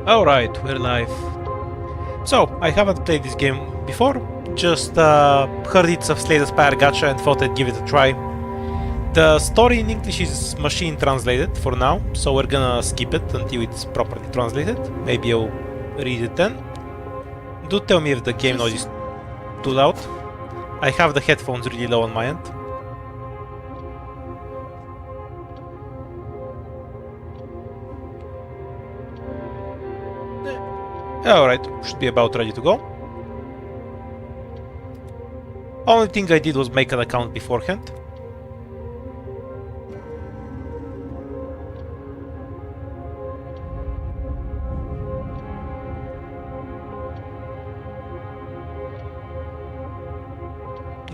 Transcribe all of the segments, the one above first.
Alright, we're live. So, I haven't played this game before, just heard it's a Slay the Spire Gacha and thought I'd give it a try. The story in English is machine translated for now, so we're gonna skip it until it's properly translated. Maybe I'll read it then. Do tell me if the game noise is too loud. I have the headphones really low on my end. Alright, should be about ready to go. Only thing I did was make an account beforehand.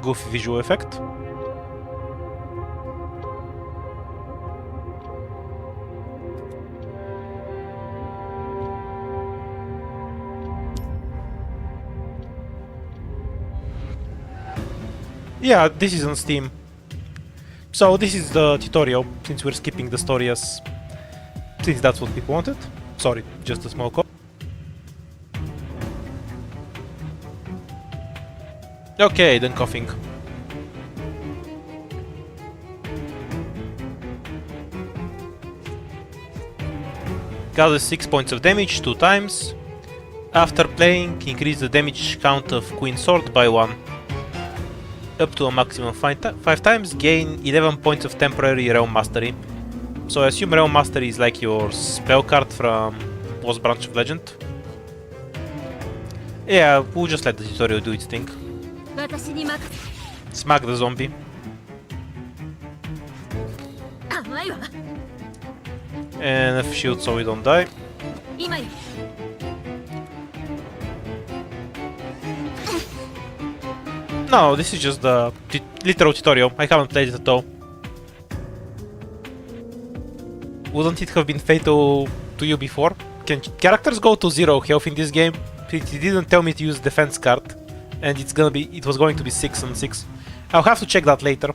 Goofy visual effect. Yeah, this is on Steam. So this is the tutorial, since we're skipping the story since that's what people wanted. Sorry, just a small call. Okay, then coughing. Causes 6 points of damage 2 times. After playing, increase the damage count of Queen Sword by 1. Up to a maximum of 5 times, gain 11 points of temporary Realm Mastery. So I assume Realm Mastery is like your spell card from Lost Branch of Legend. Yeah, we'll just let the tutorial do its thing. Smack the zombie. And a shield so we don't die. No, this is just the literal tutorial. I haven't played it at all. Wouldn't it have been fatal to you before? Can characters go to 0 health in this game? It didn't tell me to use defense card, and it was going to be 6 on 6. I'll have to check that later.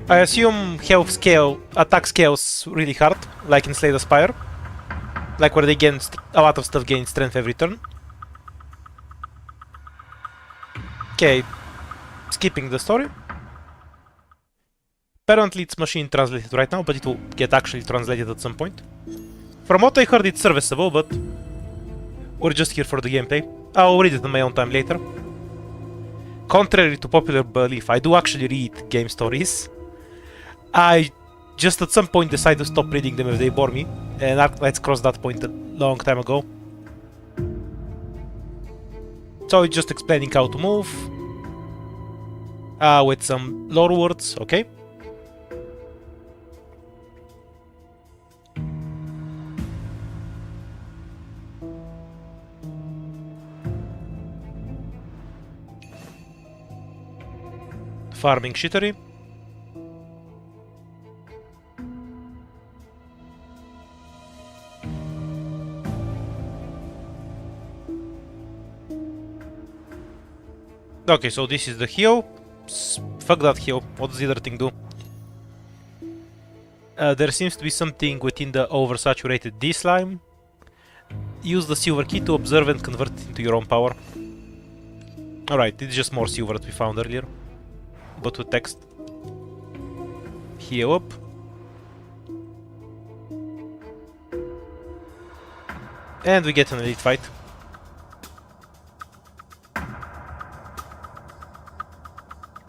I assume attack scales really hard, like in Slay the Spire. Like where they gain a lot of stuff gain strength every turn. Okay, skipping the story. Apparently it's machine translated right now, but it will get actually translated at some point. From what I heard it's serviceable, but we're just here for the gameplay. I'll read it in my own time later. Contrary to popular belief, I do actually read game stories. I just at some point decided to stop reading them if they bore me, and Arknights crossed that point a long time ago. So it's just explaining how to move. With some lore words, okay. Farming shittery. Okay, so this is the heal. Fuck that heal. What does the other thing do? There seems to be something within the oversaturated D slime. Use the silver key to observe and convert it into your own power. Alright, it's just more silver that we found earlier, but with text. Heal up. And we get an elite fight.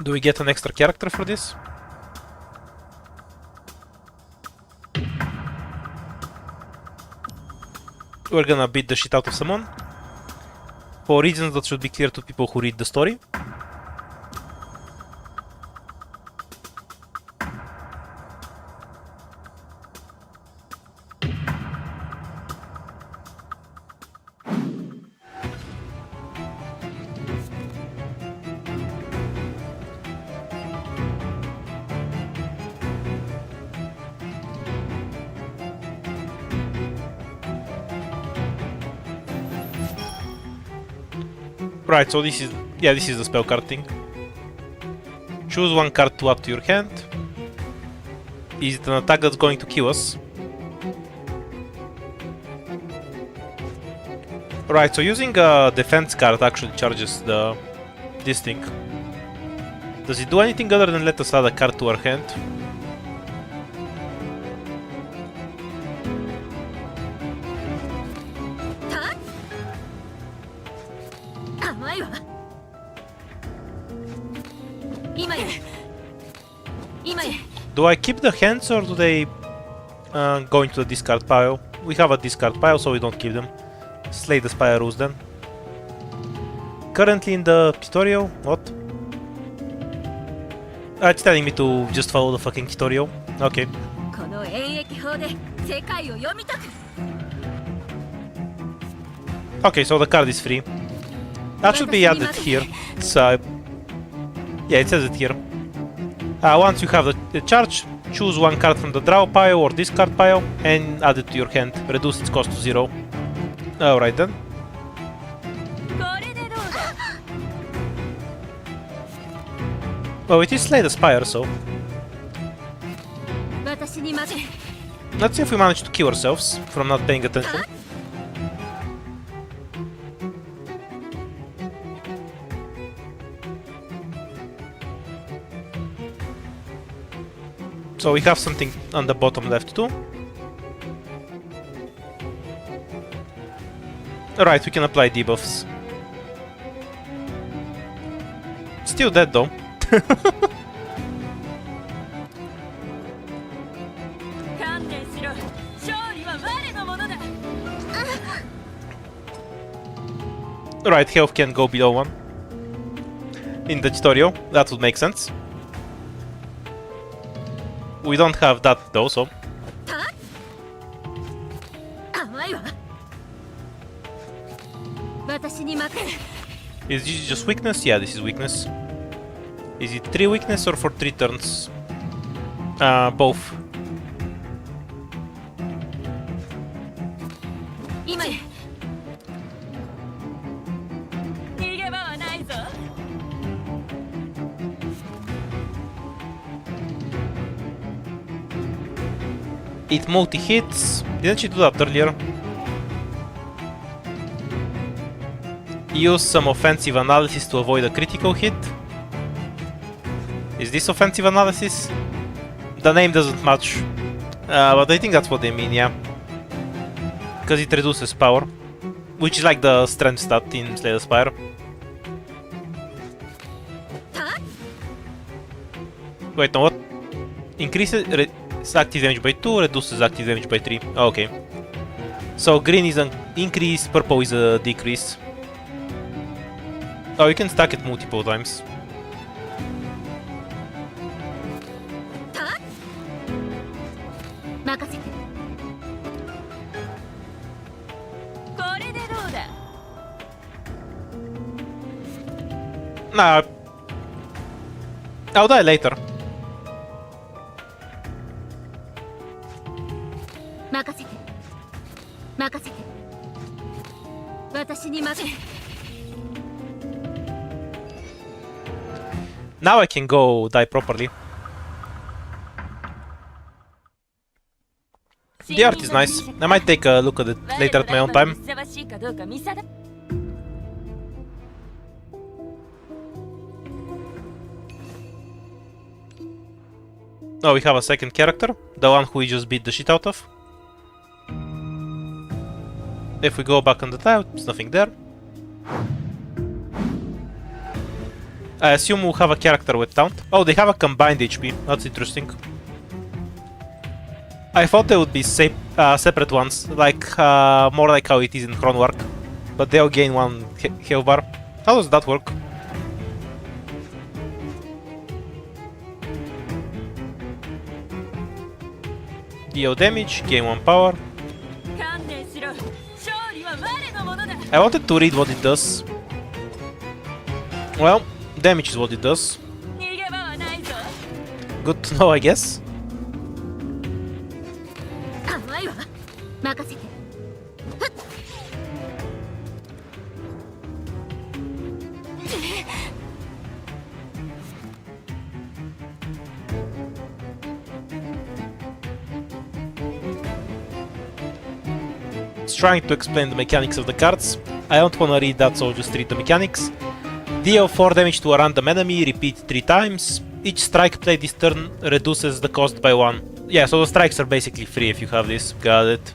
Do we get an extra character for this? We're gonna beat the shit out of someone. For reasons that should be clear to people who read the story. Right, so this is... yeah, this is the spell card thing. Choose one card to add to your hand. Is it an attack that's going to kill us? Right, so using a defense card actually charges this thing. Does it do anything other than let us add a card to our hand? Do I keep the hands or do they go into the discard pile? We have a discard pile, so we don't keep them. Slay the Spire rules then. Currently in the tutorial, what? It's telling me to just follow the fucking tutorial. Okay. Okay, so the card is free. That should be added here. So, yeah, it says it here. Once you have the charge, choose one card from the draw pile or discard pile and add it to your hand. Reduce its cost to 0. Alright then. Oh, it is Slay the Spire, so... let's see if we manage to kill ourselves from not paying attention. So we have something on the bottom left too. Alright, we can apply debuffs. Still dead though. Alright, health can go below 1. In the tutorial, that would make sense. We don't have that though, so... Is this just weakness? Yeah, this is weakness. Is it 3 weakness or for 3 turns? Both. It multi-hits. Didn't she do that earlier? Use some offensive analysis to avoid a critical hit. Is this offensive analysis? The name doesn't match. But I think that's what they mean, yeah. Because it reduces power. Which is like the strength stat in Slay the Spire. Wait, no, what? Increases active damage by 2, reduces active damage by 3. Oh, okay. So green is an increase, purple is a decrease. Oh, you can stack it multiple times. Nah, I'll die later. Now I can go die properly. The art is nice. I might take a look at it later at my own time. Oh, we have a second character, the one who we just beat the shit out of. If we go back on the tile, there's nothing there. I assume we'll have a character with taunt. Oh, they have a combined HP. That's interesting. I thought they would be separate ones, like more like how it is in Chronoark. But they'll gain 1 health bar. How does that work? Deal damage, gain 1 power. I wanted to read what it does. Well, damage is what it does. Good to know, I guess. It's trying to explain the mechanics of the cards. I don't wanna read that, so I'll just read the mechanics. Deal 4 damage to a random enemy, repeat 3 times. Each strike played this turn reduces the cost by 1. Yeah, so the strikes are basically free if you have this. Got it.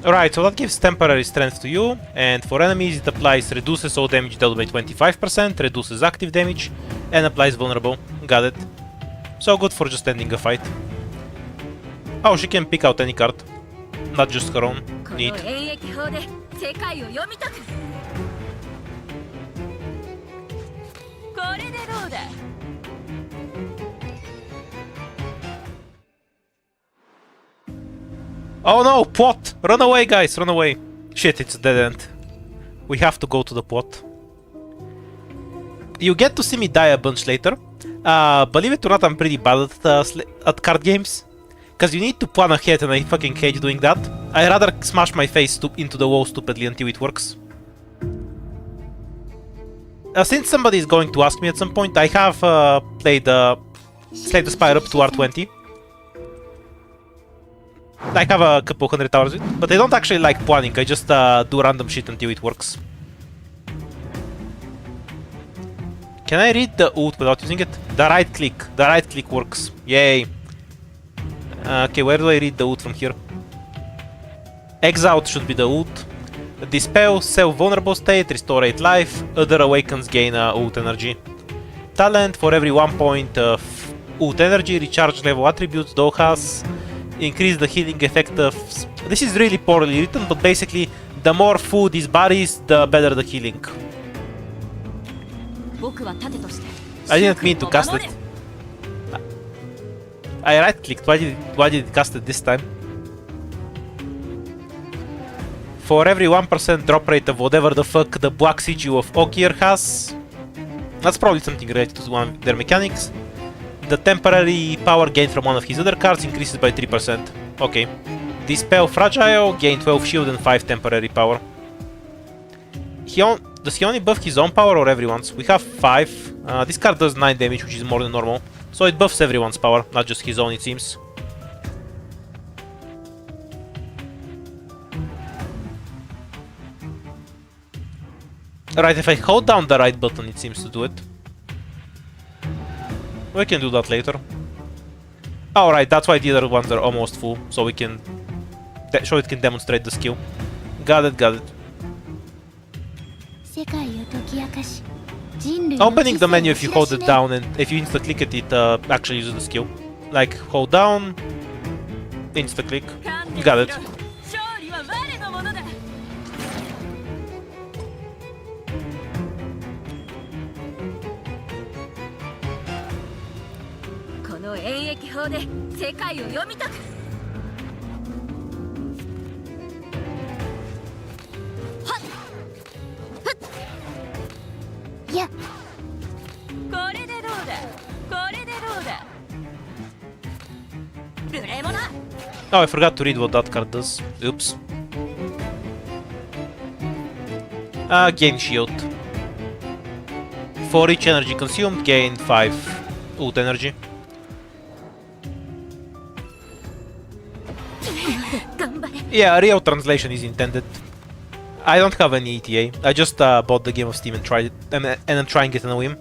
Alright, so that gives temporary strength to you, and for enemies it applies reduces all damage dealt by 25%, reduces active damage, and applies vulnerable. Got it. So good for just ending a fight. Oh, she can pick out any card, not just her own. Neat. Oh no, pot! Run away, guys, run away. Shit, it's a dead end. We have to go to the pot. You get to see me die a bunch later. Believe it or not, I'm pretty bad at card games. Because you need to plan ahead, and I fucking hate doing that. I'd rather smash my face into the wall stupidly until it works. Since somebody is going to ask me at some point, I have played Slay the Spire up to R20. I have a couple hundred hours, but I don't actually like planning, I just do random shit until it works. Can I read the ult without using it? The right click works. Yay. Okay, where do I read the ult from here? Exile should be the ult. Dispel, sell vulnerable state, restore 8 life, other awakens gain ult energy. Talent, for every 1 point of ult energy, recharge level attributes, Dohas. Increase the healing effect of... This is really poorly written, but basically, the more food is bodies, the better the healing. I didn't mean to cast it. I right-clicked, why did it cast it this time? For every 1% drop rate of whatever the fuck the black sigil of Okir has. That's probably something related to one of their mechanics. The temporary power gained from one of his other cards increases by 3%. Okay. Dispel Fragile, gain 12 shield and 5 temporary power. Does he only buff his own power or everyone's? We have 5. This card does 9 damage, which is more than normal. So it buffs everyone's power, not just his own, it seems. Right, if I hold down the right button, it seems to do it. We can do that later. Alright, that's why the other ones are almost full, so we can... so it can demonstrate the skill. Got it, got it. Opening the menu if you hold it down, and if you insta-click it, it actually uses the skill. Like, hold down, insta-click. You got it. Yeah. Oh, I forgot to read what that card does. Oops. Gain shield. For each energy consumed, gain 5 ult energy. Yeah, a real translation is intended. I don't have any ETA. I just bought the game of Steam and tried it, and I'm trying it on a whim.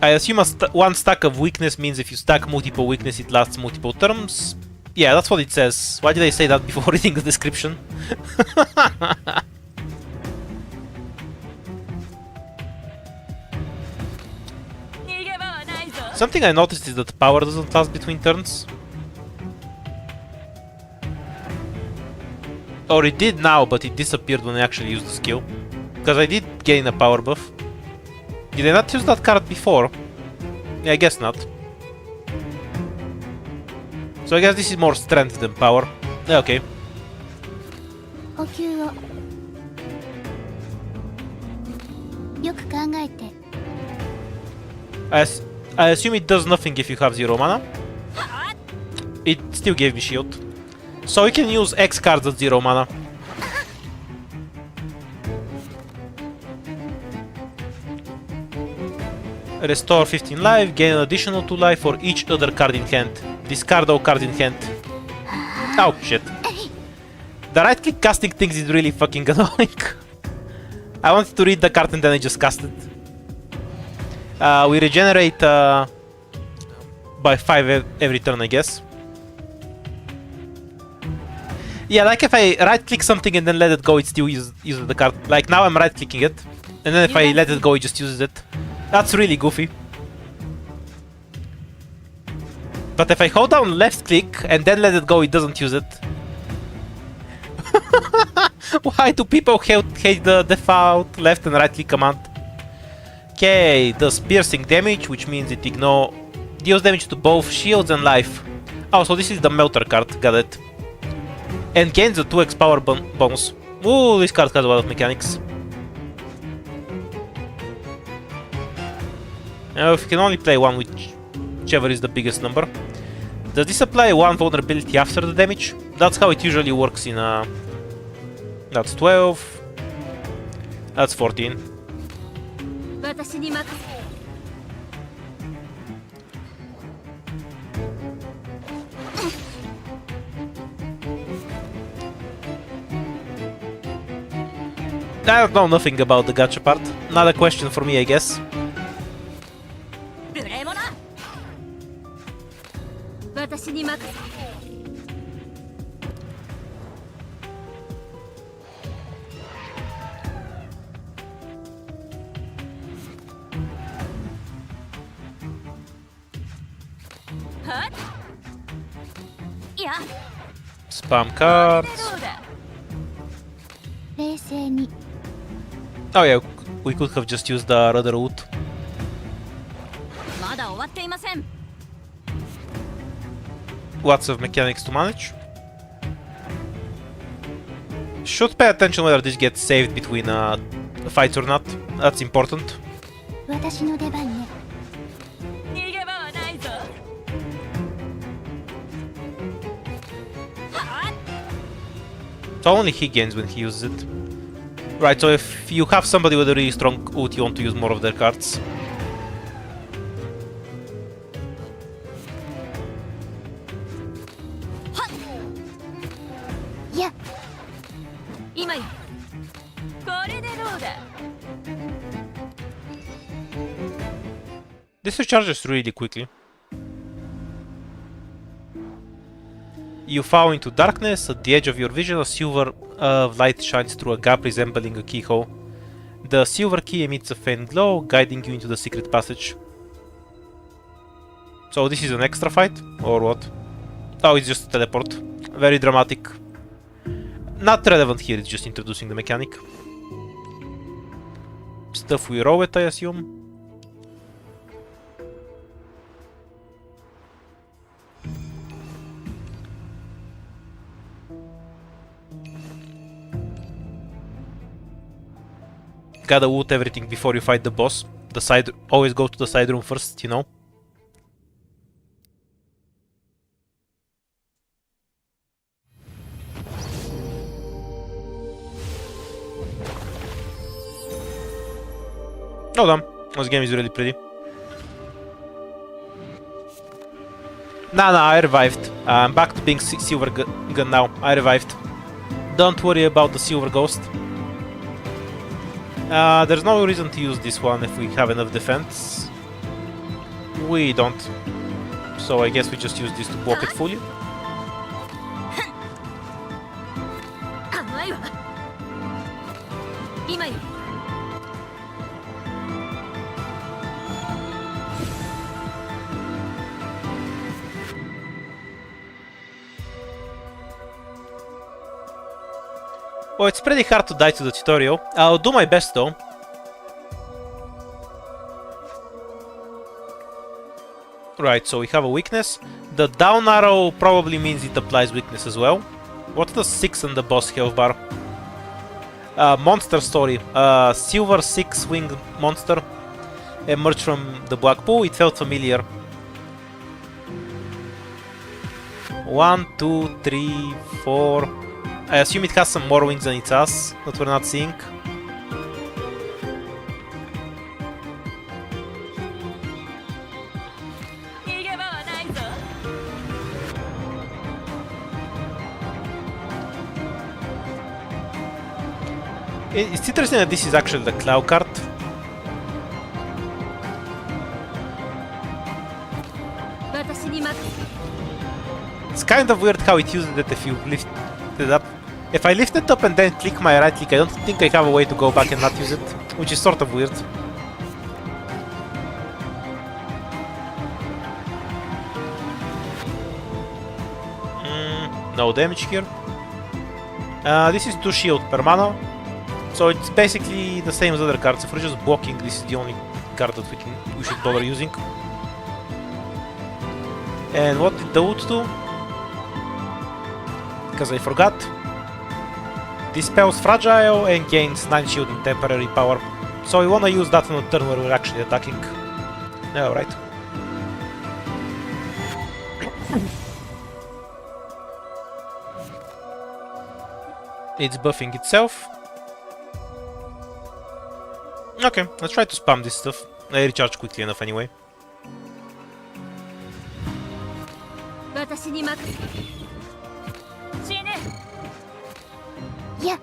I assume one stack of weakness means if you stack multiple weakness, it lasts multiple turns. Yeah, that's what it says. Why did I say that before reading the description? Something I noticed is that power doesn't last between turns. Or it did now, but it disappeared when I actually used the skill. Because I did gain a power buff. Did I not use that card before? Yeah, I guess not. So I guess this is more strength than power. Yeah, okay. I assume it does nothing if you have 0 mana. it still gave me shield. So we can use X cards at 0 mana. Restore 15 life, gain an additional 2 life for each other card in hand. Discard all cards in hand. Oh shit. The right click casting things is really fucking annoying. I wanted to read the card and then I just cast it. We regenerate by 5 every turn, I guess. Yeah, like if I right click something and then let it go, it still uses the card. Like now I'm right clicking it, and then if I let it go, it just uses it. That's really goofy. But if I hold down left click and then let it go, it doesn't use it. Why do people hate the default left and right click command? Okay, does piercing damage, which means it deals damage to both shields and life. Oh, so this is the melter card, got it. And gains a 2x power bonus. Ooh, this card has a lot of mechanics. Now, if you can only play one, whichever is the biggest number. Does this apply 1 vulnerability after the damage? That's how it usually works in That's 12. That's 14. I don't know nothing about the gacha part. Not a question for me, I guess. Spam cards. Oh yeah, we could have just used the other route. Lots of mechanics to manage. Should pay attention whether this gets saved between fights or not. That's important. So only he gains when he uses it. Right, so if you have somebody with a really strong ult, you want to use more of their cards. Yeah. This recharges really quickly. You fall into darkness. At the edge of your vision, a silver light shines through a gap resembling a keyhole. The silver key emits a faint glow, guiding you into the secret passage. So this is an extra fight, or what? Oh, it's just a teleport. Very dramatic. Not relevant here, it's just introducing the mechanic. Stuff we row it, I assume. Gotta loot everything before you fight the boss. Always go to the side room first, you know. Oh damn, this game is really pretty. Nah, I revived. I'm back to being silver gun now. I revived. Don't worry about the silver ghost. There's no reason to use this one if we have enough defense. We don't. So I guess we just use this to block it fully. Well, it's pretty hard to die to the tutorial. I'll do my best though. Right, so we have a weakness. The down arrow probably means it applies weakness as well. What's the 6 on the boss health bar? Monster story. Silver 6-winged monster emerged from the black pool. It felt familiar. 1, 2, 3, 4. I assume it has some more wings than it's us that we're not seeing. It's interesting that this is actually the Cloud card. It's kind of weird how it uses it if you lift it up. If I lift it up and then click my right click, I don't think I have a way to go back and not use it, which is sort of weird. No damage here. This is 2 shield per mana, so it's basically the same as other cards. If we're just blocking, this is the only card that we should bother using. And what did the wood do? Because I forgot. Dispels fragile and gains 9 shield and temporary power. So we wanna use that on a turn where we're actually attacking. Alright. It's buffing itself. Okay, let's try to spam this stuff. I recharge quickly enough anyway. Yeah.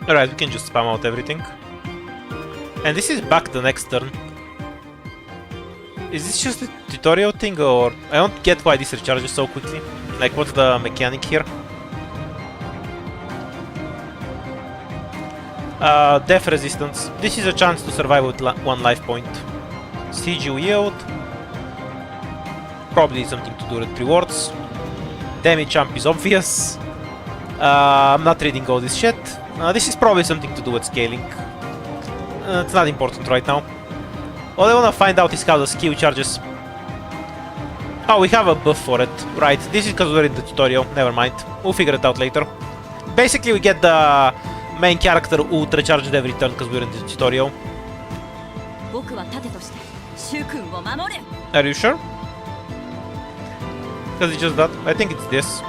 Alright, we can just spam out everything. And this is back the next turn. Is this just a tutorial thing, or... I don't get why this recharges so quickly. Like, what's the mechanic here? Death resistance. This is a chance to survive with 1 life point. Siege yield. Probably something to do with rewards. Damage jump is obvious. I'm not reading all this shit. This is probably something to do with scaling. It's not important right now. All I wanna find out is how the skill charges. Oh, we have a buff for it. Right, this is because we're in the tutorial. Never mind. We'll figure it out later. Basically, we get the main character ultra charged every turn because we're in the tutorial. Are you sure? Because it's just that. I think it's this.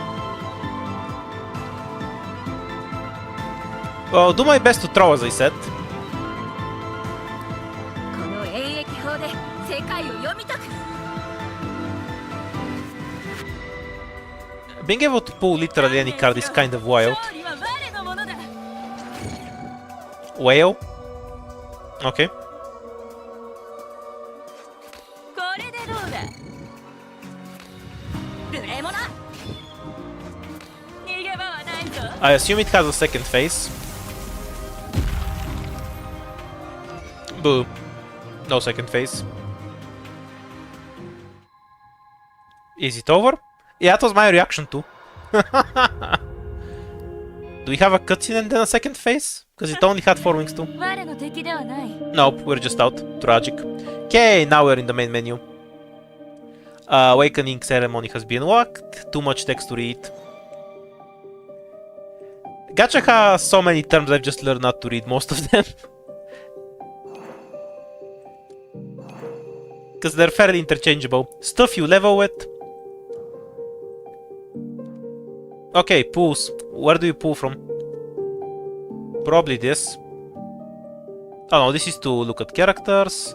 Well, do my best to throw, as I said. Being able to pull literally any card is kind of wild. Whale? Okay. I assume it has a second phase. Boo. No second phase. Is it over? Yeah, that was my reaction too. Do we have a cutscene and then a second phase? Because it only had 4 wings too. Nope, we're just out. Tragic. Okay, now we're in the main menu. Awakening ceremony has been locked. Too much text to read. Gacha has so many terms I've just learned not to read most of them. Because they're fairly interchangeable. Stuff you level with. Okay, pulls. Where do you pull from? Probably this. Oh no, this is to look at characters.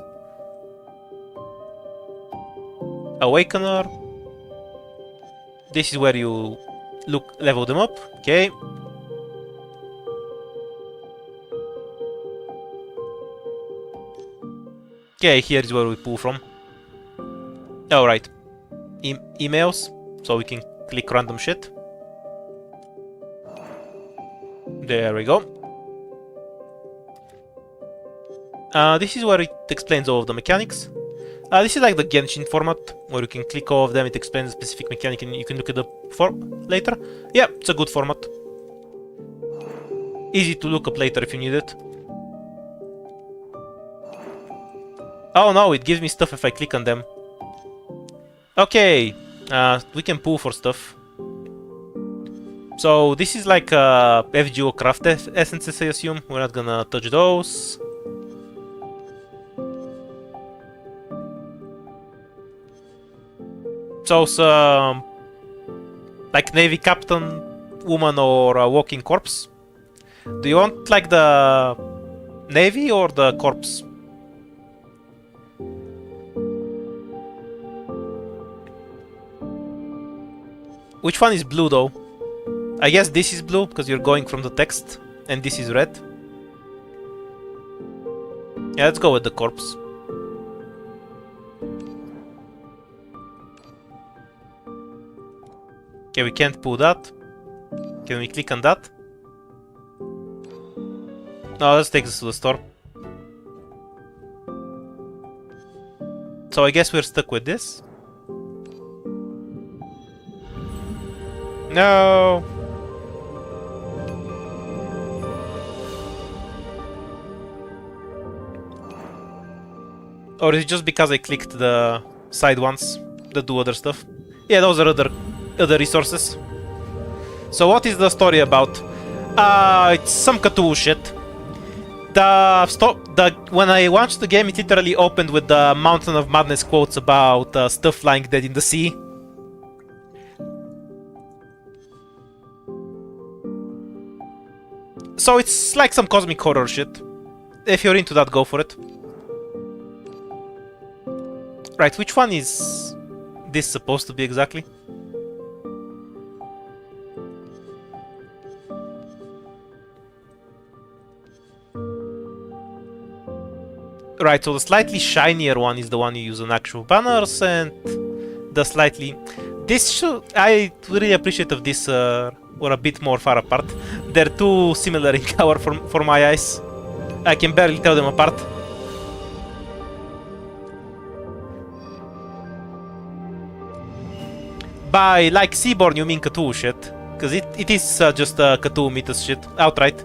Awakener. This is where you level them up. Okay. Okay, here is where we pull from. Alright. Emails, so we can click random shit. There we go. This is where it explains all of the mechanics. This is like the Genshin format, where you can click all of them, it explains a specific mechanic and you can look at the later. Yeah, it's a good format. Easy to look up later if you need it. Oh no, it gives me stuff if I click on them. Okay, we can pull for stuff. So this is like FGO craft essences, I assume. We're not gonna touch those. So some like Navy Captain, woman, or a walking corpse. Do you want like the Navy or the corpse? Which one is blue though? I guess this is blue because you're going from the text, and this is red. Yeah, let's go with the corpse. Okay, we can't pull that. Can we click on that? No, let's take this to the store. So I guess we're stuck with this. No! Or is it just because I clicked the side ones that do other stuff? Yeah, those are other resources. So what is the story about? It's some Cthulhu shit. When I launched the game, it literally opened with the Mountain of Madness quotes about stuff lying dead in the sea. So it's like some cosmic horror shit. If you're into that, go for it. Right, which one is this supposed to be exactly? Right, so the slightly shinier one is the one you use on actual banners, and the slightly... I really appreciate if this were a bit more far apart. They're too similar in color for my eyes. I can barely tell them apart. By like Seaborn, you mean Cthulhu shit. Because it is just Cthulhu mythos shit, outright.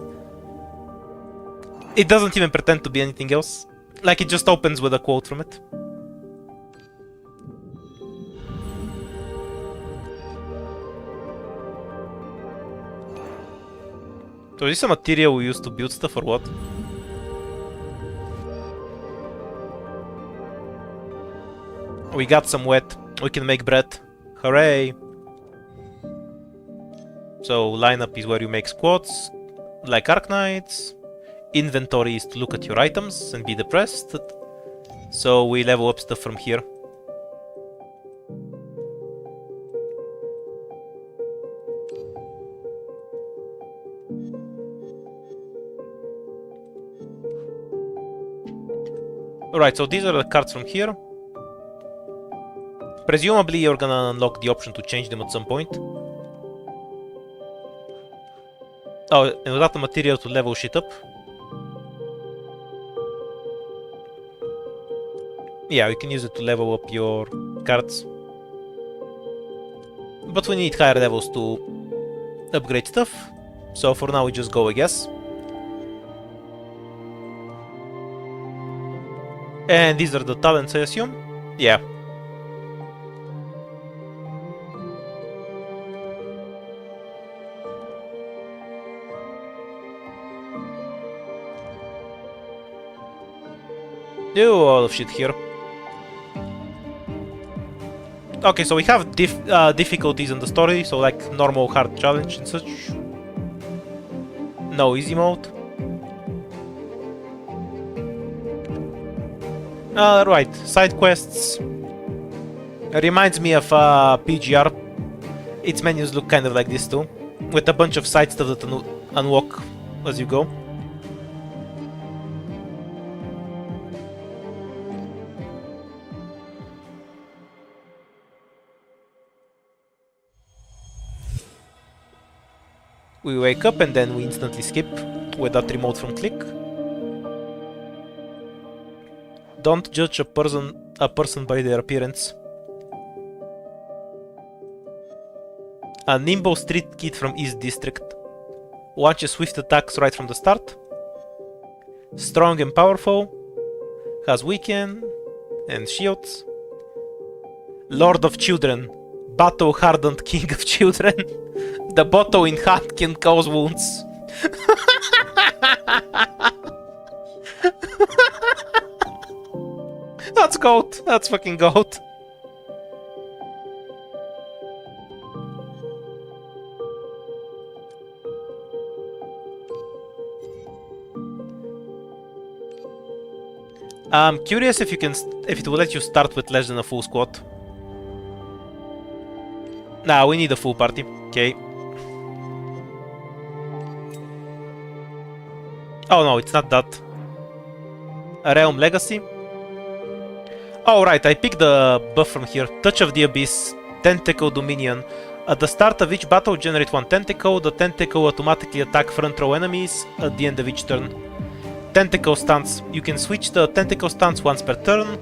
It doesn't even pretend to be anything else. Like, it just opens with a quote from it. So is this a material we use to build stuff or what? We got some wet. We can make bread. Hooray! So lineup is where you make squads, like Arknights. Inventory is to look at your items and be depressed. So we level up stuff from here. Alright, so these are the cards from here. Presumably you're gonna unlock the option to change them at some point. Oh, and without the material to level shit up. Yeah, we can use it to level up your cards. But we need higher levels to upgrade stuff. So for now we just go, I guess. And these are the talents, I assume? Yeah. Do all of shit here. Okay, so we have difficulties in the story, so like normal, hard, challenge and such. No easy mode. Right, side quests. Reminds me of PGR. Its menus look kind of like this too, with a bunch of side stuff that unlock as you go. We wake up and then we instantly skip with that remote from click. Don't judge a person by their appearance. A nimble street kid from East District. Launches swift attacks right from the start. Strong and powerful. Has weaken and shields. Lord of Children. Battle-hardened king of children. The bottle in hand can cause wounds. That's goat. That's fucking goat. I'm curious if it will let you start with less than a full squad. Nah, we need a full party. Okay. Oh no, it's not that. A Realm Legacy. Oh right, I picked the buff from here. Touch of the Abyss, Tentacle Dominion. At the start of each battle, generate one tentacle. The tentacle automatically attack front row enemies at the end of each turn. Tentacle stance. You can switch the tentacle stance once per turn.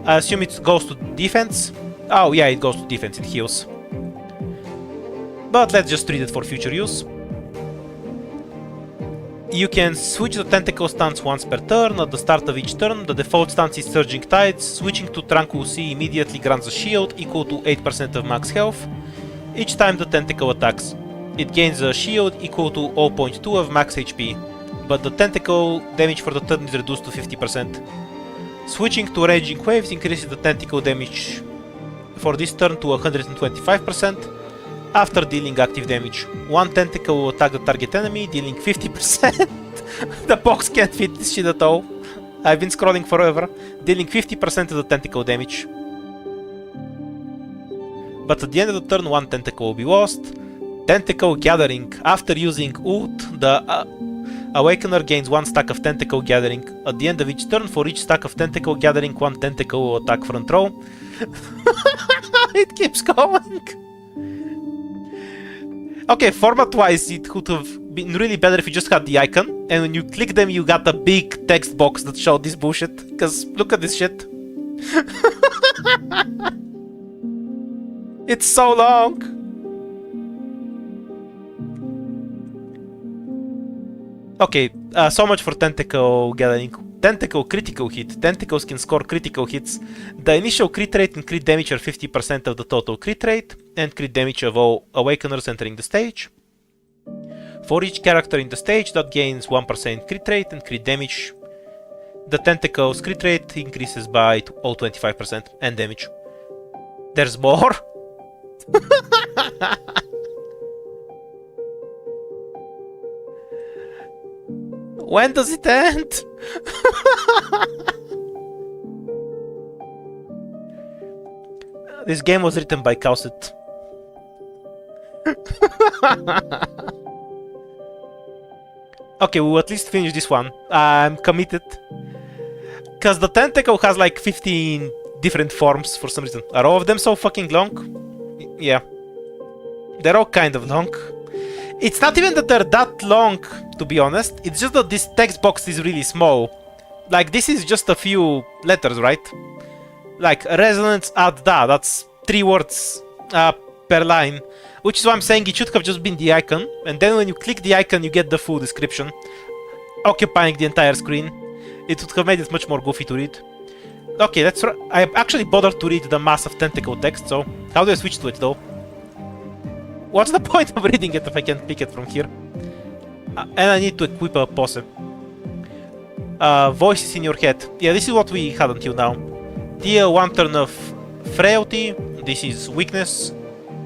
I assume it goes to defense. Oh yeah, it goes to defense, it heals. But let's just treat it for future use. You can switch the tentacle stance once per turn. At the start of each turn, the default stance is Surging Tides. Switching to Tranquil Sea immediately grants a shield equal to 8% of max health. Each time the tentacle attacks, it gains a shield equal to 0.2 of max HP, but the tentacle damage for the turn is reduced to 50%. Switching to Raging Waves increases the tentacle damage for this turn to 125%. After dealing active damage, one tentacle will attack the target enemy, dealing 50%. The box can't fit this shit at all. I've been scrolling forever, dealing 50% of the tentacle damage. But at the end of the turn, one tentacle will be lost. Tentacle Gathering. After using Ult, the Awakener gains one stack of Tentacle Gathering. At the end of each turn, for each stack of Tentacle Gathering, one tentacle will attack front row. It keeps going. Okay, format-wise, it would have been really better if you just had the icon, and when you click them, you got a big text box that showed this bullshit. Because look at this shit. It's so long. Okay, so much for Tentacle Gathering. Tentacle critical hit. Tentacles can score critical hits. The initial crit rate and crit damage are 50% of the total crit rate and crit damage of all Awakeners entering the stage. For each character in the stage that gains 1% crit rate and crit damage, the Tentacle's crit rate increases by 25% and damage. There's more? When does it end? This game was written by Cowset. Okay, we'll at least finish this one. I'm committed. Because the tentacle has like 15 different forms for some reason. Are all of them so fucking long? Yeah. They're all kind of long. It's not even that they're that long, to be honest. It's just that this text box is really small. Like, this is just a few letters, right? Like, resonance add da. That's 3 words per line. Which is why I'm saying it should have just been the icon. And then when you click the icon, you get the full description, occupying the entire screen. It would have made it much more goofy to read. Okay, let's... I actually bothered to read the mass of tentacle text, so... How do I switch to it, though? What's the point of reading it if I can't pick it from here? And I need to equip a pose. Voices in your head. Yeah, this is what we had until now. Deal 1 turn of frailty. This is weakness.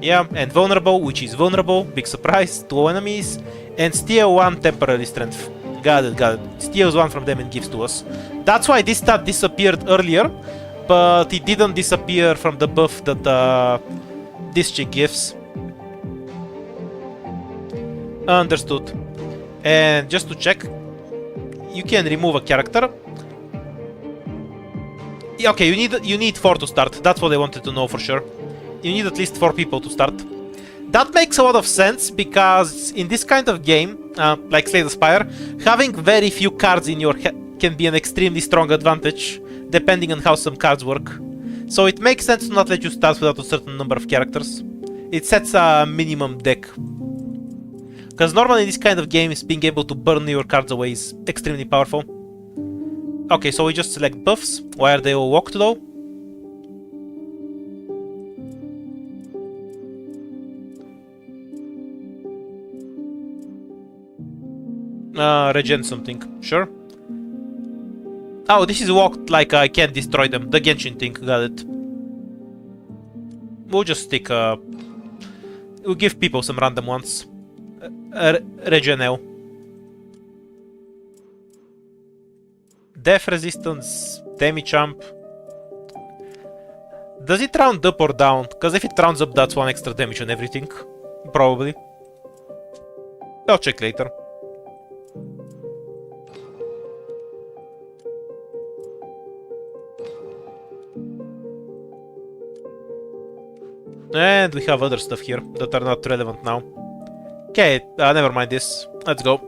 Yeah, and vulnerable, which is vulnerable. Big surprise to all enemies. And steal 1 temporary strength. Got it, got it. Steals 1 from them and gives to us. That's why this stat disappeared earlier, but it didn't disappear from the buff that this chick gives. Understood. And just to check, you can remove a character. Yeah, okay, you need 4 to start. That's what I wanted to know for sure. You need at least 4 people to start. That makes a lot of sense because in this kind of game, like Slay the Spire, having very few cards in your hand can be an extremely strong advantage, depending on how some cards work. So it makes sense to not let you start without a certain number of characters. It sets a minimum deck. Because normally in this kind of games, being able to burn your cards away is extremely powerful. Okay, so we just select buffs. Why are they all walked though? Regen something. Sure. Oh, this is walked like I can't destroy them. The Genshin thing. Got it. We'll just stick... we'll give people some random ones. Regen L. Death resistance. Damage jump. Does it round up or down? Because if it rounds up, that's one extra damage on everything. Probably. I'll check later. And we have other stuff here that are not relevant now. Okay, never mind this. Let's go.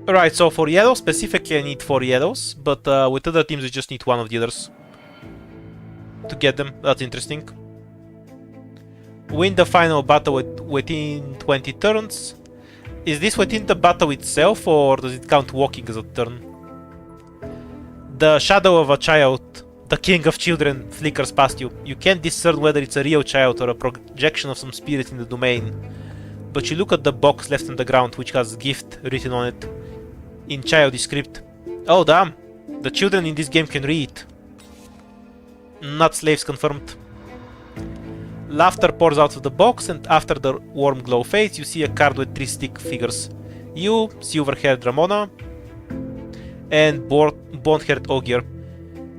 Right, so for yellow, specifically I need 4 yellows, but with other teams we just need one of the others to get them. That's interesting. Win the final battle within 20 turns. Is this within the battle itself, or does it count walking as a turn? The shadow of a child, the king of children, flickers past you. You can't discern whether it's a real child or a projection of some spirit in the domain. But you look at the box left on the ground, which has gift written on it in childish script. Oh damn, the children in this game can read. Not slaves confirmed. Laughter pours out of the box, and after the warm glow fades, you see a card with 3 stick figures. You, silver-haired Ramona, and blonde-haired Ogier.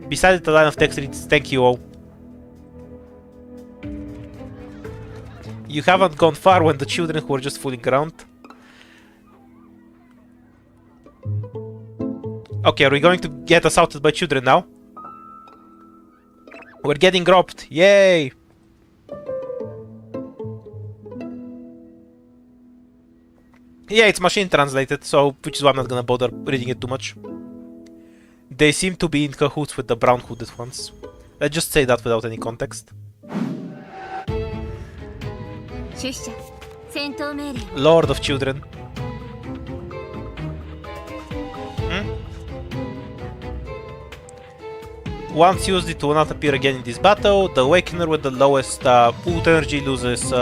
Beside it, a line of text reads, "Thank you all." You haven't gone far when the children who were just fooling around. Okay, are we going to get assaulted by children now? We're getting robbed. Yay! Yeah, it's machine translated, so which is why I'm not gonna bother reading it too much. They seem to be in cahoots with the brown hooded ones. Let's just say that without any context. Lord of Children. Once used, it will not appear again in this battle. The Awakener with the lowest ult energy loses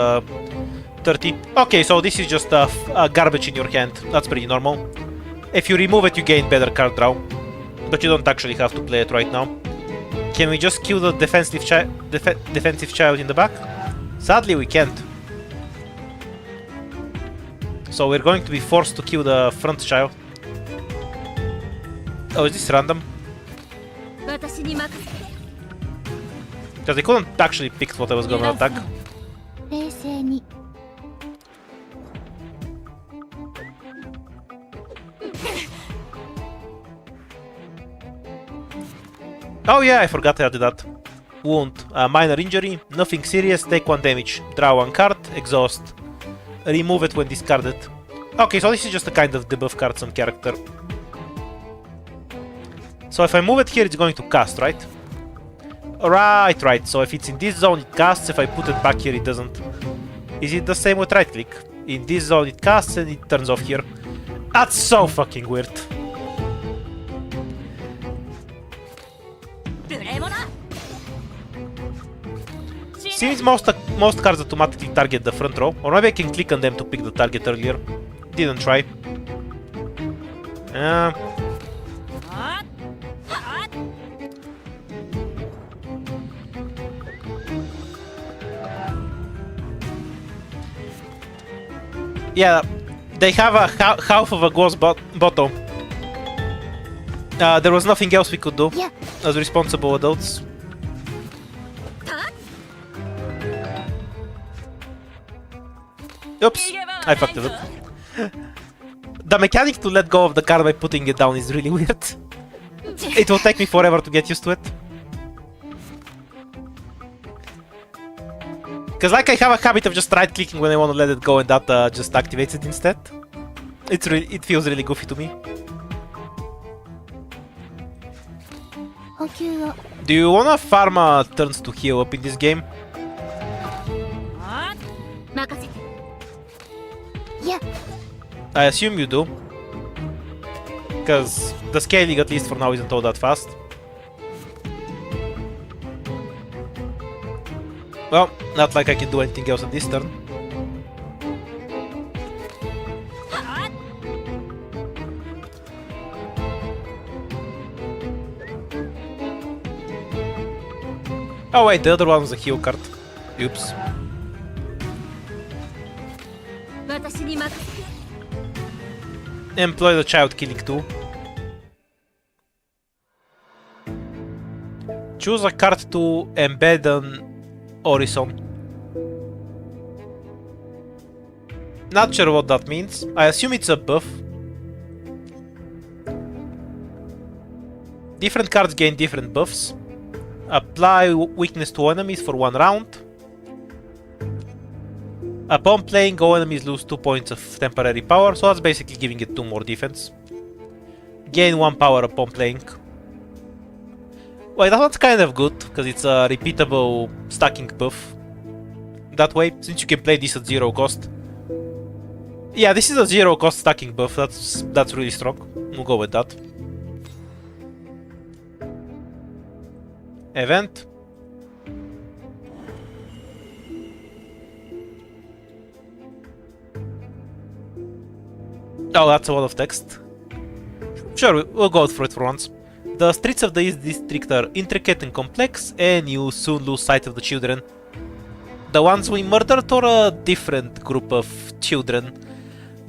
30. Okay, so this is just garbage in your hand. That's pretty normal. If you remove it, you gain better card draw. But you don't actually have to play it right now. Can we just kill the defensive child in the back? Sadly, we can't. So we're going to be forced to kill the front child. Oh, is this random? Because I couldn't actually pick what I was gonna attack. Oh yeah, I forgot I did that. Wound. Minor injury. Nothing serious. Take 1 damage. Draw 1 card. Exhaust. Remove it when discarded. Okay, so this is just a kind of debuff card, some character. So if I move it here, it's going to cast, right? Right. So if it's in this zone, it casts. If I put it back here, it doesn't. Is it the same with right click? In this zone, it casts and it turns off here. That's so fucking weird. Seems most cards automatically target the front row, or maybe I can click on them to pick the target earlier. Didn't try. Yeah, they have a half of a ghost bottom. There was nothing else we could do as responsible adults. Oops, I fucked it up. The mechanic to let go of the card by putting it down is really weird. It will take me forever to get used to it. Because like I have a habit of just right clicking when I want to let it go, and that just activates it instead. It feels really goofy to me. Do you wanna farm turns to heal up in this game? Yeah. I assume you do. Because the scaling, at least for now, isn't all that fast. Well, not like I can do anything else on this turn. Oh wait, the other one was a heal card. Oops. Employ the child killing tool. Choose a card to embed on Horizon. Not sure what that means. I assume it's a buff. Different cards gain different buffs. Apply weakness to enemies for 1 round. Upon playing, all enemies lose 2 points of temporary power, so that's basically giving it 2 more defense. Gain 1 power upon playing. Wait, that one's kind of good, because it's a repeatable stacking buff. That way, since you can play this at 0 cost. Yeah, this is a 0 cost stacking buff, that's really strong. We'll go with that. Event. Oh, that's a lot of text. Sure, we'll go for it for once. The streets of the East District are intricate and complex, and you soon lose sight of the children. The ones we murdered or a different group of children?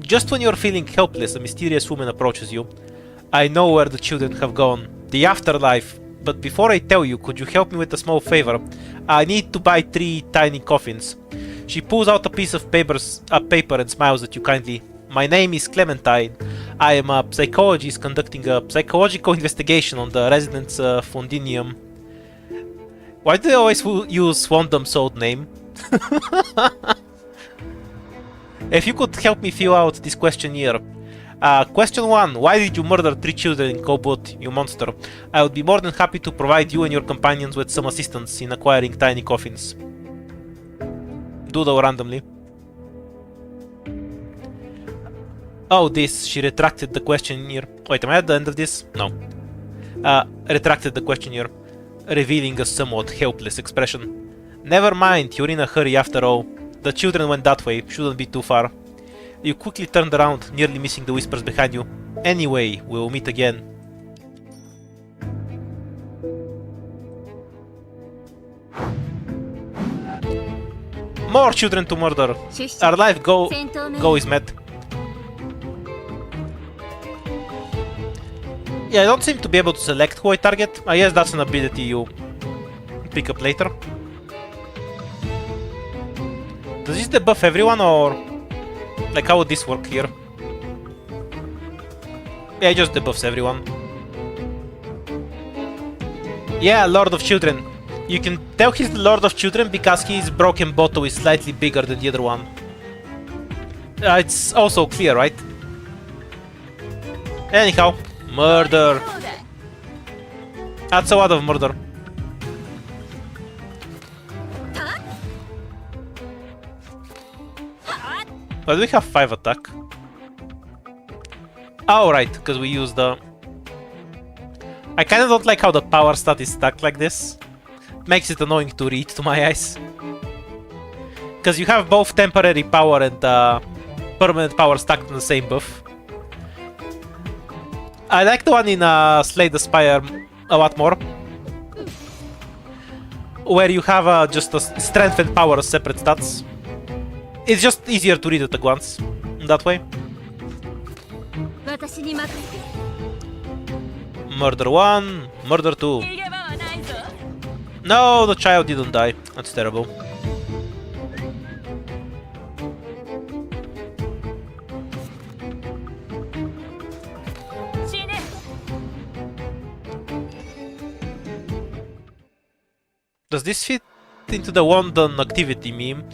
Just when you're feeling helpless, a mysterious woman approaches you. I know where the children have gone. The afterlife. But before I tell you, could you help me with a small favor? I need to buy 3 tiny coffins. She pulls out a piece of paper and smiles at you kindly. My name is Clementine. I am a psychologist conducting a psychological investigation on the residents of Fondinium. Why do they always use Swandam's old name? If you could help me fill out this questionnaire. Question 1. Why did you murder 3 children in Cobalt, you monster? I would be more than happy to provide you and your companions with some assistance in acquiring tiny coffins. Doodle randomly. Oh, this. She retracted the questionnaire. Wait, am I at the end of this? No. Retracted the questionnaire, revealing a somewhat helpless expression. Never mind, you're in a hurry after all. The children went that way, shouldn't be too far. You quickly turned around, nearly missing the whispers behind you. Anyway, we'll meet again. More children to murder. Our life goal is met. Yeah, I don't seem to be able to select who I target. I guess that's an ability you pick up later. Does this debuff everyone or... Like, how would this work here? Yeah, it just debuffs everyone. Yeah, Lord of Children. You can tell he's the Lord of Children because his broken bottle is slightly bigger than the other one. It's also clear, right? Anyhow, murder. That's a lot of murder. But we have 5 attack. Oh, right, because we use the... I kinda don't like how the power stat is stacked like this. Makes it annoying to read to my eyes. Because you have both temporary power and permanent power stacked on the same buff. I like the one in Slay the Spire a lot more. Where you have just a strength and power as separate stats. It's just easier to read it at once, that way. Murder 1, murder 2. No, the child didn't die. That's terrible. Does this fit into the Wandon activity meme?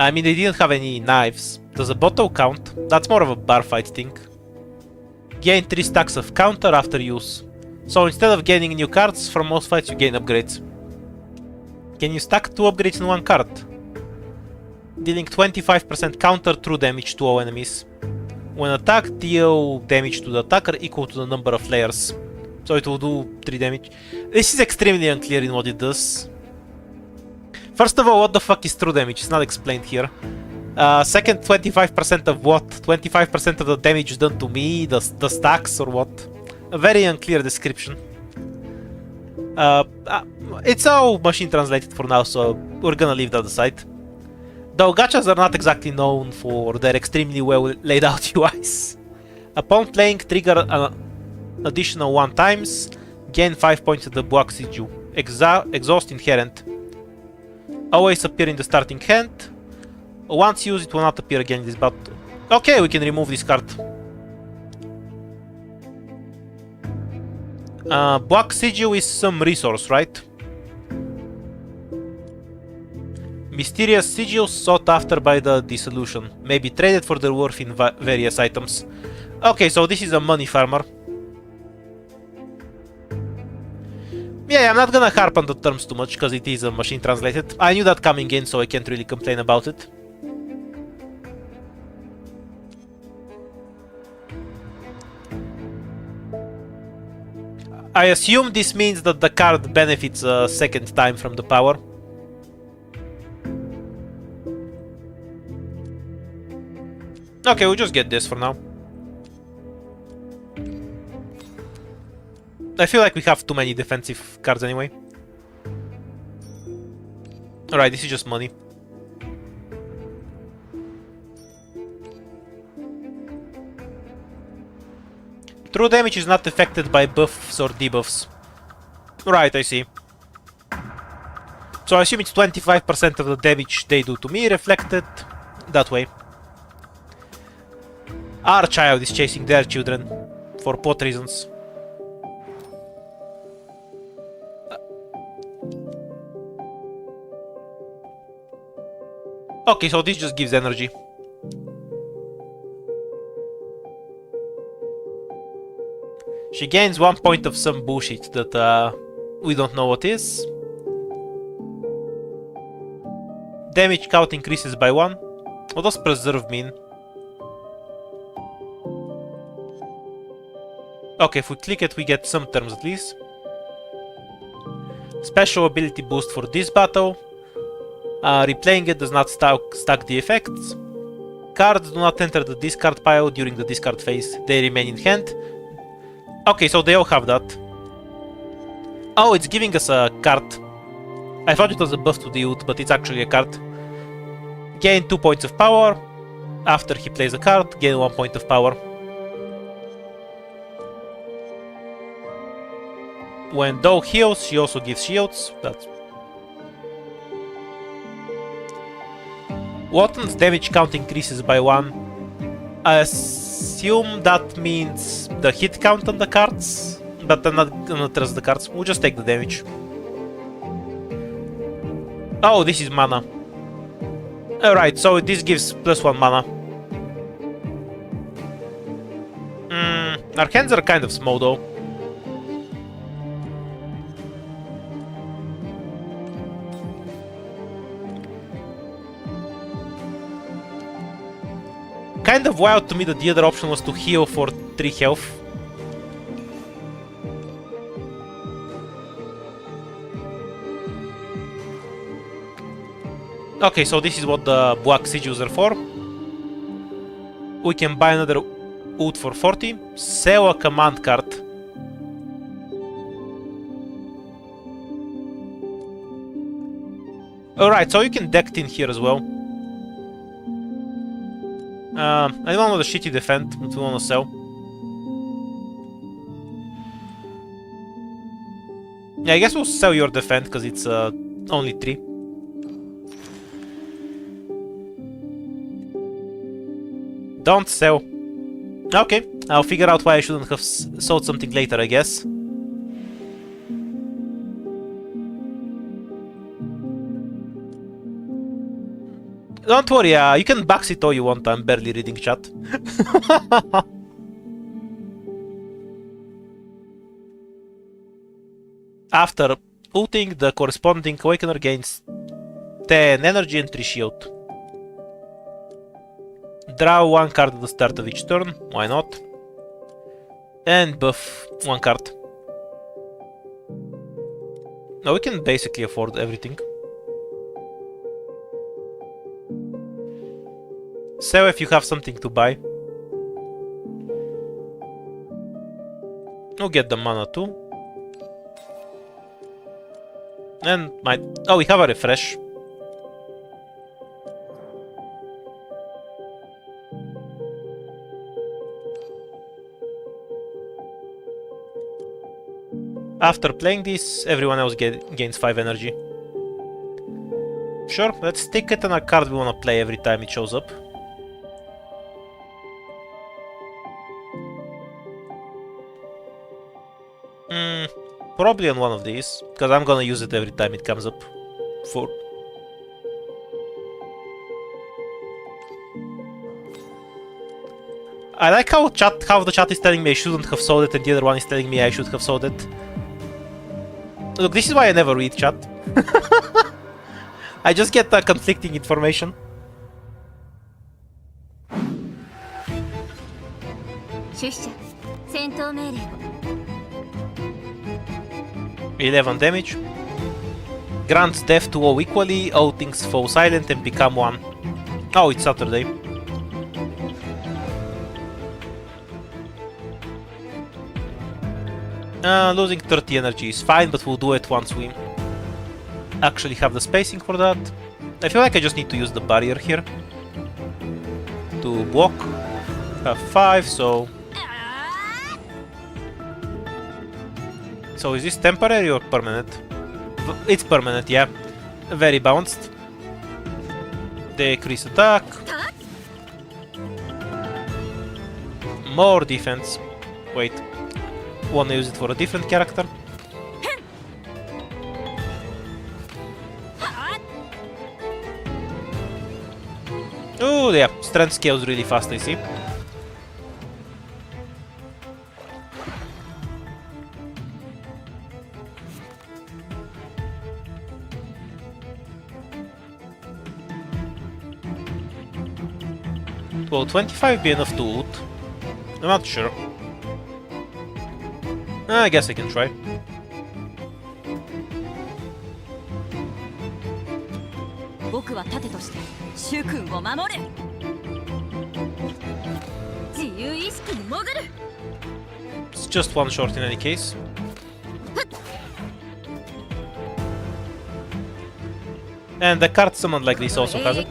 I mean, they didn't have any knives. Does a bottle count? That's more of a bar fight thing. Gain 3 stacks of counter after use. So instead of gaining new cards, from most fights you gain upgrades. Can you stack 2 upgrades in 1 card? Dealing 25% counter true damage to all enemies. When attacked, deal damage to the attacker equal to the number of layers. So it will do 3 damage. This is extremely unclear in what it does. First of all, what the fuck is true damage? It's not explained here. Second, 25% of what? 25% of the damage done to me, the stacks, or what? A very unclear description. It's all machine translated for now, so we're gonna leave that aside. Though gachas are not exactly known for their extremely well laid out UIs. Upon playing, trigger an additional 1 times, gain 5 points of the block Siju. Exhaust inherent. Always appear in the starting hand. Once used, it will not appear again in this battle. Okay, we can remove this card. Block Sigil is some resource, right? Mysterious sigils sought after by the dissolution. May be traded for their worth in various items. Okay, so this is a money farmer. Yeah, I'm not gonna harp on the terms too much, because it is a machine translated. I knew that coming in, so I can't really complain about it. I assume this means that the card benefits a second time from the power. Okay, we'll just get this for now. I feel like we have too many defensive cards anyway. Alright, this is just money. True damage is not affected by buffs or debuffs. Right, I see. So I assume it's 25% of the damage they do to me reflected that way. Our child is chasing their children for pot reasons. Okay, so this just gives energy. She gains 1 point of some bullshit that we don't know what is. Damage count increases by 1. What does preserve mean? Okay, if we click it, we get some terms at least. Special ability boost for this battle. Replaying it does not stack the effects. Cards do not enter the discard pile during the discard phase. They remain in hand. Okay, so they all have that. Oh, it's giving us a card. I thought it was a buff to the ult, but it's actually a card. Gain 2 points of power. After he plays a card, gain 1 point of power. When Dog heals, she also gives shields. That's... Wotan's damage count increases by 1. I assume that means the hit count on the cards, but I'm not gonna trust the cards. We'll just take the damage. Oh, this is mana. Alright, so this gives +1 mana. Our hands are kind of small though. Kind of wild to me that the other option was to heal for 3 health. Okay, so this is what the black sigils are for. We can buy another ult for 40. Sell a command card. Alright, so you can deck in here as well. I don't want the shitty defend, but we want to sell. Yeah, I guess we'll sell your defend, because it's only 3. Don't sell. Okay, I'll figure out why I shouldn't have sold something later, I guess. Don't worry, you can box it all you want, I'm barely reading chat. After ulting, the corresponding Awakener gains 10 energy and 3 shield. Draw 1 card at the start of each turn, why not? And buff 1 card. Now we can basically afford everything. Sell if you have something to buy. We'll get the mana too. And my... Oh, we have a refresh. After playing this, everyone else gains 5 energy. Sure, let's stick it on a card we wanna play every time it shows up. Probably on one of these, because I'm gonna use it every time it comes up. I like how the chat is telling me I shouldn't have sold it and the other one is telling me I should have sold it. Look, this is why I never read chat. I just get conflicting information. $11 damage. Grants death to all equally, all things fall silent and become one. Oh, it's Saturday. Losing 30 energy is fine, but we'll do it once we actually have the spacing for that. I feel like I just need to use the barrier here to block. Have 5, so... So is this temporary or permanent? It's permanent, yeah. Very balanced. Decrease attack. More defense. Wait. Wanna use it for a different character? Oh yeah, strength scales really fast, I see. Will 25 be enough to loot? I'm not sure. I guess I can try. It's just one shot in any case. And the card summoned like this also has it.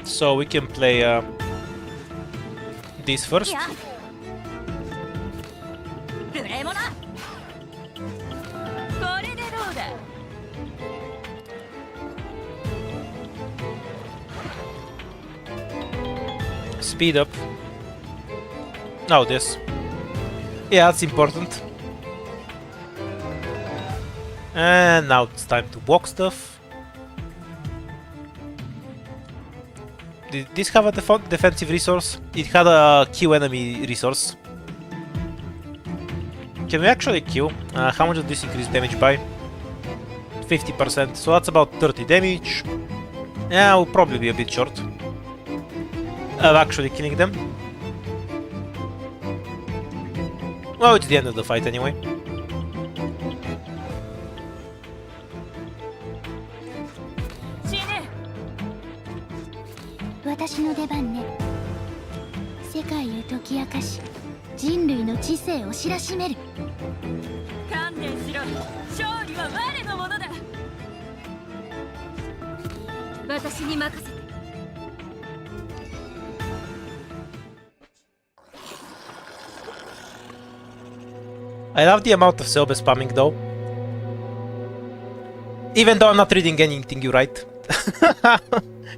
So we can play this first. Speed up. Now this. Yeah, that's important. And now it's time to block stuff. Did this have a defensive resource? It had a kill enemy resource. Can we actually kill? How much does this increase damage by? 50%, so that's about 30 damage. Yeah, we'll probably be a bit short of actually killing them. Well, it's the end of the fight anyway. I love the amount of Selbe spamming though. Even though I'm not reading anything you write.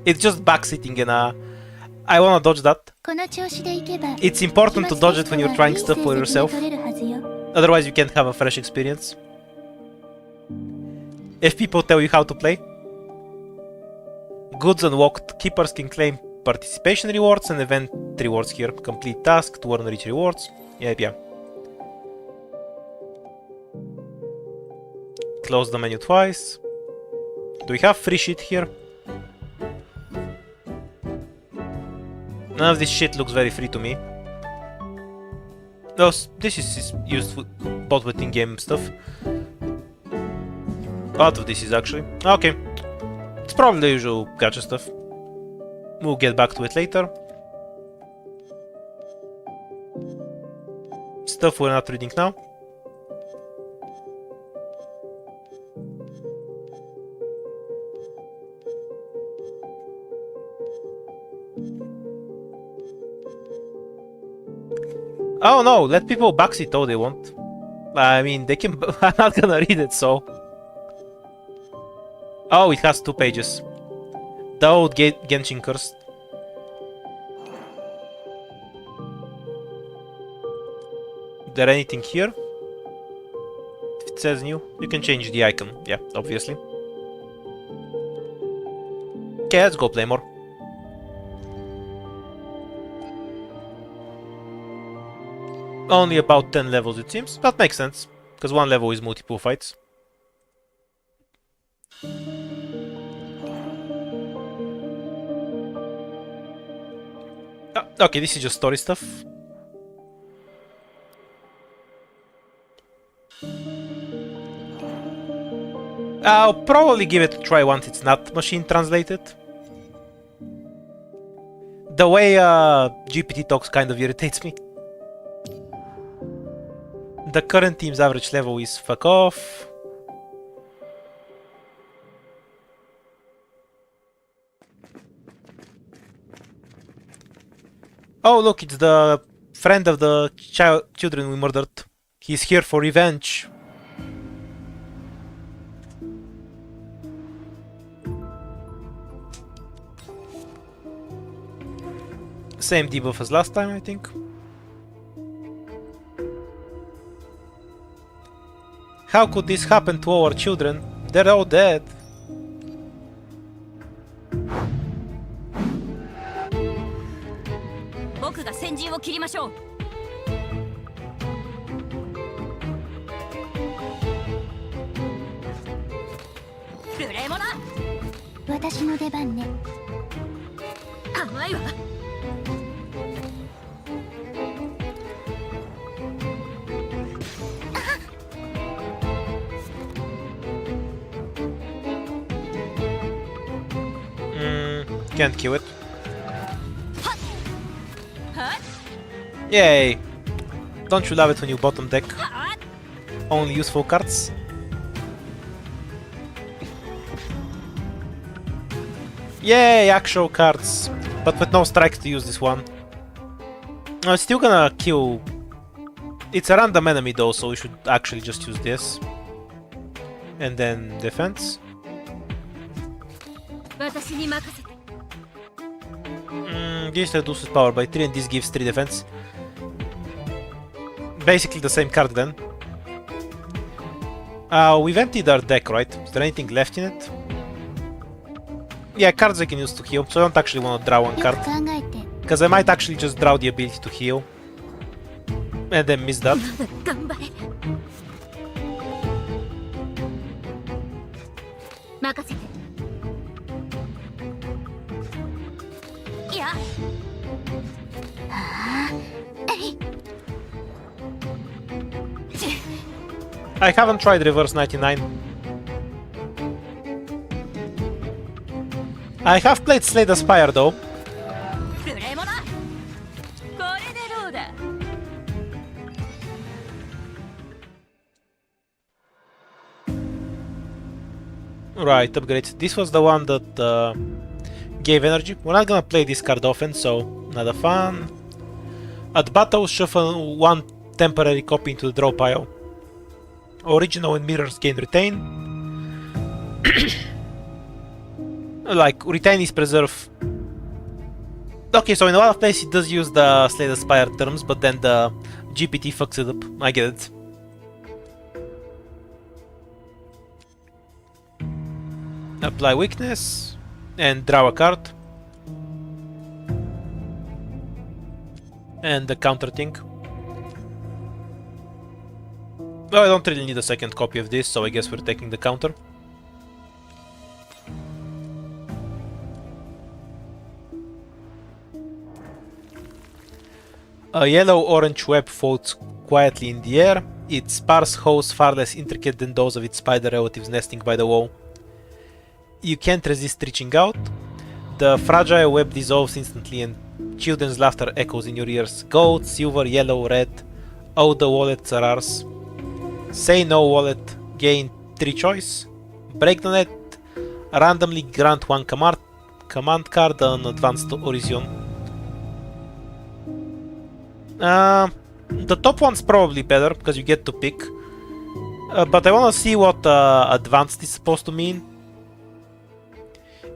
It's just backsitting and I wanna dodge that. It's important to dodge it when you're trying stuff for yourself. Otherwise you can't have a fresh experience. If people tell you how to play. Goods unlocked. Keepers can claim participation rewards and event rewards here. Complete task to earn rich rewards. Yeah. Close the menu twice. Do we have free shit here? None of this shit looks very free to me. No, this is used bought with in-game stuff. A lot of this is actually. Okay. It's probably the usual gacha stuff. We'll get back to it later. Stuff we're not reading now. Oh no, let people backseat all they want. I mean, they can. I'm not gonna read it, so. Oh, it has 2 pages. The old Genshin curse. Is there anything here? If it says new, you can change the icon. Yeah, obviously. Okay, let's go play more. Only about 10 levels it seems. That makes sense, because 1 level is multiple fights. Okay, this is just story stuff. I'll probably give it a try once it's not machine translated. The way GPT talks kind of irritates me. The current team's average level is fuck off. Oh look, it's the friend of the children we murdered. He's here for revenge. Same debuff as last time, I think. How could this happen to our children? They're all dead. Can't kill it. Yay! Don't you love it when you bottom deck only useful cards? Yay! Actual cards, but with no strikes to use this one. I'm still gonna kill. It's a random enemy though, so we should actually just use this. And then defense. This reduces power by 3 and this gives 3 defense. Basically the same card then. We've emptied our deck, right? Is there anything left in it? Yeah, cards I can use to heal, so I don't actually want to draw one card. Because I might actually just draw the ability to heal. And then miss that. I haven't tried reverse 99. I have played Slay the Spire though. Right, upgrade. This was the one that gave energy. We're not gonna play this card often, so not a fun. At battle, shuffle 1 temporary copy into the draw pile. Original and mirrors gain retain. Like, retain is preserve. Okay, so in a lot of places it does use the Slay the Spire terms, but then the GPT fucks it up. I get it. Apply weakness and draw a card. And the counter thing. Well, I don't really need a second copy of this, so I guess we're taking the counter. A yellow-orange web floats quietly in the air. its sparse holes far less intricate than those of its spider relatives nesting by the wall. You can't resist reaching out. The fragile web dissolves instantly and children's laughter echoes in your ears. Gold, silver, yellow, red. All the wallets are ours. Say no wallet. Gain 3 choice. Break the net. Randomly grant 1 command card on advanced horizon. The top one's probably better because you get to pick. But I wanna see what advanced is supposed to mean.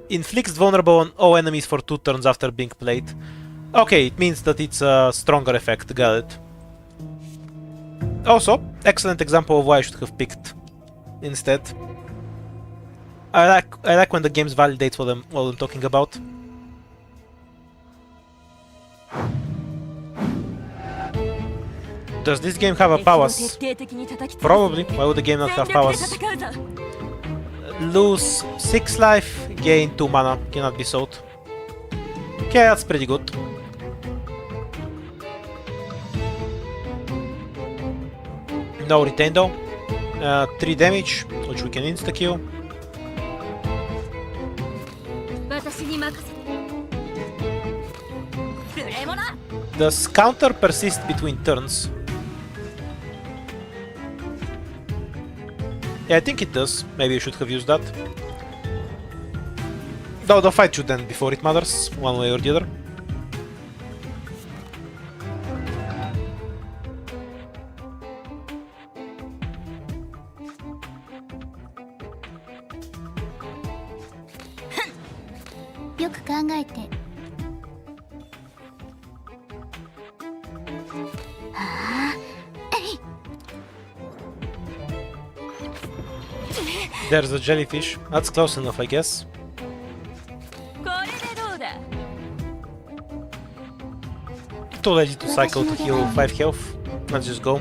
Inflicts vulnerable on all enemies for 2 turns after being played. Okay, it means that it's a stronger effect, got it. Also, excellent example of why I should have picked instead. I like when the game validates what I'm talking about. Does this game have a powers? Probably. Why would the game not have powers? Lose 6 life, gain 2 mana, cannot be sold. Okay, that's pretty good. No retain though. 3 damage, which we can insta-kill. Does counter persist between turns? Yeah, I think it does. Maybe you should have used that. No, the fight should end before it matters, one way or the other. There's a jellyfish. That's close enough, I guess. Too lazy to cycle to heal 5 health. Let's just go.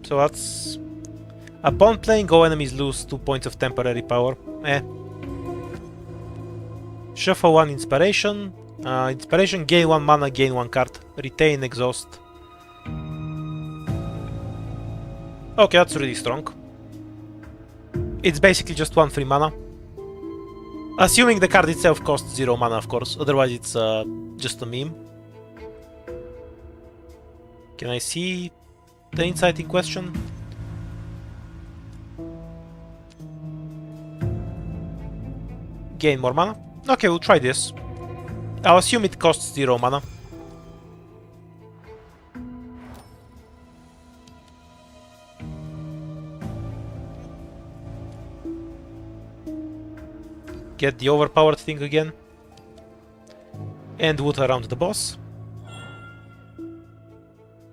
So that's... Upon playing, all enemies lose 2 points of temporary power. Shuffle 1 inspiration. Inspiration, gain 1 mana, gain 1 card. Retain, exhaust. Okay, that's really strong. It's basically just 1 free mana. Assuming the card itself costs 0 mana, of course. Otherwise it's just a meme. Can I see the insight in question? Gain more mana? Okay, we'll try this. I'll assume it costs 0 mana. Get the overpowered thing again. And wood around the boss.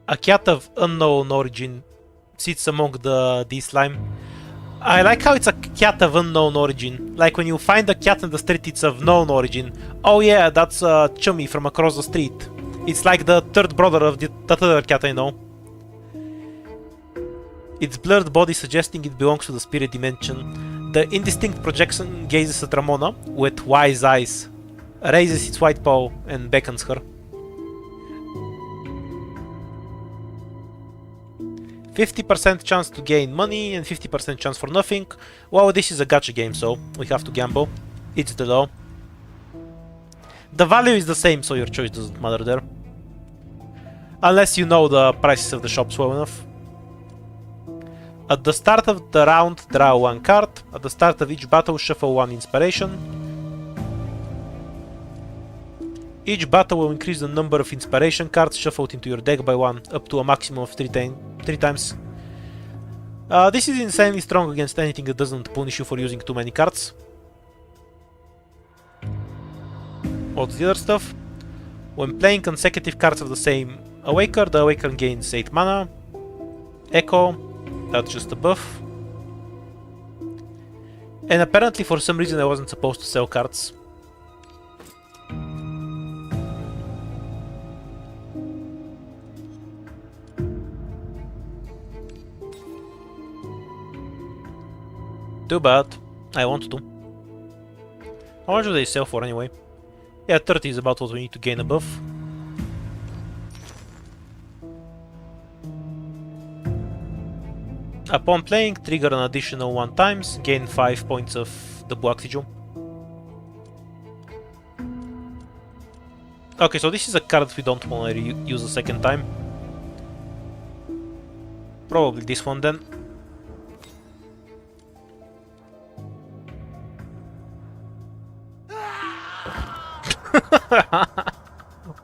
A cat of unknown origin sits among the slime. I like how it's a cat of unknown origin. Like when you find a cat in the street, it's of known origin. Oh yeah, that's Chummy from across the street. It's like the third brother of that other cat I know. Its blurred body suggesting it belongs to the spirit dimension. The indistinct projection gazes at Ramona with wise eyes, raises its white paw and beckons her. 50% chance to gain money and 50% chance for nothing. Well, this is a gacha game, so we have to gamble. It's the law. The value is the same, so your choice doesn't matter there. Unless you know the prices of the shops well enough. At the start of the round, draw 1 card. At the start of each battle, shuffle 1 inspiration. Each battle will increase the number of inspiration cards shuffled into your deck by 1, up to a maximum of 3 times. This is insanely strong against anything that doesn't punish you for using too many cards. What's the other stuff? When playing consecutive cards of the same Awaker, the Awaker gains 8 mana. Echo, that's just a buff. And apparently for some reason I wasn't supposed to sell cards. Too bad. I want to. How much do they sell for anyway? Yeah, 30 is about what we need to gain a buff. Upon playing, trigger an additional 1 times, gain 5 points of the blue oxygen. Okay, so this is a card we don't want to use a second time. Probably this one then.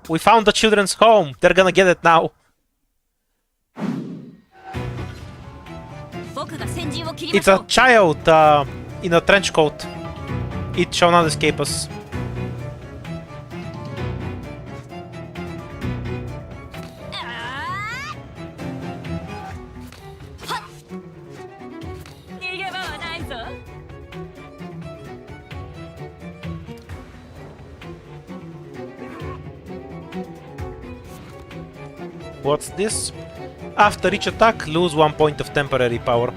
We found the children's home. They're gonna get it now. It's a child in a trench coat. It shall not escape us. What's this? After each attack, lose 1 point of temporary power.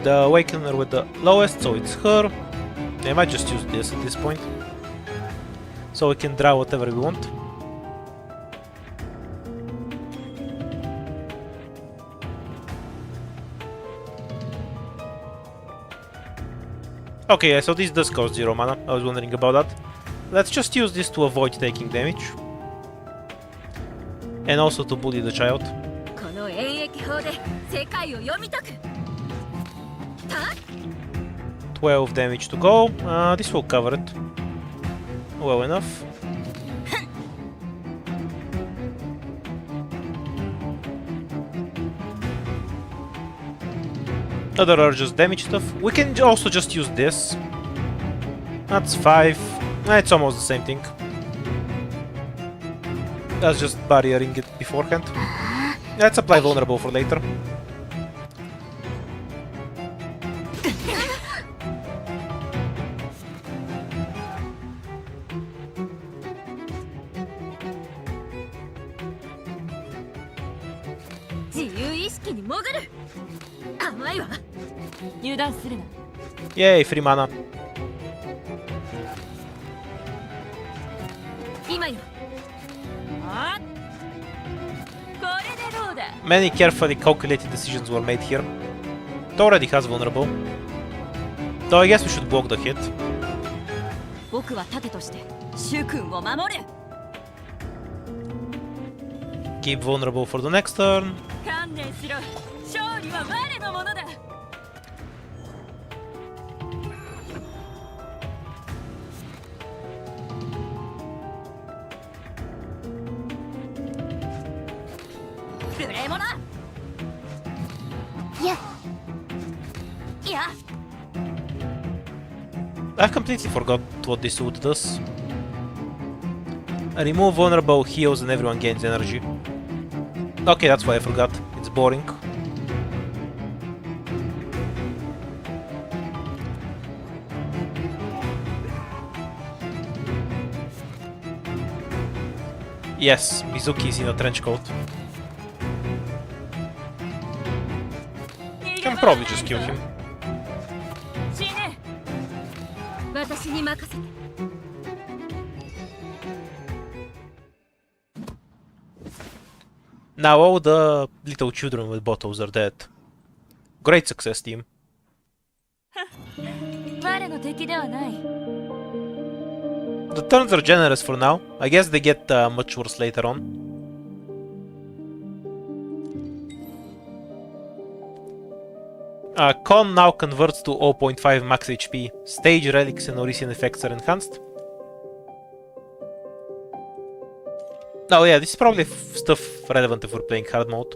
The Awakener with the lowest, so it's her. I might just use this at this point. So we can draw whatever we want. Okay, so this does cost 0 mana, I was wondering about that. Let's just use this to avoid taking damage. And also to bully the child. 12 damage to go, this will cover it. Well enough. Other are just damage stuff. We can also just use this. That's 5. It's almost the same thing. That's just barriering it beforehand. Let's apply vulnerable for later. Yay, free mana. Many carefully calculated decisions were made here. It already has vulnerable. Though I guess we should block the hit. Keep vulnerable for the next turn. Yeah. I completely forgot what this suit does. Remove vulnerable heals and everyone gains energy. Okay, that's why I forgot. It's boring. Yes, Mizuki is in a trench coat. Can probably just kill him. Now all the little children with bottles are dead. Great success, team. The turns are generous for now. I guess they get much worse later on. Con now converts to 0.5 max HP. Stage, relics, and Orisian effects are enhanced. Oh yeah, this is probably stuff relevant if we're playing hard mode.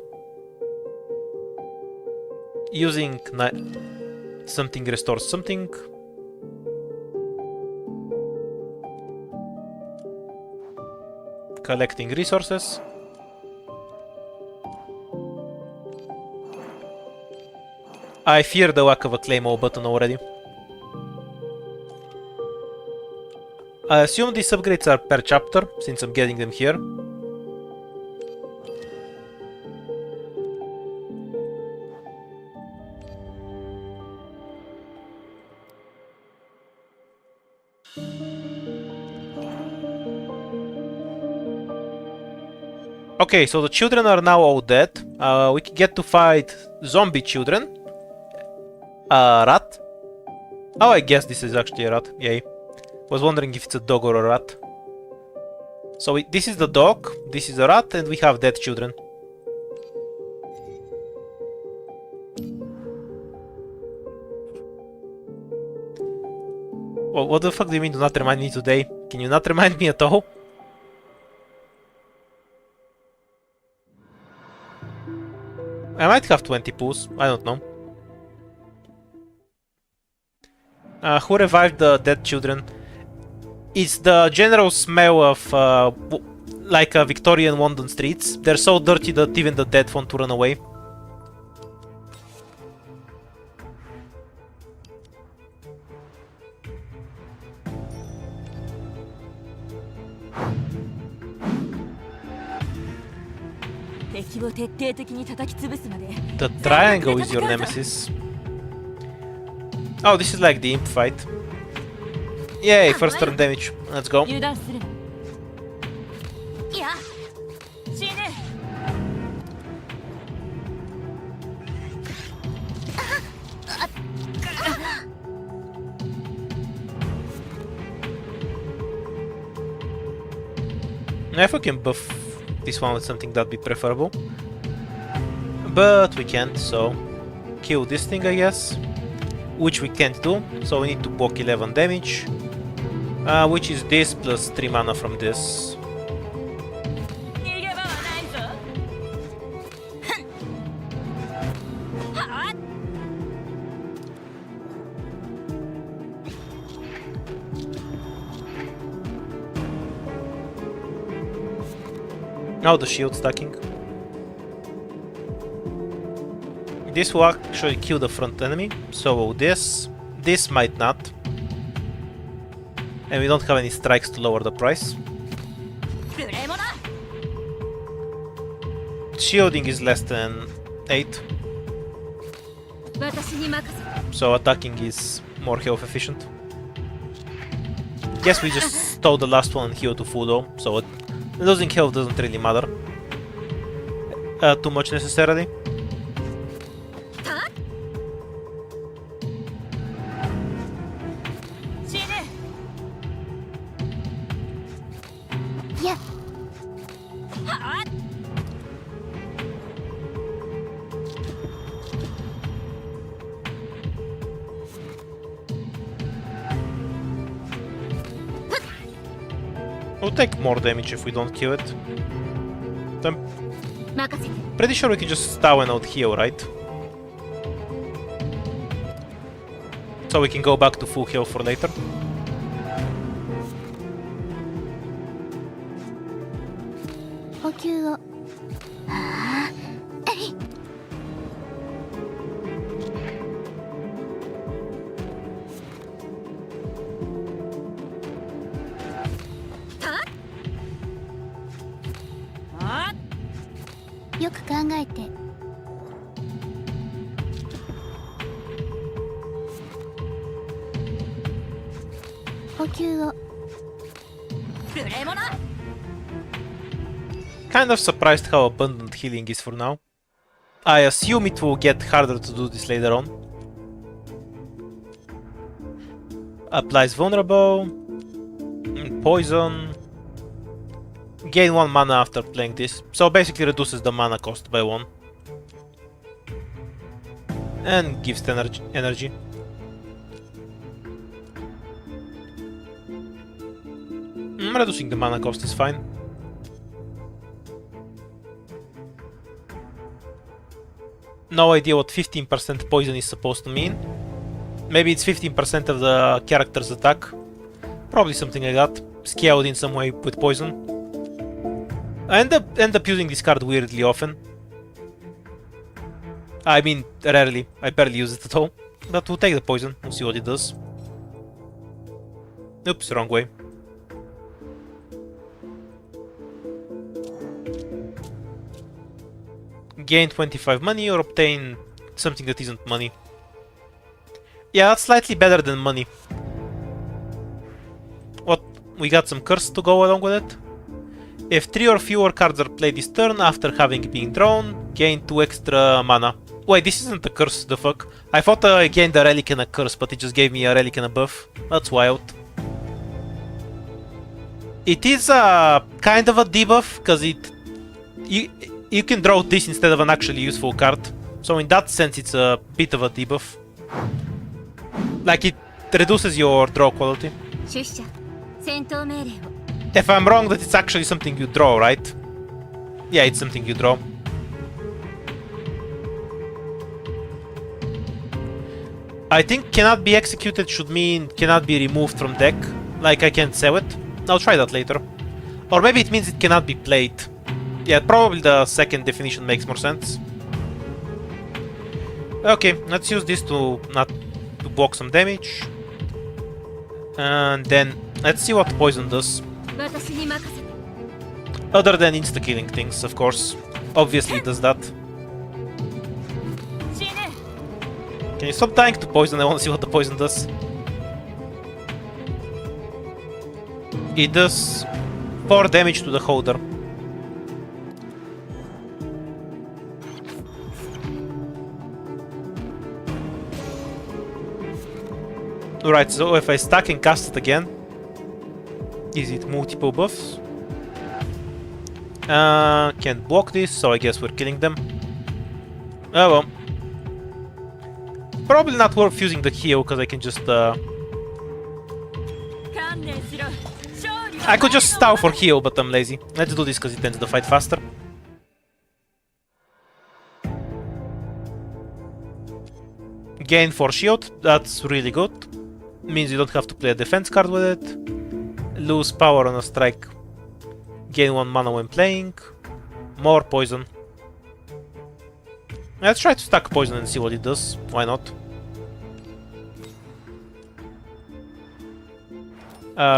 Using something restores something. Collecting resources. I fear the lack of a claymore button already. I assume these upgrades are per chapter, since I'm getting them here. Okay, so the children are now all dead. We can get to fight zombie children. Rat. Oh, I guess this is actually a rat. Yay. Was wondering if it's a dog or a rat. So this is the dog, this is a rat, and we have dead children. Well, what the fuck do you mean do not remind me today? Can you not remind me at all? I might have 20 pools, I don't know. Who revived the dead children? It's the general smell of like Victorian London streets. They're so dirty that even the dead want to run away. The triangle is your nemesis. Oh, this is like the imp fight. Yay, first turn damage. Let's go. If we can buff this one with something, that'd be preferable. But we can't, so kill this thing, I guess. Which we can't do, so we need to poke 11 damage. Which is this plus 3 mana from this. Now the shield stacking. This will actually kill the front enemy, so will this. This might not. And we don't have any strikes to lower the price. Shielding is less than 8. So attacking is more health efficient. Guess we just stole the last one and heal to full though, so losing health doesn't really matter too much necessarily. Yeah. We'll take more damage if we don't kill it. I'm pretty sure we can just stun and out heal, right? So we can go back to full heal for later. Kind of surprised how abundant healing is for now. I assume it will get harder to do this later on. Applies vulnerable, poison, gain 1 mana after playing this, so basically reduces the mana cost by 1. And gives energy. Reducing the mana cost is fine. No idea what 15% poison is supposed to mean. Maybe it's 15% of the character's attack. Probably something like that. Scaled in some way with poison. I end up using this card weirdly often. I mean, rarely. I barely use it at all. But we'll take the poison. We'll see what it does. Oops, wrong way. Gain 25 money or obtain something that isn't money. Yeah, that's slightly better than money. we got some curse to go along with it. If 3 or fewer cards are played this turn after having been drawn, gain 2 extra mana. Wait, this isn't a curse, the fuck? I thought I gained a relic and a curse, but it just gave me a relic and a buff. That's wild. It is kind of a debuff, because you can draw this instead of an actually useful card. So in that sense, it's a bit of a debuff. Like, it reduces your draw quality. If I'm wrong, that it's actually something you draw, right? Yeah, it's something you draw. I think cannot be executed should mean cannot be removed from deck. Like, I can't sell it. I'll try that later. Or maybe it means it cannot be played. Yeah, probably the second definition makes more sense. Okay, let's use this to block some damage. And then let's see what poison does. Other than insta-killing things, of course. Obviously it does that. Can you stop dying to poison? I want to see what the poison does. It does 4 damage to the holder. Alright, so if I stack and cast it again, is it multiple buffs? Can't block this, so I guess we're killing them. Oh well. Probably not worth using the heal, because I can just I could just stall for heal, but I'm lazy. Let's do this because it ends the fight faster. Gain 4 shield, that's really good. Means you don't have to play a defense card with it. Lose power on a strike. Gain 1 mana when playing. More poison. Let's try to stack poison and see what it does. Why not?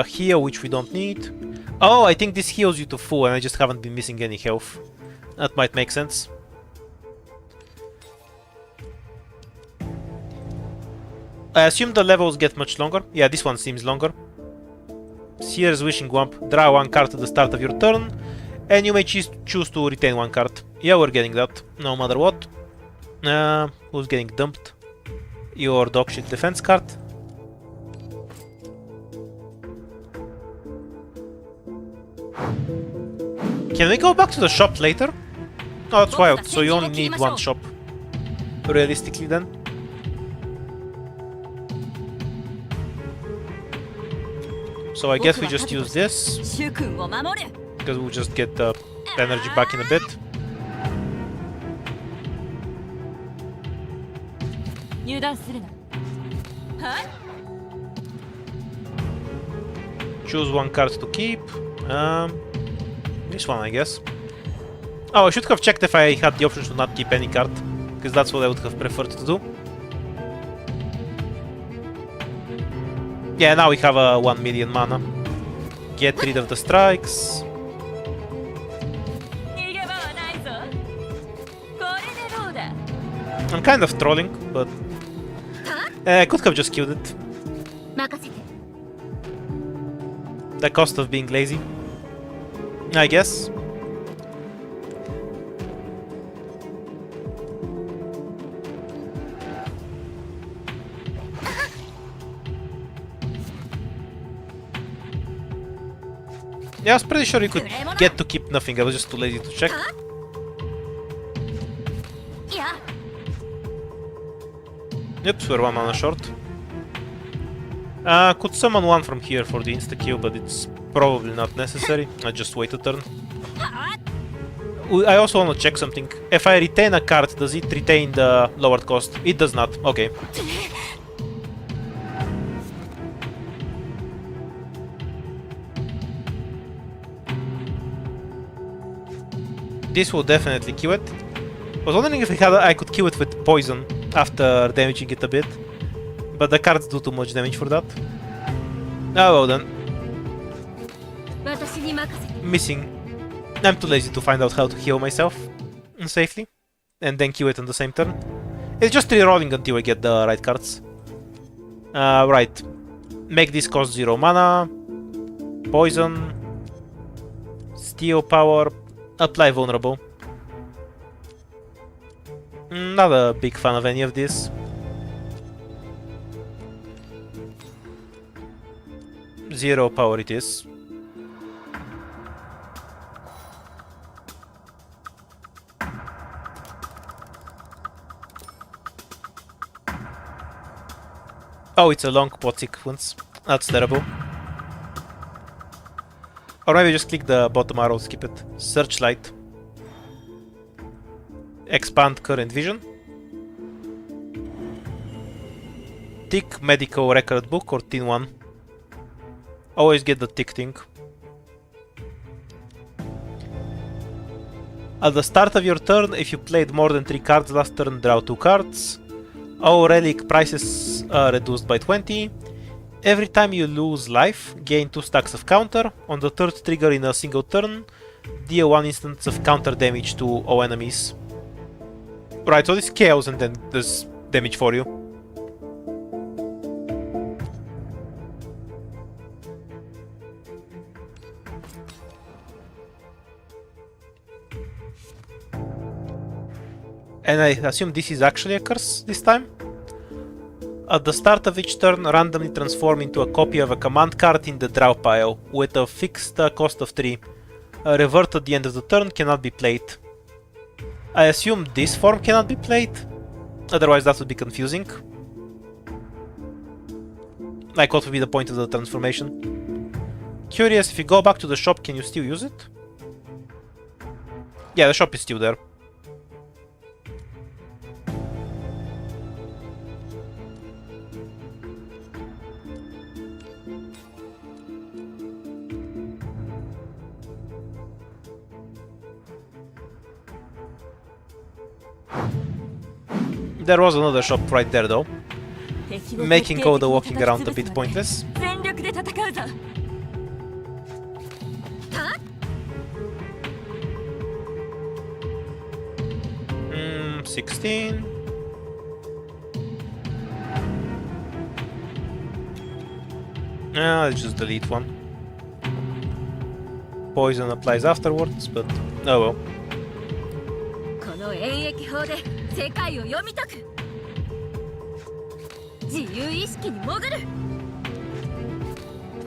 Heal, which we don't need. Oh, I think this heals you to full and I just haven't been missing any health. That might make sense. I assume the levels get much longer. Yeah, this one seems longer. Seer's Wishing Wamp. Draw 1 card at the start of your turn, and you may choose to retain 1 card. Yeah, we're getting that, no matter what. Who's getting dumped? Your dogshit defense card. Can we go back to the shop later? Oh, that's wild. So you only need 1 shop. Realistically then. So I guess we just use this, because we'll just get the energy back in a bit. Choose 1 card to keep. This one, I guess. Oh, I should have checked if I had the option to not keep any card, because that's what I would have preferred to do. Yeah, now we have a 1 million mana. Get rid of the strikes. I'm kind of trolling, but I could have just killed it. The cost of being lazy, I guess. Yeah, I was pretty sure you could get to keep nothing, I was just too lazy to check. Oops, we're 1 mana short. Could summon 1 from here for the insta-kill, but it's probably not necessary. I just wait a turn. I also want to check something. If I retain a card, does it retain the lowered cost? It does not. Okay. This will definitely kill it. I was wondering if I could kill it with poison after damaging it a bit, but the cards do too much damage for that. Oh well then. Missing. I'm too lazy to find out how to heal myself safely, and then kill it on the same turn. It's just rerolling until I get the right cards. Right. Make this cost 0 mana. Poison. Steel power. Apply vulnerable. Not a big fan of any of this. Zero power it is. Oh, it's a long pot sequence. That's terrible. Or maybe just click the bottom arrow, skip it. Searchlight. Expand current vision. Tick medical record book or tin one. Always get the tick thing. At the start of your turn, if you played more than 3 cards last turn, draw 2 cards. All relic prices are reduced by 20. Every time you lose life, gain 2 stacks of counter. On the third trigger in a single turn, deal 1 instance of counter damage to all enemies. Right, so this chaos and then there's damage for you. And I assume this is actually a curse this time. At the start of each turn, randomly transform into a copy of a command card in the draw pile with a fixed cost of 3. A revert at the end of the turn cannot be played. I assume this form cannot be played, otherwise that would be confusing. Like, what would be the point of the transformation? Curious, if you go back to the shop, can you still use it? Yeah, the shop is still there. There was another shop right there though, making all the walking around a bit pointless. 16. Let's just delete one. Poison applies afterwards, but oh well. この演疫法で世界を読み解く。自由意識に潜る。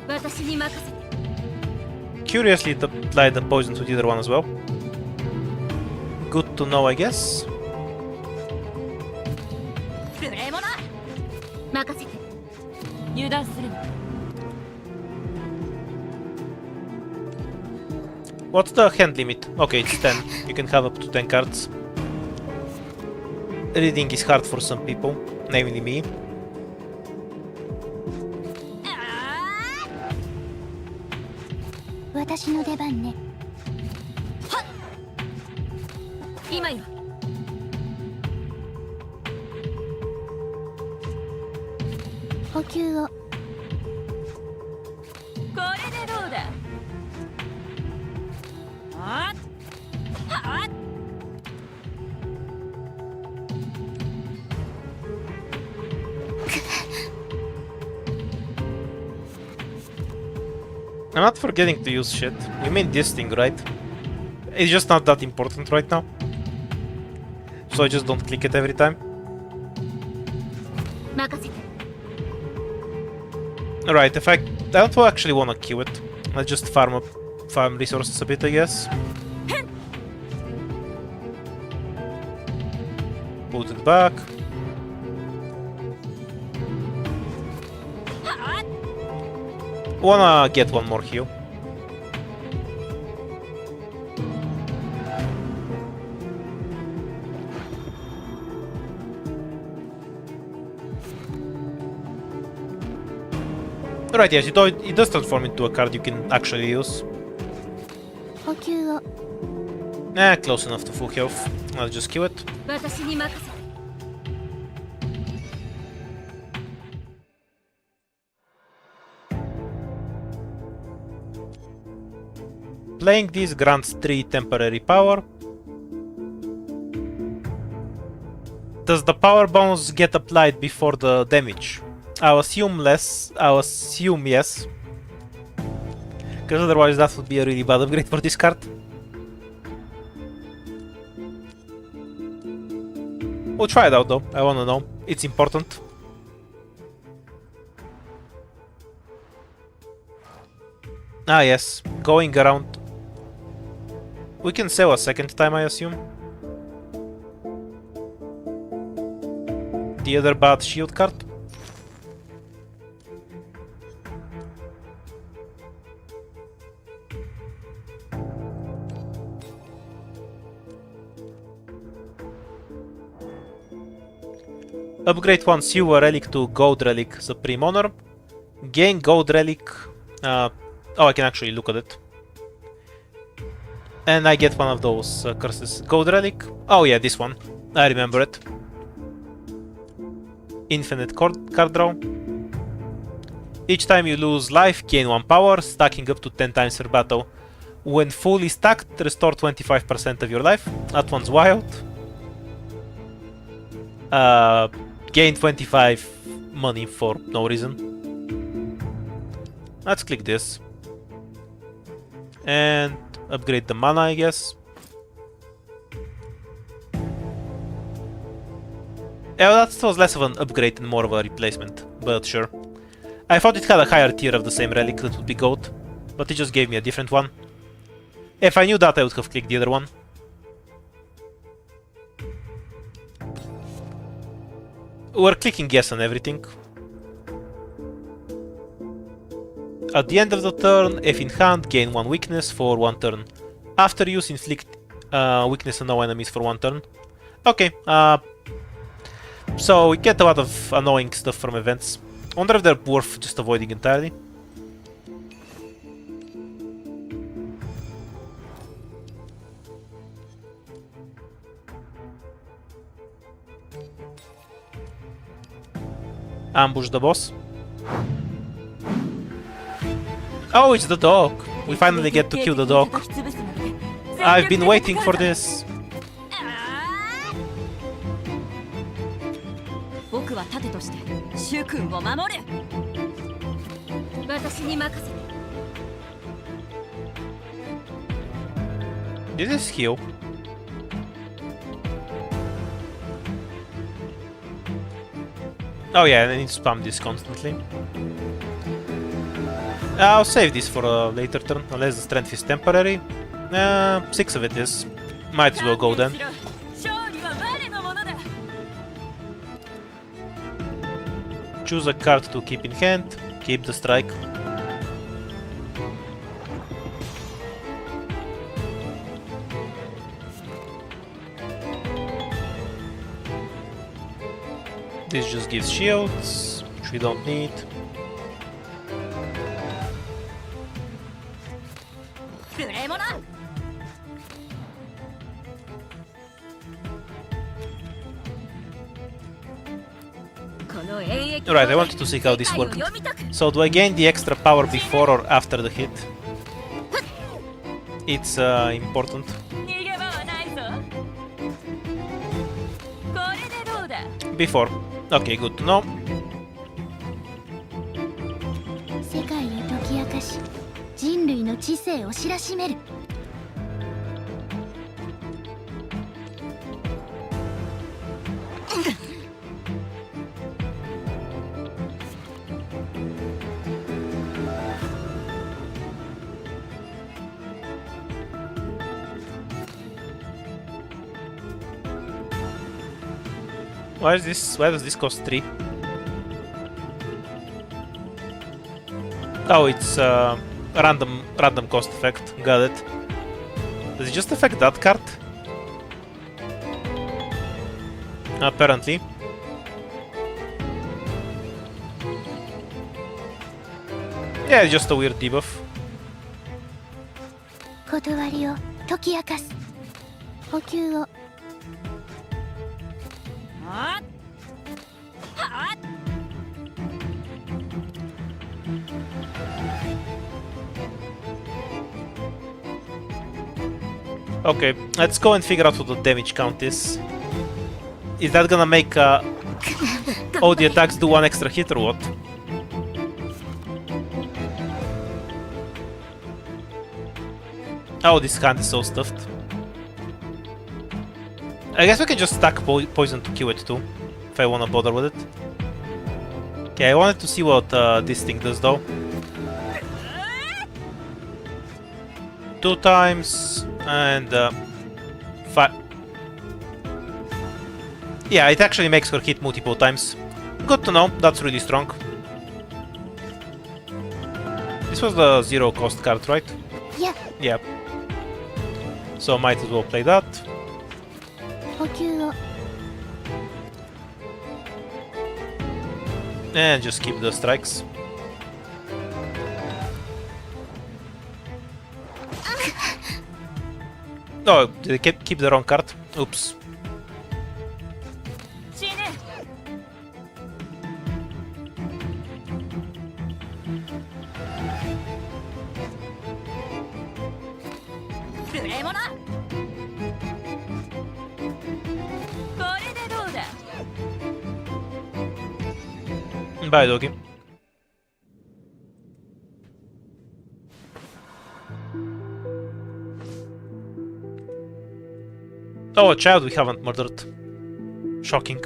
私に任せて。Curiously, it applied the poison to the other one as well. Good to know, I guess. 無礼者。任せて。油断するな。 What's the hand limit? Okay, it's 10. You can have up to 10 cards. Reading is hard for some people, namely me. I'm not forgetting to use shit. You mean this thing, right? It's just not that important right now. So I just don't click it every time. Alright, if I don't actually want to kill it. I'll just farm resources a bit, I guess. Put it back. Wanna get one more heal. Right, yes, it does transform into a card you can actually use. Close enough to full health. I'll just kill it. Playing this grants 3 temporary power. Does the power bonus get applied before the damage? I'll assume yes. because otherwise that would be a really bad upgrade for this card. We'll try it out though, I wanna know. It's important. Ah yes, going around. We can sell a second time, I assume. The other bad shield card. Upgrade one silver relic to gold relic Supreme Honor. Gain gold relic. Oh, I can actually look at it. And I get one of those curses. Gold relic. Oh yeah, this one. I remember it. Infinite card draw. Each time you lose life, gain 1 power, stacking up to 10 times per battle. When fully stacked, restore 25% of your life. That one's wild. Gain 25 money for no reason. Let's click this. And upgrade the mana, I guess. Yeah, that was less of an upgrade and more of a replacement, but sure. I thought it had a higher tier of the same relic that would be gold, but it just gave me a different one. If I knew that, I would have clicked the other one. We're clicking yes on everything. At the end of the turn, if in hand, gain 1 weakness for 1 turn. After use, inflict weakness on no enemies for 1 turn. Okay, so we get a lot of annoying stuff from events. I wonder if they're worth just avoiding entirely. Ambush the boss. Oh, it's the dog! We finally get to kill the dog. I've been waiting for this. Did this heal? Oh yeah, I need to spam this constantly. I'll save this for a later turn, unless the strength is temporary. 6 of it is. Might as well go then. Choose a card to keep in hand, keep the strike. This just gives shields, which we don't need. Alright, I wanted to see how this worked. So do I gain the extra power before or after the hit? It's important. Before. Okay, good to know. Why is this? Why does this cost 3? Oh, it's random cost effect. Got it. Does it just affect that card? Apparently. Yeah, it's just a weird debuff. Okay, let's go and figure out what the damage count is. Is that gonna make all the attacks do 1 extra hit or what? Oh, this hand is so stuffed. I guess we can just stack poison to kill it too, if I wanna bother with it. Okay, I wanted to see what this thing does though. 2 times and 5. Yeah, it actually makes her hit multiple times. Good to know, that's really strong. This was the 0 cost card, right? Yeah. Yeah. So might as well play that. 補給を And just keep the strikes. Oh, did I keep the wrong card? Oops. 死ぬ 無礼者これでどうだ Bye, doggy. Oh, a child we haven't murdered. Shocking.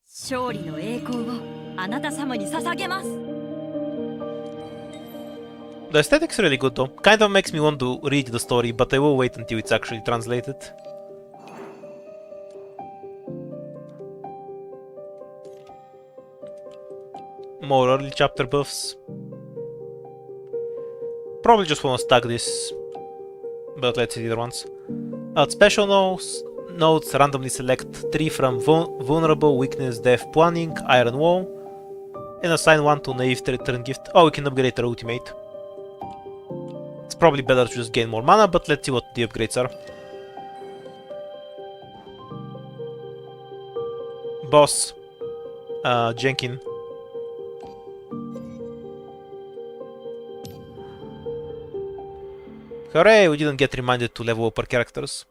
勝利の栄光をあなた様に捧げます The aesthetic's really good though. Kind of makes me want to read the story, but I will wait until it's actually translated. More early chapter buffs. Probably just wanna stack this, but let's see the other ones. Add special notes, randomly select 3 from Vulnerable, Weakness, Death, Planning, Iron Wall, and assign 1 to Naive Return Gift. Oh, we can upgrade our ultimate. It's probably better to just gain more mana, but let's see what the upgrades are. Boss. Jenkin. Hooray, we didn't get reminded to level up our characters.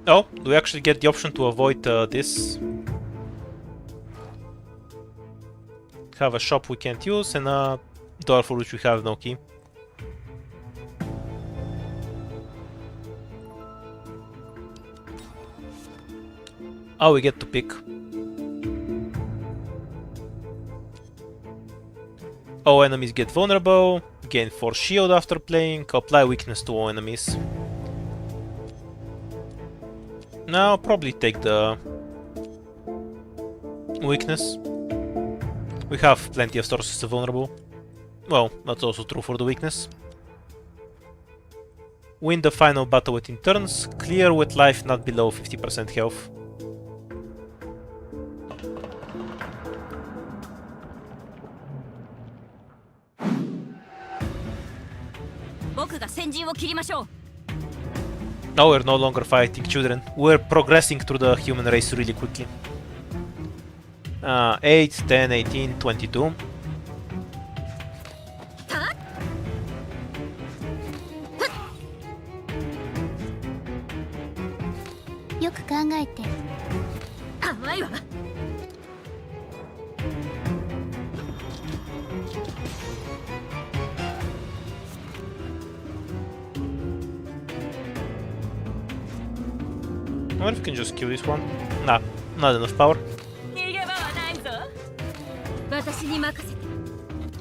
Oh, do we actually get the option to avoid this? Have a shop we can't use and a door for which we have no key. Oh, we get to pick. Oh, enemies get vulnerable, gain 4 shield after playing, apply weakness to all enemies. Now, I'll probably take the weakness. We have plenty of sources of vulnerable. Well, that's also true for the weakness. Win the final battle within turns, clear with life not below 50% health. Now we're no longer fighting children. We're progressing through the human race really quickly. 8, 10, 18, 22. I wonder if we can just kill this one. Nah, not enough power.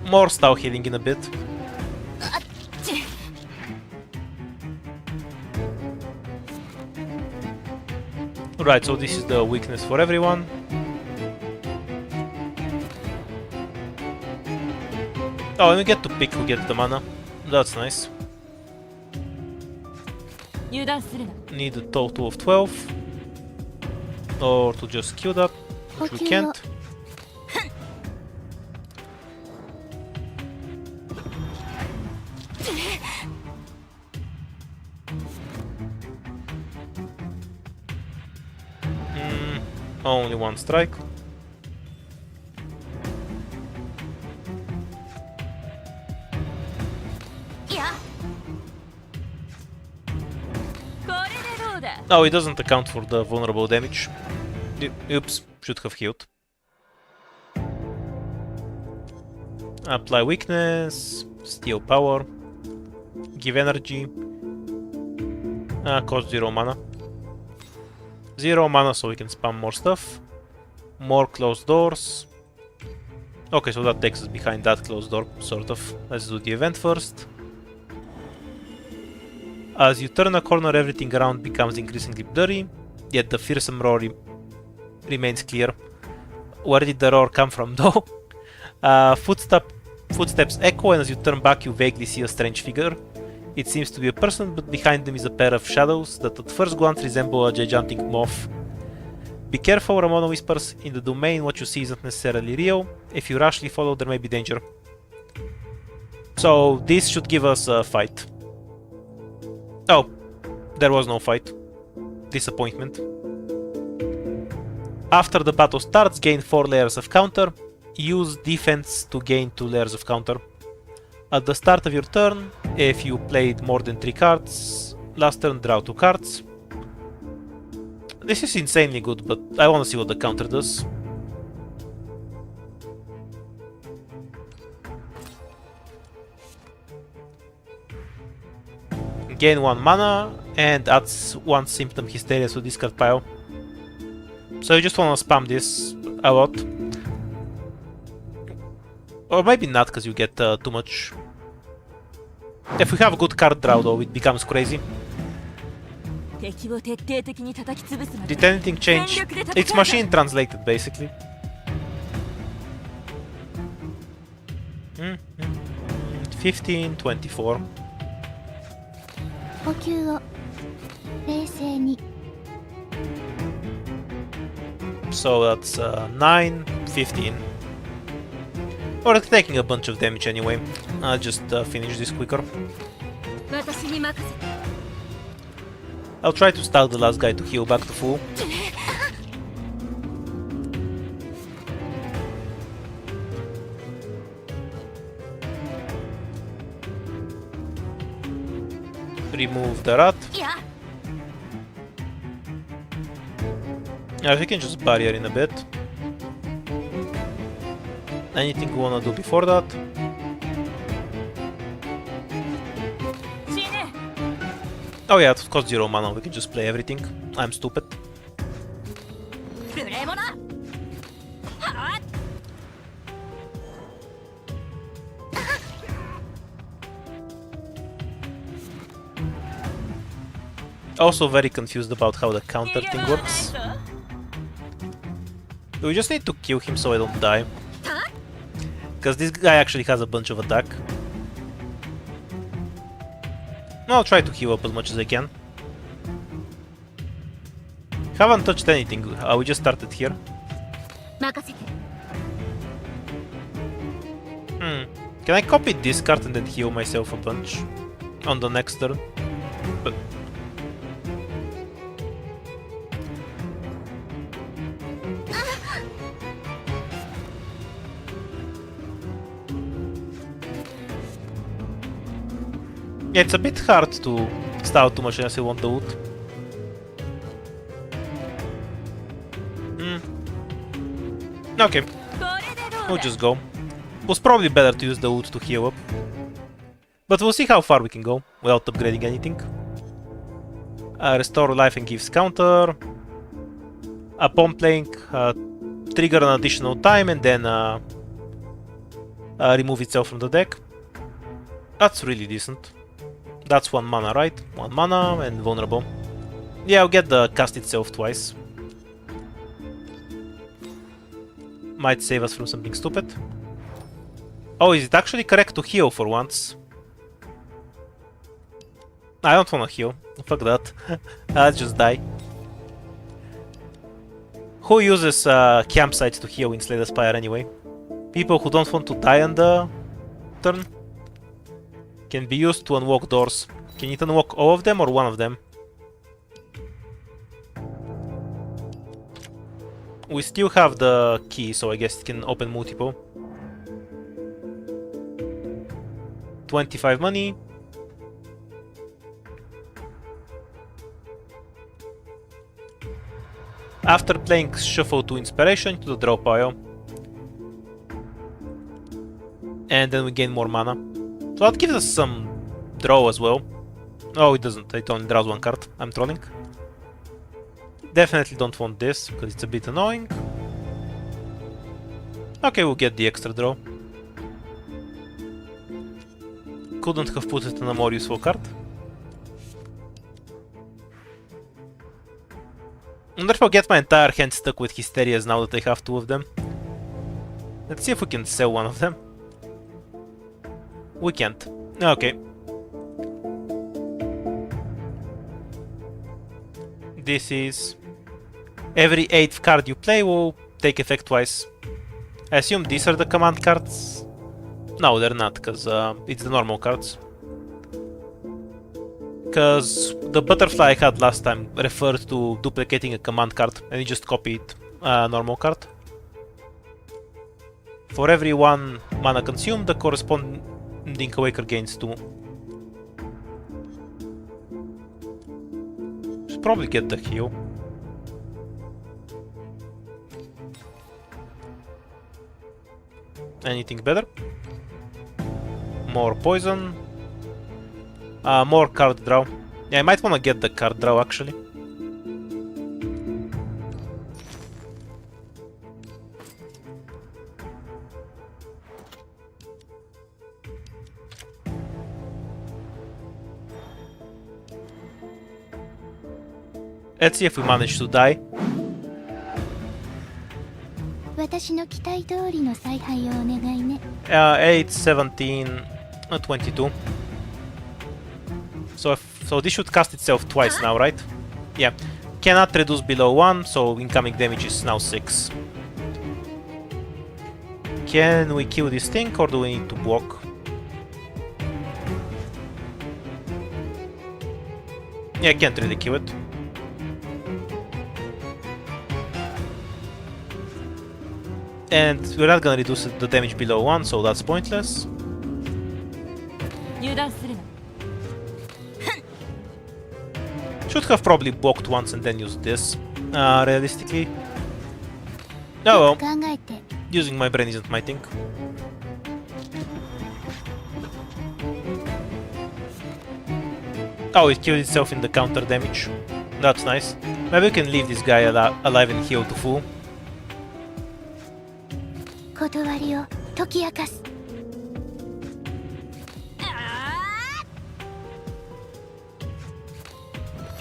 More style healing in a bit. Right, so this is the weakness for everyone. Oh, and we get to pick who gets the mana. That's nice. Need a total of 12. Or to just kill that, which we can't. Only one strike. Oh, it doesn't account for the vulnerable damage. Oops, should have healed. Apply weakness, steal power, give energy, cost 0 mana. 0 mana so we can spam more stuff. More closed doors. Okay, so that takes us behind that closed door, sort of. Let's do the event first. As you turn a corner, everything around becomes increasingly blurry, yet the fearsome roar remains clear. Where did the roar come from, though? Footsteps echo, and as you turn back, you vaguely see a strange figure. It seems to be a person, but behind them is a pair of shadows that at first glance resemble a gigantic moth. Be careful, Ramona whispers. In the domain, what you see isn't necessarily real. If you rashly follow, there may be danger. So, this should give us a fight. Oh, there was no fight. Disappointment. After the battle starts, gain 4 layers of counter. Use defense to gain 2 layers of counter. At the start of your turn, if you played more than 3 cards, last turn draw 2 cards. This is insanely good, but I want to see what the counter does. Gain 1 mana and adds 1 symptom hysteria to discard pile. So you just want to spam this a lot. Or maybe not, because you get too much. If we have a good card draw though, it becomes crazy. Did anything change? It's machine translated basically. 15, 24. So that's 9, 15. Or taking a bunch of damage anyway. I'll just finish this quicker. I'll try to stall the last guy to heal back to full. Remove the rat. Yeah, we can just barrier in a bit. Anything we wanna do before that? Oh yeah, it costs 0 mana, we can just play everything. I'm stupid. Also very confused about how the counter thing works. We just need to kill him so I don't die. Because this guy actually has a bunch of attack. I'll try to heal up as much as I can. Haven't touched anything, we just started here. Can I copy this card and then heal myself a bunch on the next turn? But yeah, it's a bit hard to stall too much unless you want the wood. Okay, we'll just go. It was probably better to use the wood to heal up. But we'll see how far we can go without upgrading anything. Restore life and gives counter. Upon playing, trigger an additional time and then remove itself from the deck. That's really decent. That's 1 mana, right? 1 mana and vulnerable. Yeah, I'll get the cast itself twice. Might save us from something stupid. Oh, is it actually correct to heal for once? I don't wanna heal. Fuck that. I'll just die. Who uses campsites to heal in Slay the Spire anyway? People who don't want to die on the turn? Can be used to unlock doors. Can it unlock all of them or one of them? We still have the key, so I guess it can open multiple. 25 money. After playing Shuffle to Inspiration to the draw pile. And then we gain more mana. So that gives us some draw as well. Oh, it doesn't. It only draws one card. I'm trolling. Definitely don't want this, because it's a bit annoying. Okay, we'll get the extra draw. Couldn't have put it on a more useful card. I wonder if I'll get my entire hand stuck with Hysterias now that I have two of them. Let's see if we can sell one of them. We can't. Okay. This is... Every 8th card you play will take effect twice. I assume these are the command cards? No, they're not, because it's the normal cards. Because the butterfly I had last time referred to duplicating a command card, and you just copied a normal card. For every 1 mana consumed, the corresponding Awaker gains 2. Should probably get the heal. Anything better? More poison. More card draw. Yeah, I might wanna get the card draw actually. Let's see if we manage to die. 私の期待通りの采配をお願いね。8, 17, 22. So this should cast itself twice now, right? Yeah. Cannot reduce below 1, so incoming damage is now 6. Can we kill this thing, or do we need to block? Yeah, I can't really kill it. And we're not gonna reduce the damage below 1, so that's pointless. Should have probably blocked once and then used this, realistically. Oh well, using my brain isn't my thing. Oh, it killed itself in the counter damage. That's nice. Maybe we can leave this guy alive and heal to full. 断りを解き明かす。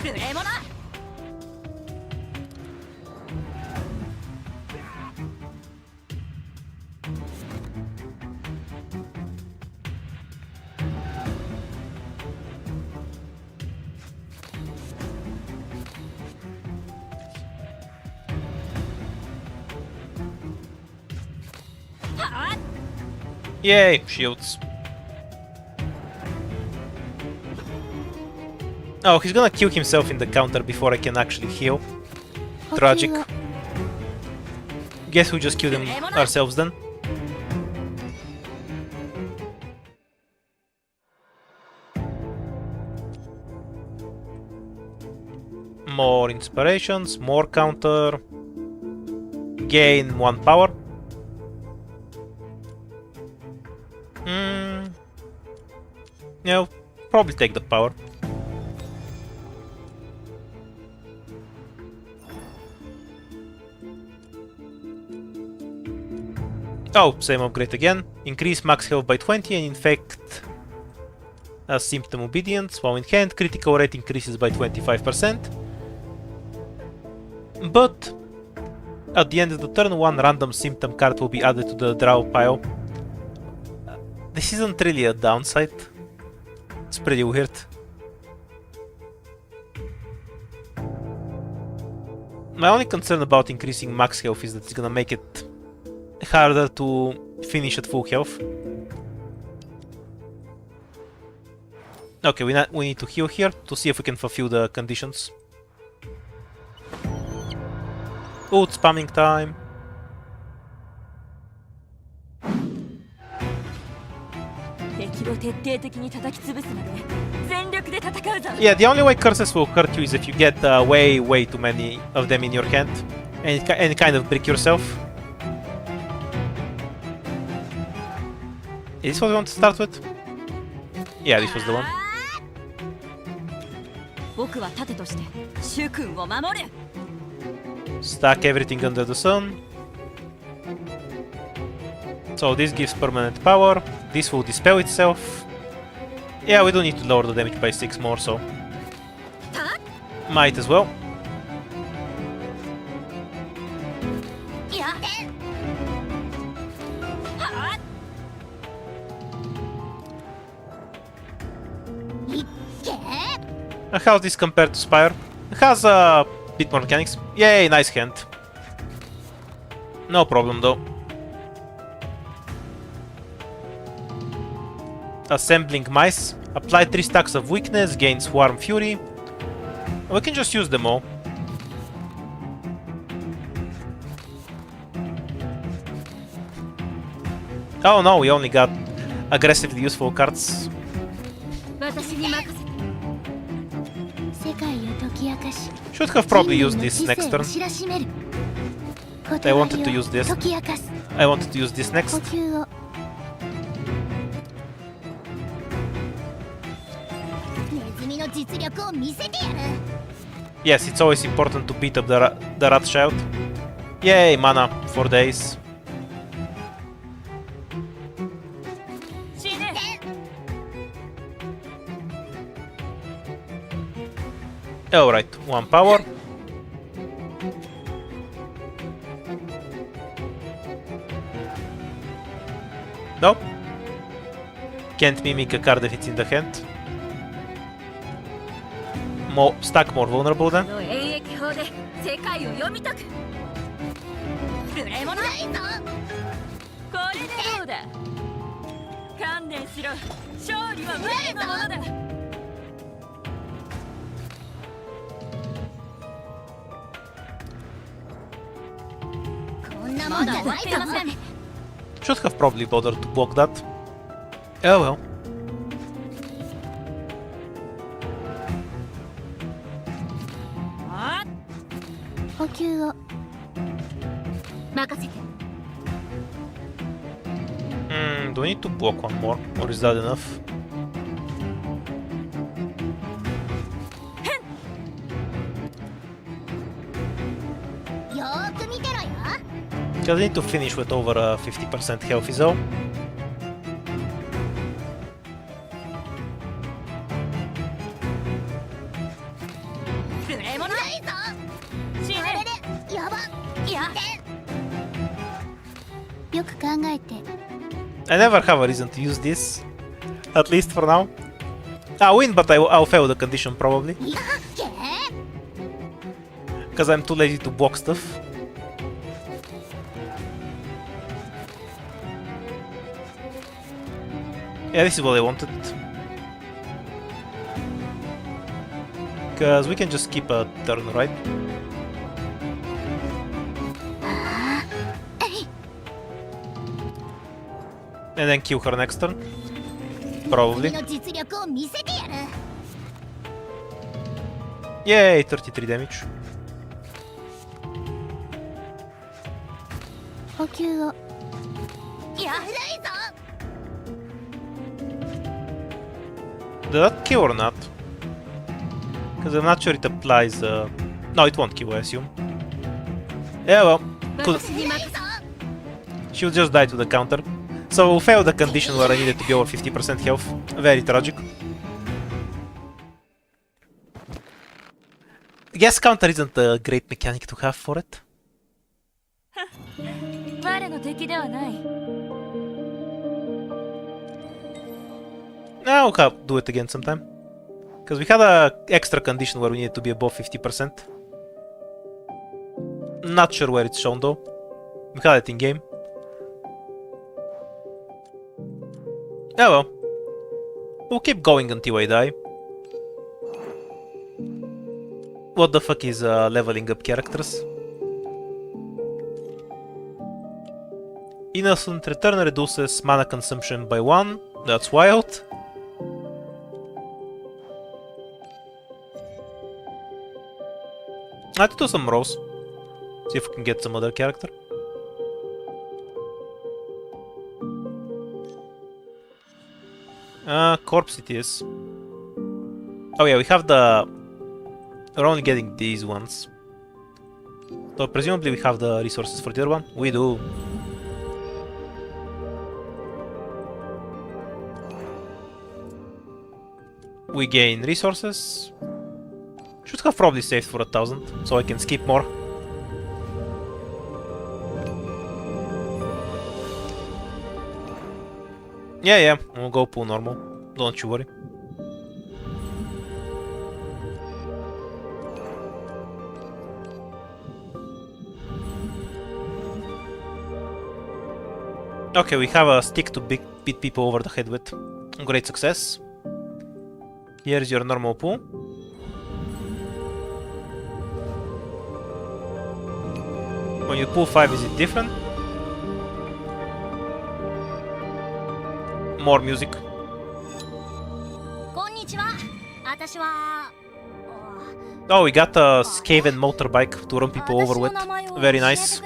無礼者。Yay, shields. Oh, he's gonna kill himself in the counter before I can actually heal. Tragic. Guess we just killed him ourselves then. More inspirations, more counter. Gain 1 power. Yeah, probably take the power. Oh, same upgrade again. Increase max health by 20 and infect a symptom obedience. While in hand, critical rate increases by 25%. But at the end of the turn, 1 random symptom card will be added to the draw pile. This isn't really a downside. It's pretty weird. My only concern about increasing max health is that it's gonna make it harder to finish at full health. Okay, we need to heal here to see if we can fulfill the conditions. Oh, it's spamming time. Yeah, the only way curses will hurt you is if you get way too many of them in your hand and kind of brick yourself. Is this what we want to start with? Yeah, this was the one. Stack everything under the sun. So this gives permanent power. This will dispel itself. Yeah, we don't need to lower the damage by 6 more, so might as well. How's this compared to Spire? It has a bit more mechanics. Yay, nice hand. No problem though. Assembling mice. Apply 3 stacks of weakness, gains Swarm Fury. We can just use them all. Oh no, we only got aggressively useful cards. Should have probably used this next turn. I wanted to use this. I wanted to use this next. Yes, it's always important to beat up the rat child. Yay, mana, 4 days. Alright, 1 power. Nope. Can't mimic a card if it's in the hand. Stack more vulnerable then. Should have probably bothered to block that. Oh well. Do we need to block one more, or is that enough? Because I need to finish with over 50% health is all. I never have a reason to use this, at least for now. I'll win, but I'll fail the condition probably. Because I'm too lazy to block stuff. Yeah, this is what I wanted. Because we can just keep a turn, right? And then kill her next turn. Probably. Yay, 33 damage. Did that kill or not? Because I'm not sure it applies... No, it won't kill, I assume. Yeah, well. Cool. She'll just die to the counter. So we'll fail the condition where I needed to be over 50% health. Very tragic. Guess counter isn't a great mechanic to have for it. I'll do it again sometime. Because we had a extra condition where we needed to be above 50%. Not sure where it's shown though. We had it in game. Oh well. We'll keep going until I die. What the fuck is leveling up characters? Innocent Return reduces mana consumption by 1. That's wild. Let's do some rows. See if we can get some other character. Corpse it is. Oh yeah, we have the... We're only getting these ones. So presumably we have the resources for the other one. We do. We gain resources. Should have probably saved for 1,000, so I can skip more. Yeah, we'll go pull normal. Don't you worry. Okay, we have a stick to beat people over the head with. Great success. Here's your normal pool. When you pull 5, is it different? More music. Oh, we got a Skaven motorbike to run people over with. Very nice.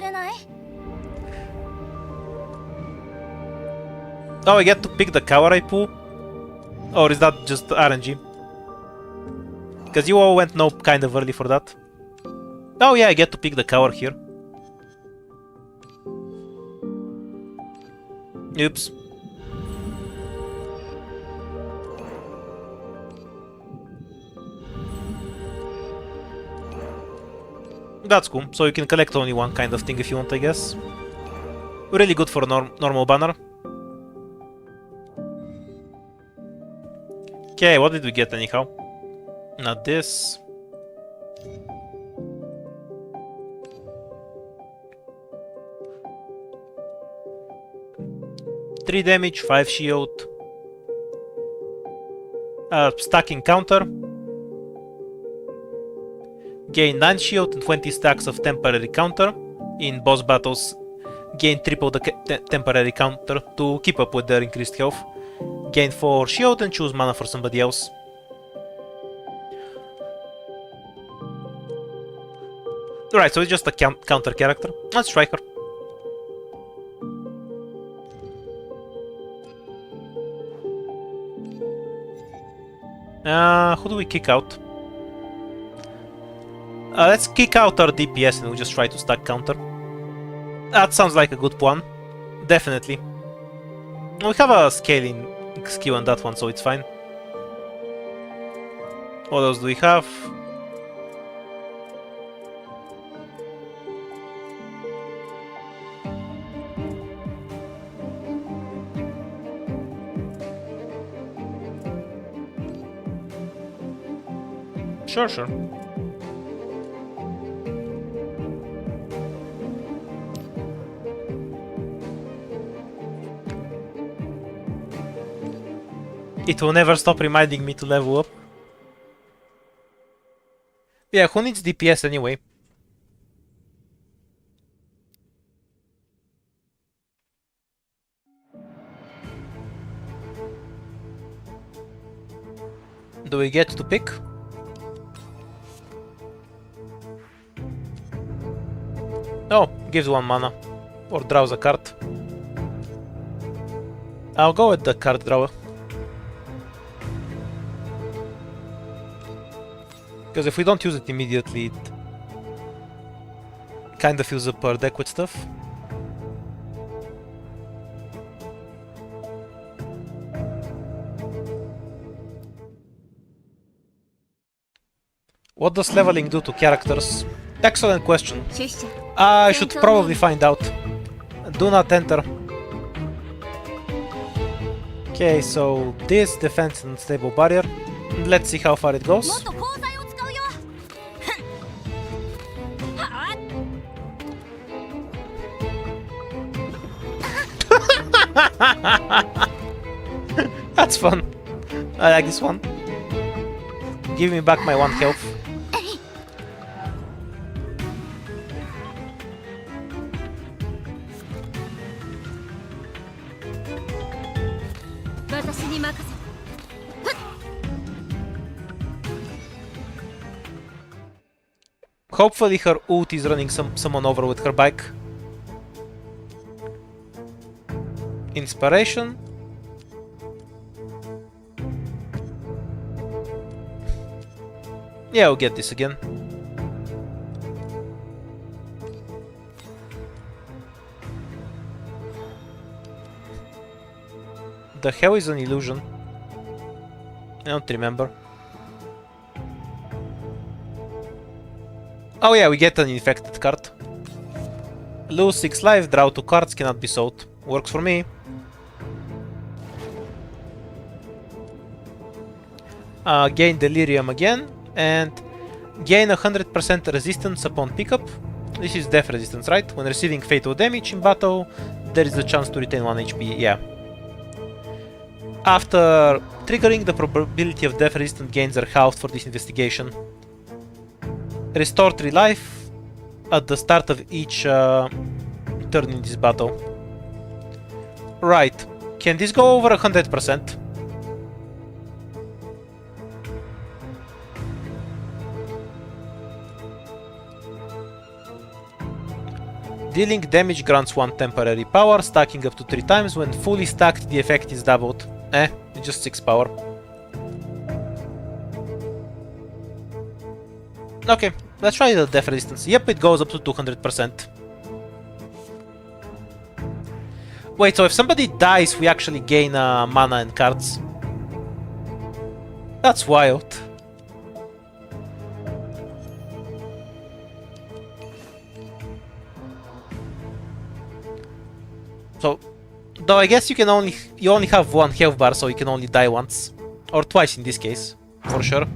Oh, I get to pick the cover I pull? Or is that just RNG? Because you all went nope kind of early for that. Oh yeah, I get to pick the cover here. Oops. That's cool, so you can collect only one kind of thing if you want, I guess. Really good for normal banner. Okay, what did we get anyhow? Not this. Three damage, 5 shield. Stacking counter. Gain 9 shield and 20 stacks of temporary counter. In boss battles, gain triple the temporary counter to keep up with their increased health. Gain 4 shield and choose mana for somebody else. Alright, so it's just a counter character. Let's try her. Who do we kick out? Let's kick out our DPS and we'll just try to stack counter. That sounds like a good plan. Definitely. We have a scaling skill on that one, so it's fine. What else do we have? Sure. It will never stop reminding me to level up. Yeah, who needs DPS anyway? Do we get to pick? Oh, gives 1 mana. Or draws a card. I'll go with the card drawer. Because if we don't use it immediately, it kinda fills up our deck with stuff. What does leveling do to characters? Excellent question. I should probably find out. Do not enter. Okay, so this defense and stable barrier. Let's see how far it goes. That's fun. I like this one. Give me back my 1 health. に任せて。 Hopefully her ult is running someone over with her bike. Inspiration. Yeah, we'll get this again. The hell is an illusion? I don't remember. Oh yeah, we get an infected card. Lose 6 life, draw 2 cards, cannot be sold. Works for me. Gain Delirium again, and gain 100% resistance upon pickup. This is death resistance, right? When receiving fatal damage in battle, there is a chance to retain 1 HP, yeah. After triggering, the probability of death resistant gains are halved for this investigation. Restore 3 life at the start of each turn in this battle. Right, can this go over 100%? Dealing damage grants 1 temporary power, stacking up to 3 times. When fully stacked, the effect is doubled. Just 6 power. Okay, let's try the death resistance. Yep, it goes up to 200%. Wait, so if somebody dies, we actually gain mana and cards. That's wild. So, though I guess you only have 1 health bar, so you can only die once. Or twice in this case, for sure.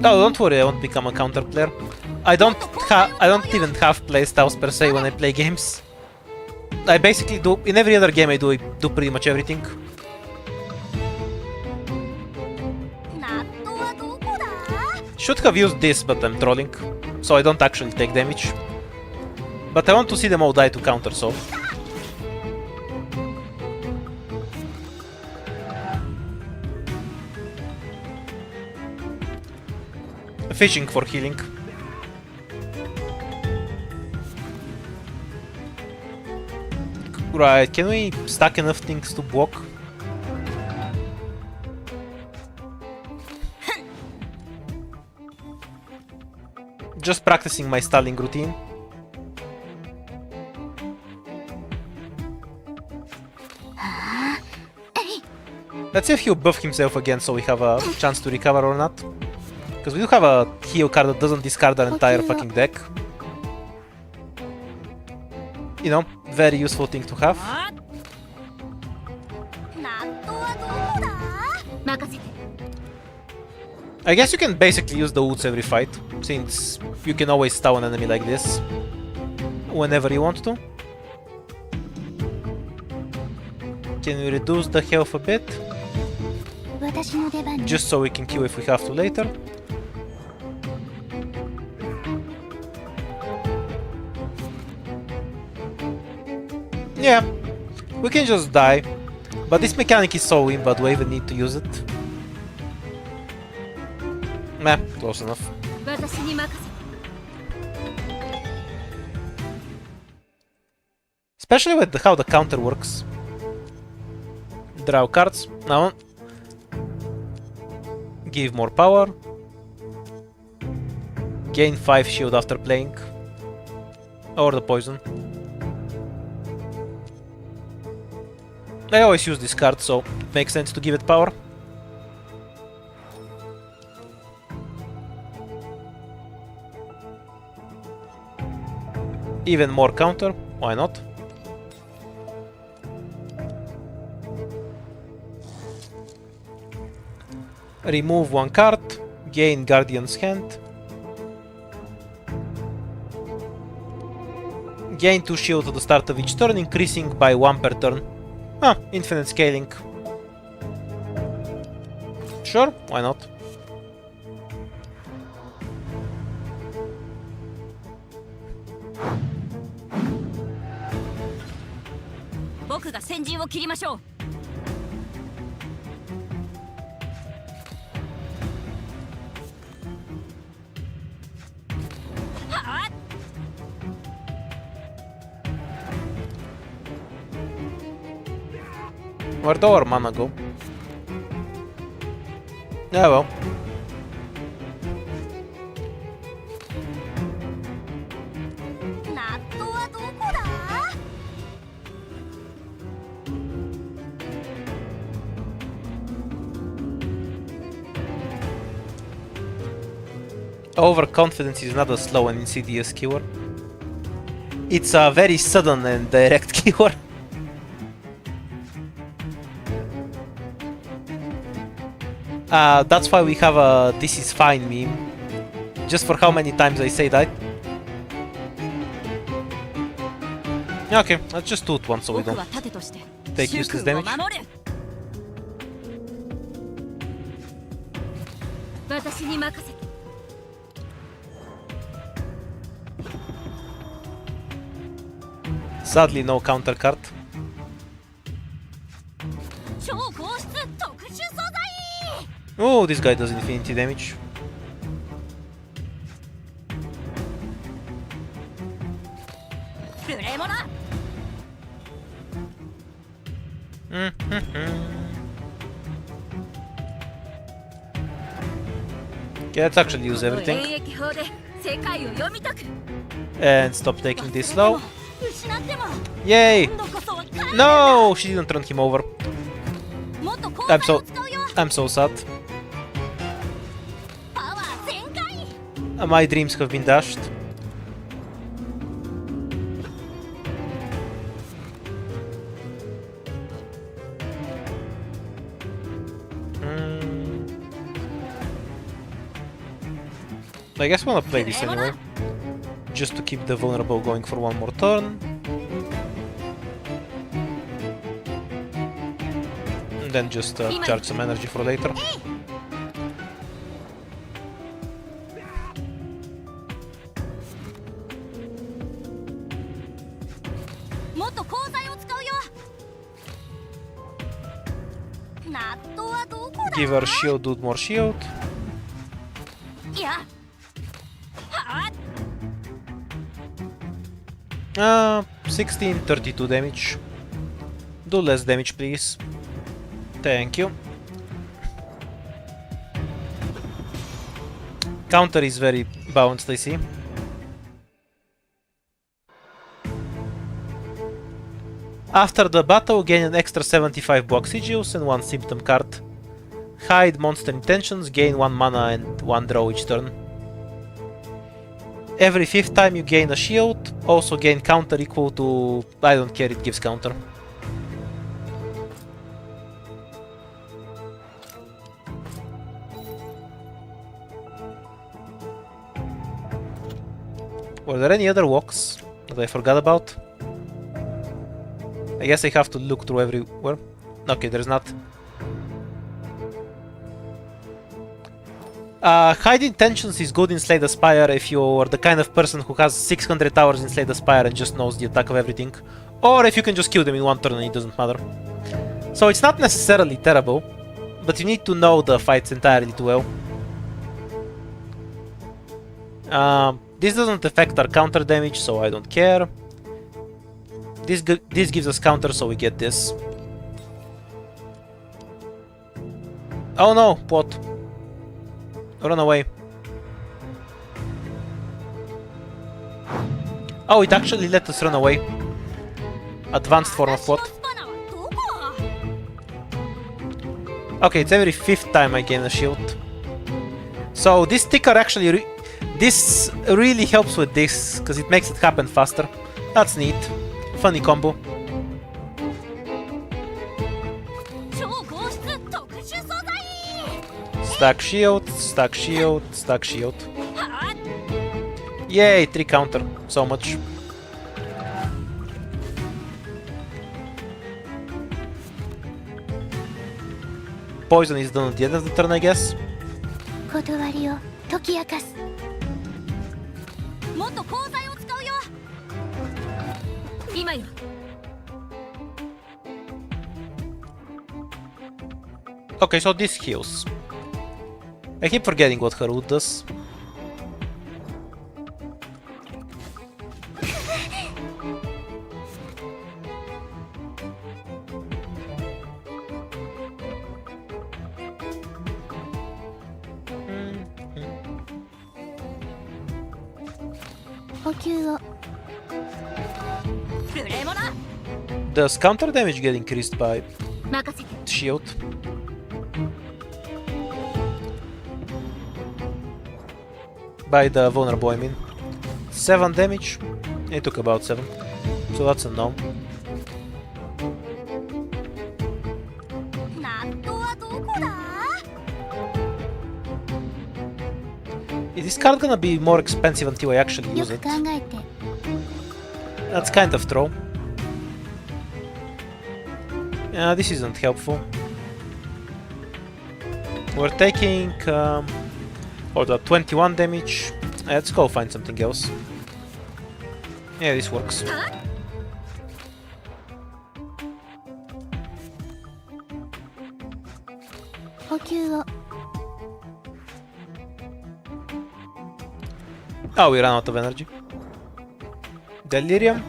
Oh, don't worry, I won't become a counter player. I don't even have playstyles per se when I play games. I basically do, in every other game I do pretty much everything. Should have used this, but I'm trolling, so I don't actually take damage. But I want to see them all die to counter, so... Fishing for healing. Right, can we stack enough things to block? Just practicing my stalling routine. Let's see if he'll buff himself again so we have a chance to recover or not. Because we do have a heal card that doesn't discard our entire fucking deck. You know, very useful thing to have. I guess you can basically use the ults every fight, since you can always stun an enemy like this whenever you want to. Can we reduce the health a bit? Just so we can kill if we have to later. Yeah, we can just die, but this mechanic is so weak, but do I even need to use it? Meh, close enough. Especially with how the counter works. Draw cards. Now, give more power. Gain 5 shield after playing. Or the poison. I always use this card, so it makes sense to give it power. Even more counter, why not? Remove 1 card, gain Guardian's Hand. Gain 2 shield at the start of each turn, increasing by 1 per turn. Infinite scaling. Sure, why not? 僕が先陣を切りましょう。はあ。 Where'd our mana go? Yeah, well. Overconfidence is not a slow and insidious keyword. It's a very sudden and direct keyword. That's why we have a "this is fine" meme. Just for how many times I say that. Yeah, okay, let's just do it once so we don't take useless damage. Sadly, no counter card. Oh, this guy does infinity damage. Okay, let's actually use everything. And stop taking this slow. Yay! No! She didn't turn him over. I'm so sad. My dreams have been dashed. I guess I wanna play this anyway. Just to keep the vulnerable going for one more turn. And then just charge some energy for later. Give her shield, do more shield. 16, 32 damage. Do less damage, please. Thank you. Counter is very balanced, I see. After the battle, gain an extra 75 block sigils and 1 symptom card. Hide monster intentions, gain 1 mana and 1 draw each turn. Every 5th time you gain a shield, also gain counter equal to... I don't care, it gives counter. Were there any other walks that I forgot about? I guess I have to look through everywhere. Okay, there's not. Hide intentions is good in Slay the Spire if you're the kind of person who has 600 hours in Slay the Spire and just knows the attack of everything. Or if you can just kill them in one turn and it doesn't matter. So it's not necessarily terrible, but you need to know the fights entirely too well. This doesn't affect our counter damage, so I don't care. This gives us counter, so we get this. Oh no, what? Run away. Oh, it actually let us run away. Advanced form of what? Okay, it's every 5th time I gain a shield. So this ticker actually... this really helps with this, because it makes it happen faster. That's neat. Funny combo. Stack shield, stack shield, stack shield. Yay, 3 counter. So much. Poison is done at the end of the turn, I guess. Okay, so this heals. I keep forgetting what her ult does. Does counter damage get increased by shield? By the vulnerable, I mean. 7 damage? It took about 7. So that's a no. Is this card gonna be more expensive until I actually use it? That's kind of true. Yeah, this isn't helpful. We're taking... hold up, 21 damage. Let's go find something else. Yeah, this works. Oh, we ran out of energy. Delirium?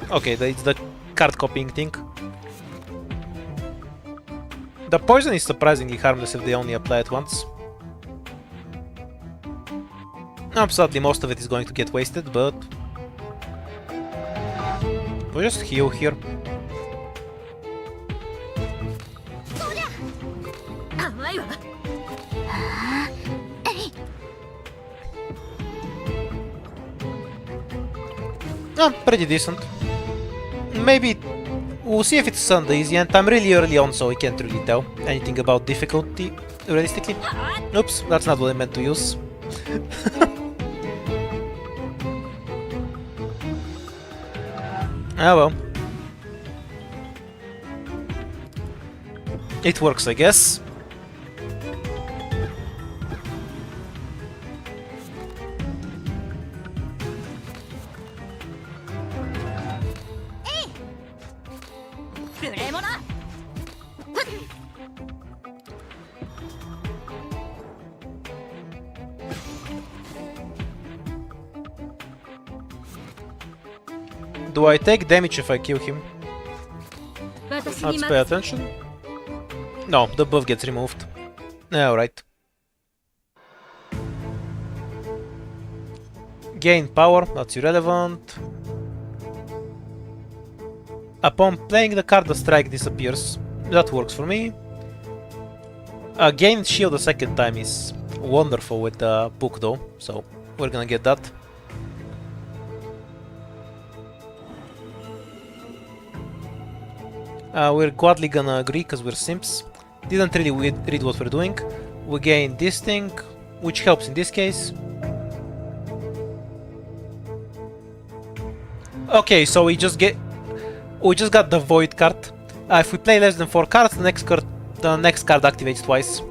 Okay, it's the card copying thing. The poison is surprisingly harmless if they only apply it once. Sadly, most of it is going to get wasted, but... we'll just heal here. Pretty decent. Maybe... we'll see if it's on the easy end. I'm really early on, so I can't really tell anything about difficulty, realistically. Oops, that's not what I meant to use. Ah well. It works, I guess. Do I take damage if I kill him? Let's pay attention. No, the buff gets removed. Alright. Gain power, that's irrelevant. Upon playing the card, the strike disappears. That works for me. Gain shield a second time is wonderful with the book though, so we're gonna get that. We're gladly gonna agree because we're simps. Didn't really read what we're doing. We gain this thing, which helps in this case. Okay, so we just got the void card. If we play less than 4 cards, the next card activates twice.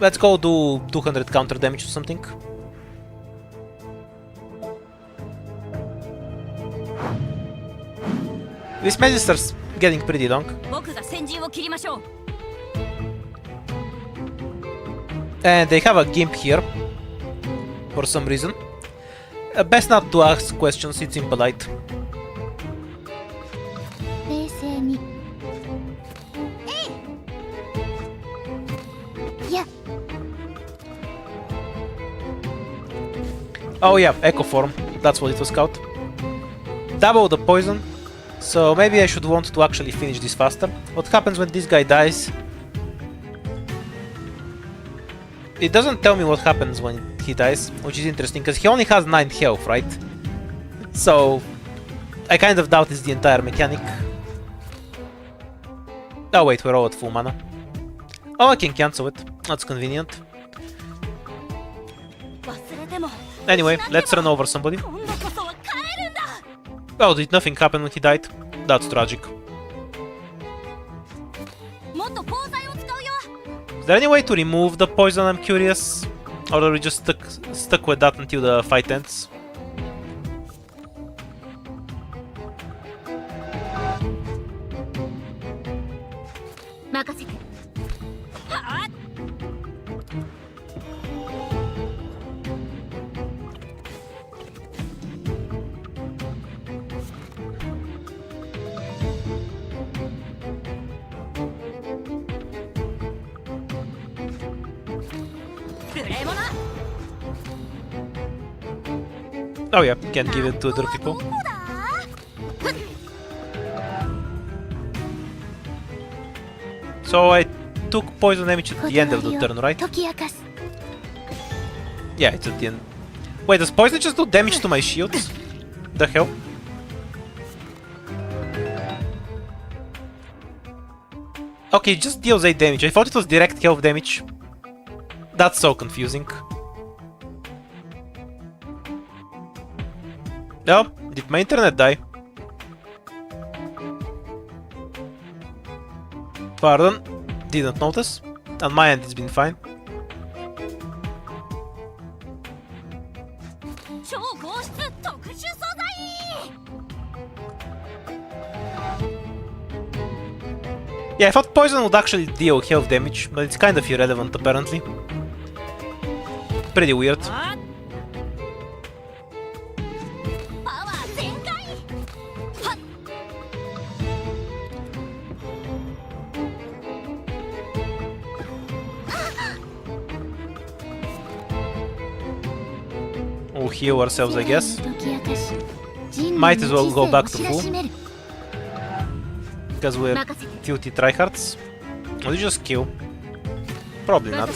Let's go do 200 counter damage or something. This Magister's getting pretty long. And they have a gimp here. For some reason. Best not to ask questions, it's impolite. Oh yeah, Echo Form. That's what it was called. Double the poison. So maybe I should want to actually finish this faster. What happens when this guy dies? It doesn't tell me what happens when he dies, which is interesting, because he only has 9 health, right? So I kind of doubt it's the entire mechanic. Oh wait, we're all at full mana. Oh, I can cancel it. That's convenient. Anyway, let's run over somebody. Oh, did nothing happen when he died? That's tragic. Is there any way to remove the poison, I'm curious? Or are we just stuck with that until the fight ends? Oh yeah, can't give it to other people. So I took poison damage at the end of the turn, right? Yeah, it's at the end. Wait, does poison just do damage to my shields? The hell? Okay, it just deals 8 damage. I thought it was direct health damage. That's so confusing. Oh, did my internet die? Pardon, didn't notice. On my end, it's been fine. Yeah, I thought poison would actually deal health damage, but it's kind of irrelevant apparently. Pretty weird. We'll heal ourselves, I guess. Might as well go back to full. Because we're filthy tryhards. Will you just kill? Probably not.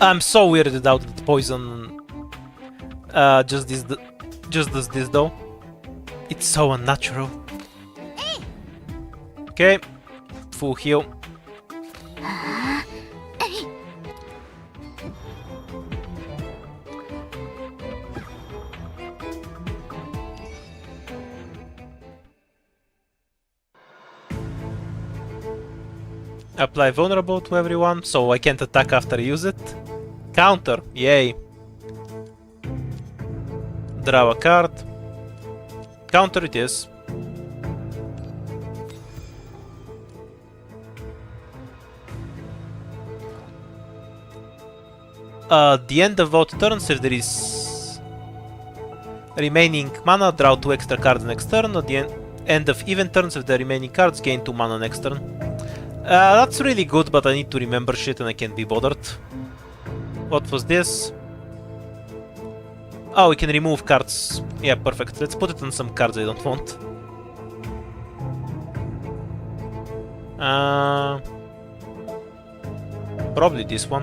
I'm so weirded out that poison just does this though. It's so unnatural. Okay, full heal. Apply vulnerable to everyone, so I can't attack after I use it. Counter, yay. Draw a card. Counter it is. The end of both turns, if there is remaining mana, draw 2 extra cards next turn. At the end of even turns, if the remaining cards gain 2 mana next turn. That's really good, but I need to remember shit and I can't be bothered. What was this? Oh, we can remove cards. Yeah, perfect. Let's put it on some cards I don't want. Probably this one.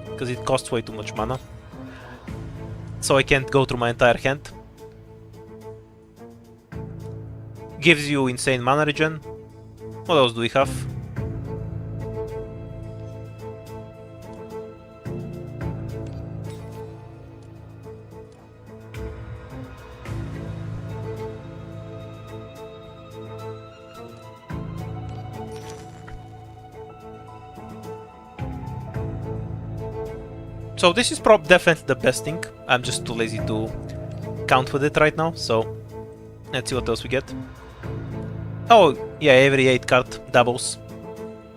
Because it costs way too much mana. So I can't go through my entire hand. Gives you insane mana regen. What else do we have? So this is definitely the best thing. I'm just too lazy to count with it right now, so let's see what else we get. Oh, yeah, every 8 card doubles.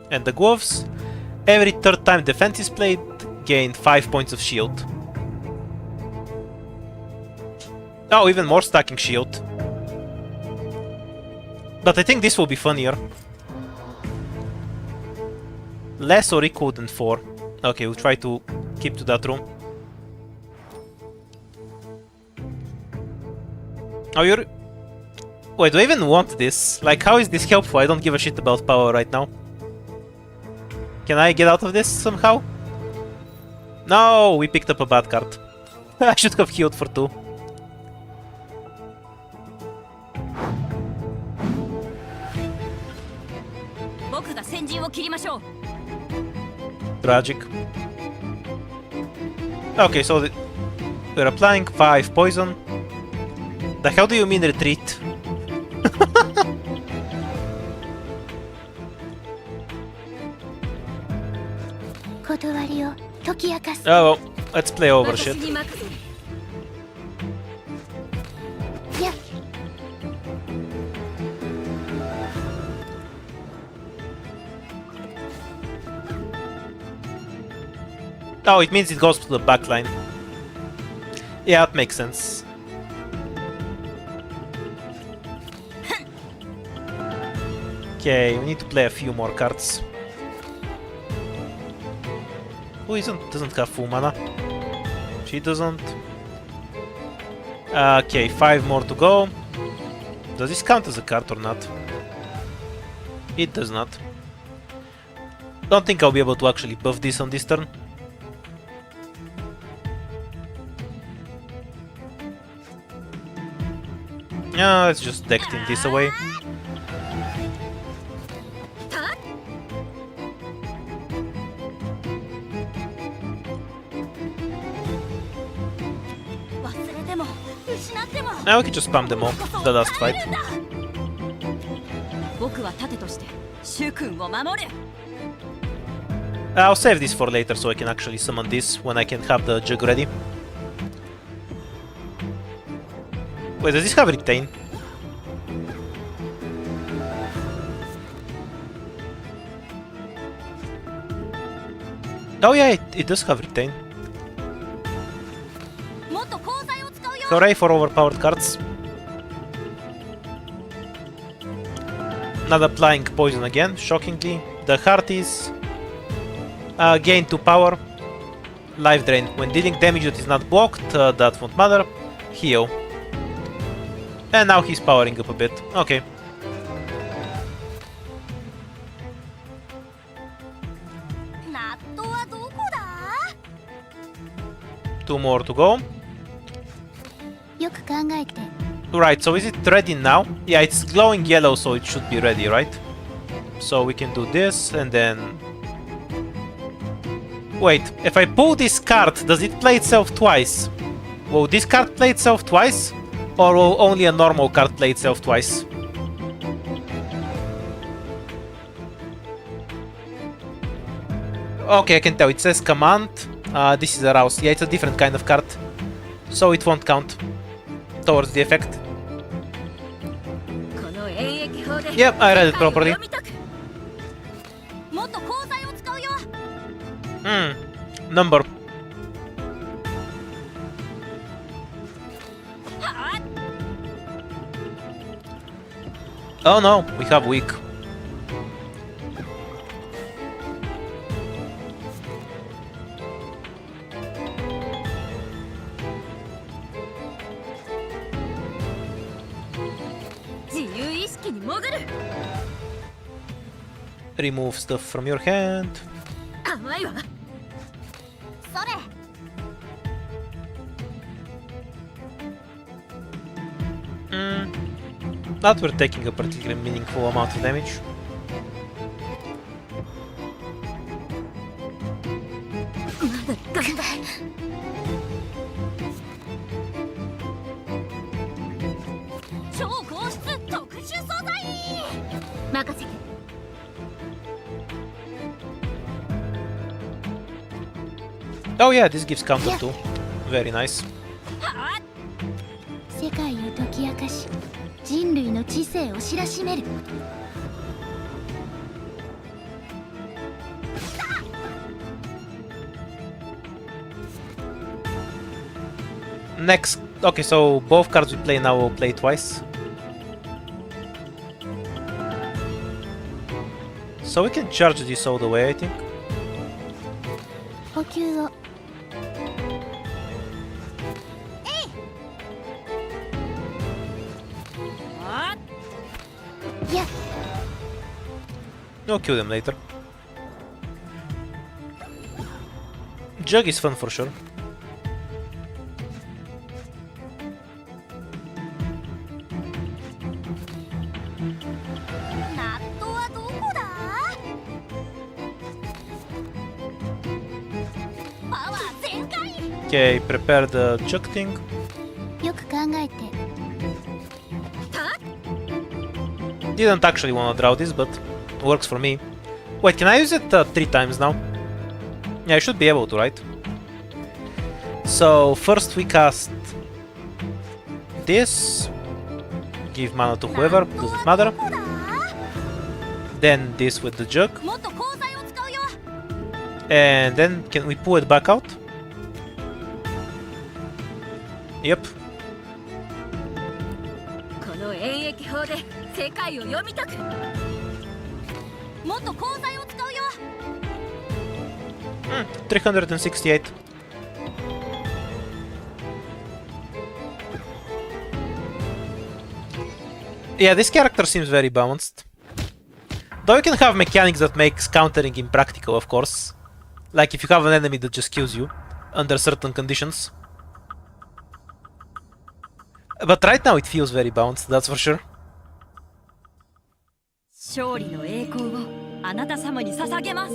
And the gloves, every third time defense is played, gain 5 points of shield. Oh, even more stacking shield. But I think this will be funnier. Less or equal than 4. Okay, we'll try to keep to that room. Oh, you're... Wait, do I even want this? Like, how is this helpful? I don't give a shit about power right now. Can I get out of this somehow? No, we picked up a bad card. I should have healed for 2. Tragic. Okay, so we're applying 5 poison. The hell do you mean retreat? Oh well, let's play over shit. Oh, it means it goes to the back line. Yeah, that makes sense. Okay, we need to play a few more cards. Who doesn't have full mana? She doesn't. Okay, 5 more to go. Does this count as a card or not? It does not. Don't think I'll be able to actually buff this on this turn. Yeah, let's just deck team this away. Now we can just spam them all, the last fight. I'll save this for later so I can actually summon this when I can have the jug ready. Wait, does this have retain? Oh yeah, it does have retain. Hooray for overpowered cards. Not applying poison again, shockingly. The heart is gain 2 power. Life drain. When dealing damage that is not blocked, that won't matter. Heal. And now he's powering up a bit. Okay. Two more to go. Right, so is it ready now? Yeah, it's glowing yellow, so it should be ready, right? So we can do this, and then... Wait, if I pull this card, does it play itself twice? Will this card play itself twice? Or will only a normal card play itself twice? Okay, I can tell. It says command. This is a rouse. Yeah, it's a different kind of card. So it won't count towards the effect. Yep, I read it properly. Number. Oh no, we have weak. Remove stuff from your hand. Not we're taking a particularly meaningful amount of damage. Oh yeah, this gives counter too. Very nice. Next, okay, so both cards we play now will play twice. So we can charge this all the way, I think. We'll kill them later. Jug is fun for sure. Okay, prepare the jug thing. Didn't actually want to draw this, but works for me. Wait, can I use it 3 times now? Yeah, I should be able to, right? So, first we cast this. Give mana to whoever, doesn't matter. Then this with the jug. And then, can we pull it back out? Yep. もっと鋼材を使うよ。 368. Yeah, this character seems very balanced. Though you can have mechanics that makes countering impractical, of course. Like if you have an enemy that just kills you under certain conditions. But right now it feels very balanced, that's for sure. 勝利の栄光をあなた様に捧げます。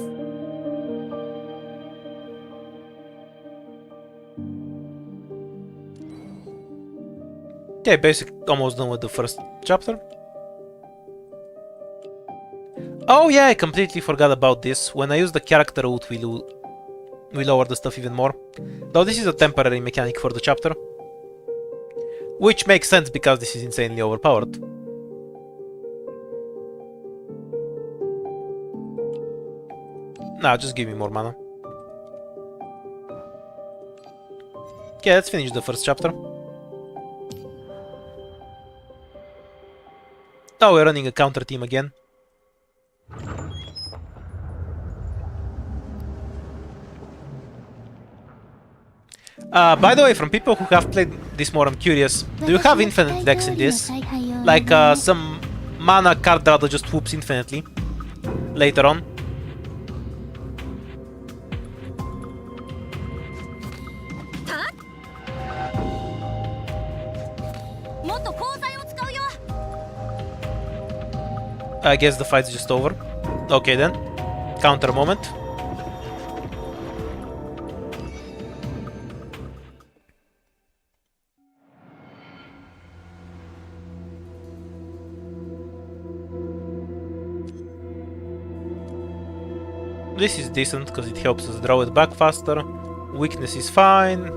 Okay, basically almost done with the first chapter. Oh yeah, I completely forgot about this. When I use the character route, we lower the stuff even more. Though this is a temporary mechanic for the chapter. Which makes sense because this is insanely overpowered. Nah, just give me more mana. Okay, let's finish the first chapter. Oh, we're running a counter team again. By the way, from people who have played this more, I'm curious. Do you have infinite decks in this? Like some mana card that just whoops infinitely later on? I guess the fight's just over. Okay then. Counter moment. This is decent because it helps us draw it back faster. Weakness is fine.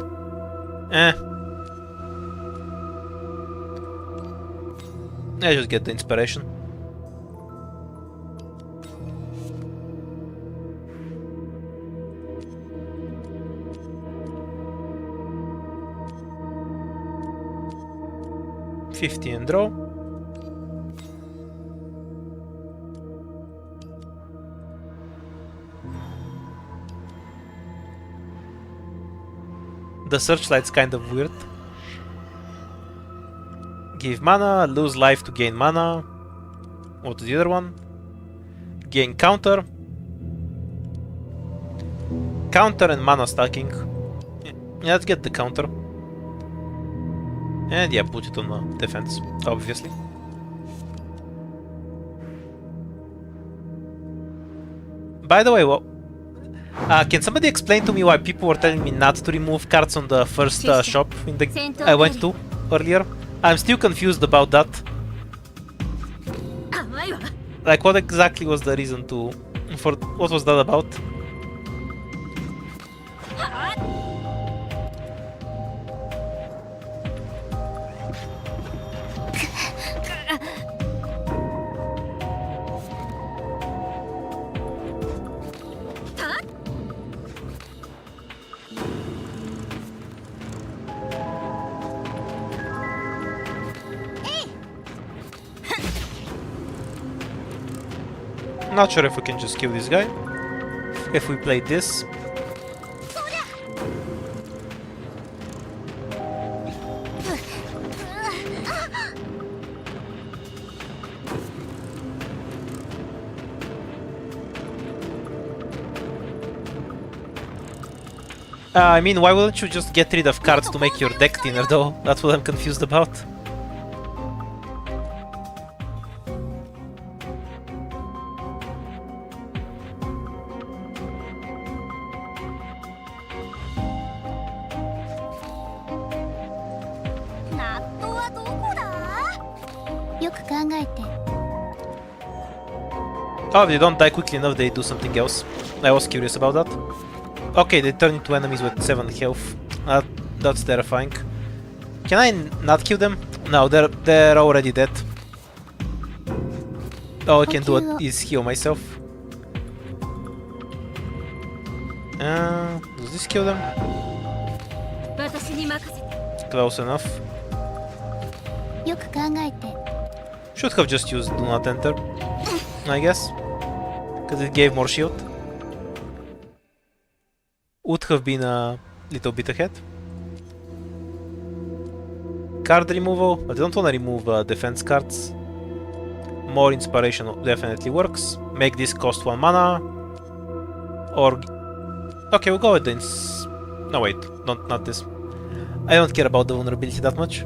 I just get the inspiration. $50 and draw. The searchlight's kind of weird. Give mana, lose life to gain mana. What's the other one? Gain counter. Counter and mana stacking. Yeah, let's get the counter. And yeah, put it on defense, obviously. By the way, can somebody explain to me why people were telling me not to remove cards on the first shop in the I went to earlier? I'm still confused about that. Like, what exactly was the reason for what was that about? Not sure if we can just kill this guy. If we play this. I mean, why wouldn't you just get rid of cards to make your deck thinner though? That's what I'm confused about. Oh, they don't die quickly enough, they do something else. I was curious about that. Okay, they turn into enemies with 7 health. That's terrifying. Can I not kill them? No, they're already dead. All I can do is heal myself. Does this kill them? Close enough. Should have just used Do Not Enter, I guess. because it gave more shield. Would have been a little bit ahead. Card removal, but I don't want to remove defense cards. More inspiration definitely works. Make this cost 1 mana. Or... okay, we'll go with this. No wait, not this. I don't care about the vulnerability that much.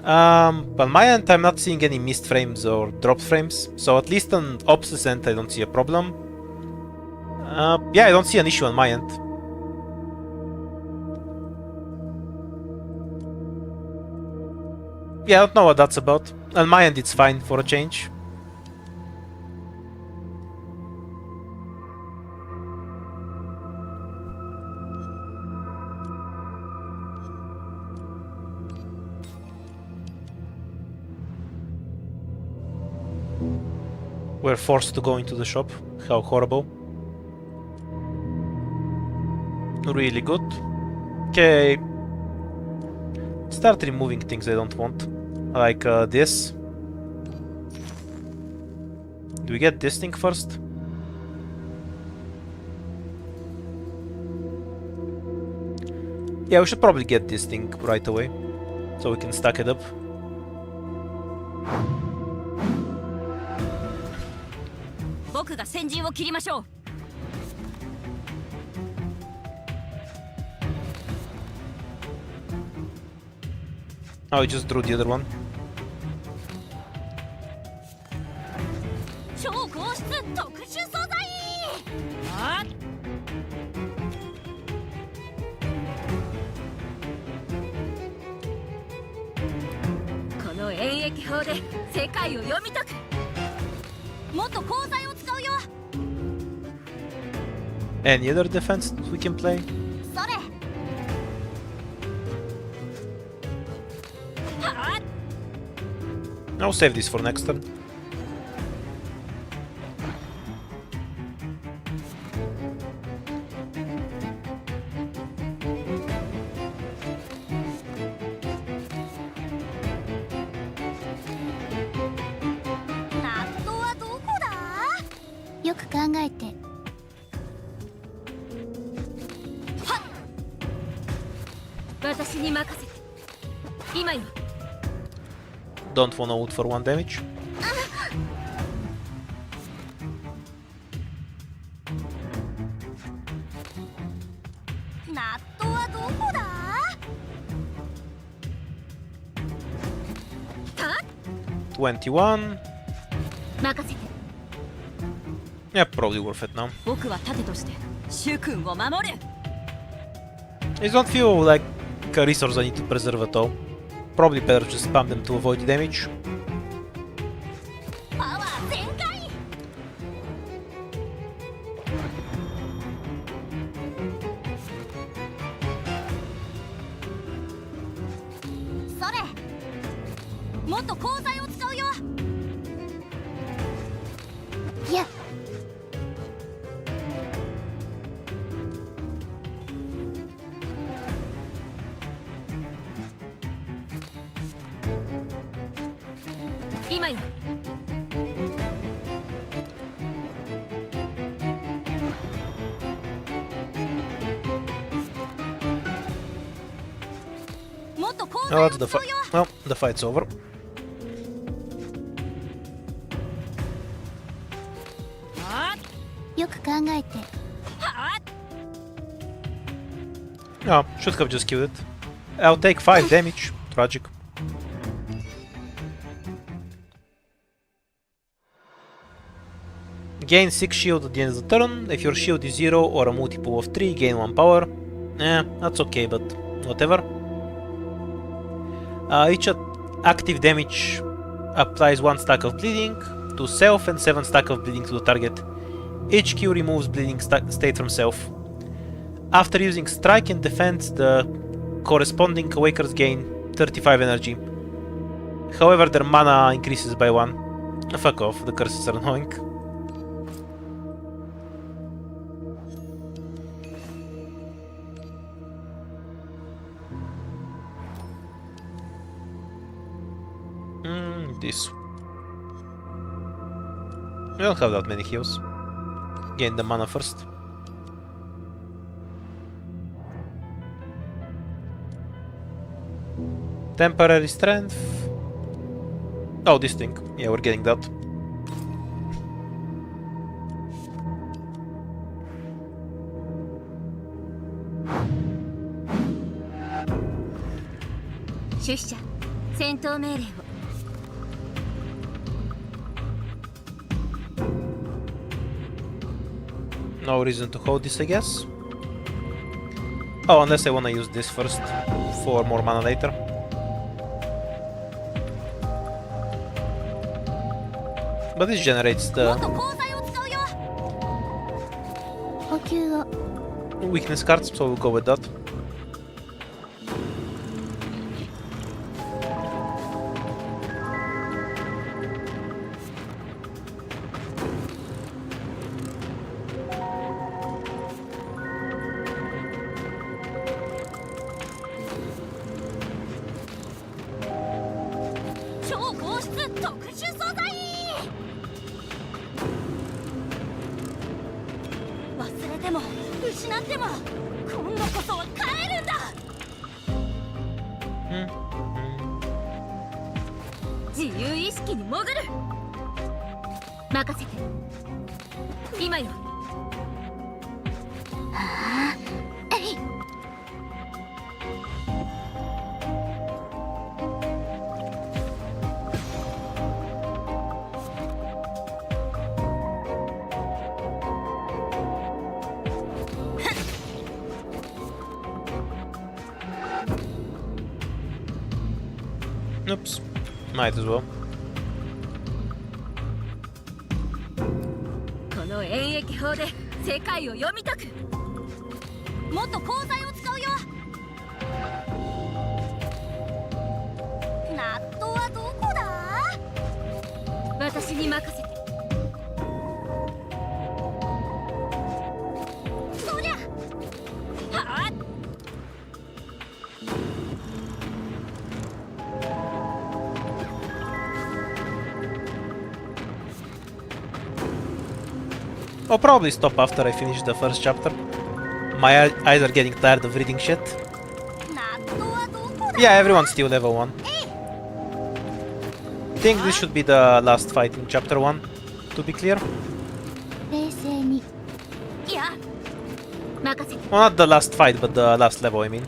But on my end, I'm not seeing any missed frames or dropped frames. So at least on Ops' end, I don't see a problem. Yeah, I don't see an issue on my end. Yeah, I don't know what that's about. On my end, it's fine for a change. We're forced to go into the shop. How horrible. Really good. Okay. Start removing things I don't want. Like this. Do we get this thing first? Yeah, we should probably get this thing right away. So we can stack it up. Oh, I just drew the other one. Any other defense we can play? I'll save this for next turn. Don't wanna ult for 1 damage. $21. Yeah, probably worth it now. These don't feel like a resource I need to preserve at all. Probably better just spam them to avoid damage. Yeah. Oh, that's the fight. Well, the fight's over. Oh, should have just killed it. I'll take 5 damage. Tragic. Gain 6 shield at the end of the turn. If your shield is 0 or a multiple of 3, gain 1 power. That's okay, but whatever. Each active damage applies 1 stack of bleeding to self and 7 stack of bleeding to the target. Each Q removes bleeding state from self. After using strike and defense, the corresponding awakers gain 35 energy. However, their mana increases by 1. Fuck off, the curses are annoying. This. We don't have that many heals. Gain the mana first. Temporary strength. Oh, this thing. Yeah, we're getting that. No reason to hold this, I guess. Oh, unless I wanna use this first for more mana later. But this generates the weakness cards, so we'll go with that. Oops. Might as well. I'll probably stop after I finish the first chapter. My eyes are getting tired of reading shit. Yeah, everyone's still level 1. I think this should be the last fight in chapter 1, to be clear. Well, not the last fight, but the last level, I mean.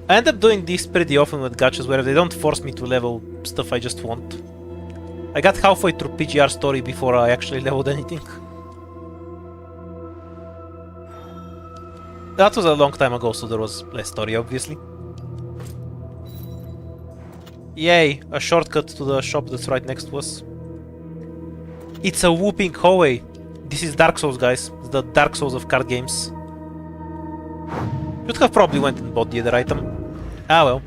I end up doing this pretty often with gachas where they don't force me to level stuff I just want. I got halfway through PGR story before I actually leveled anything. That was a long time ago, so there was less story, obviously. Yay, a shortcut to the shop that's right next to us. It's a whooping hallway. This is Dark Souls, guys. It's the Dark Souls of card games. Should have probably went and bought the other item. Ah well.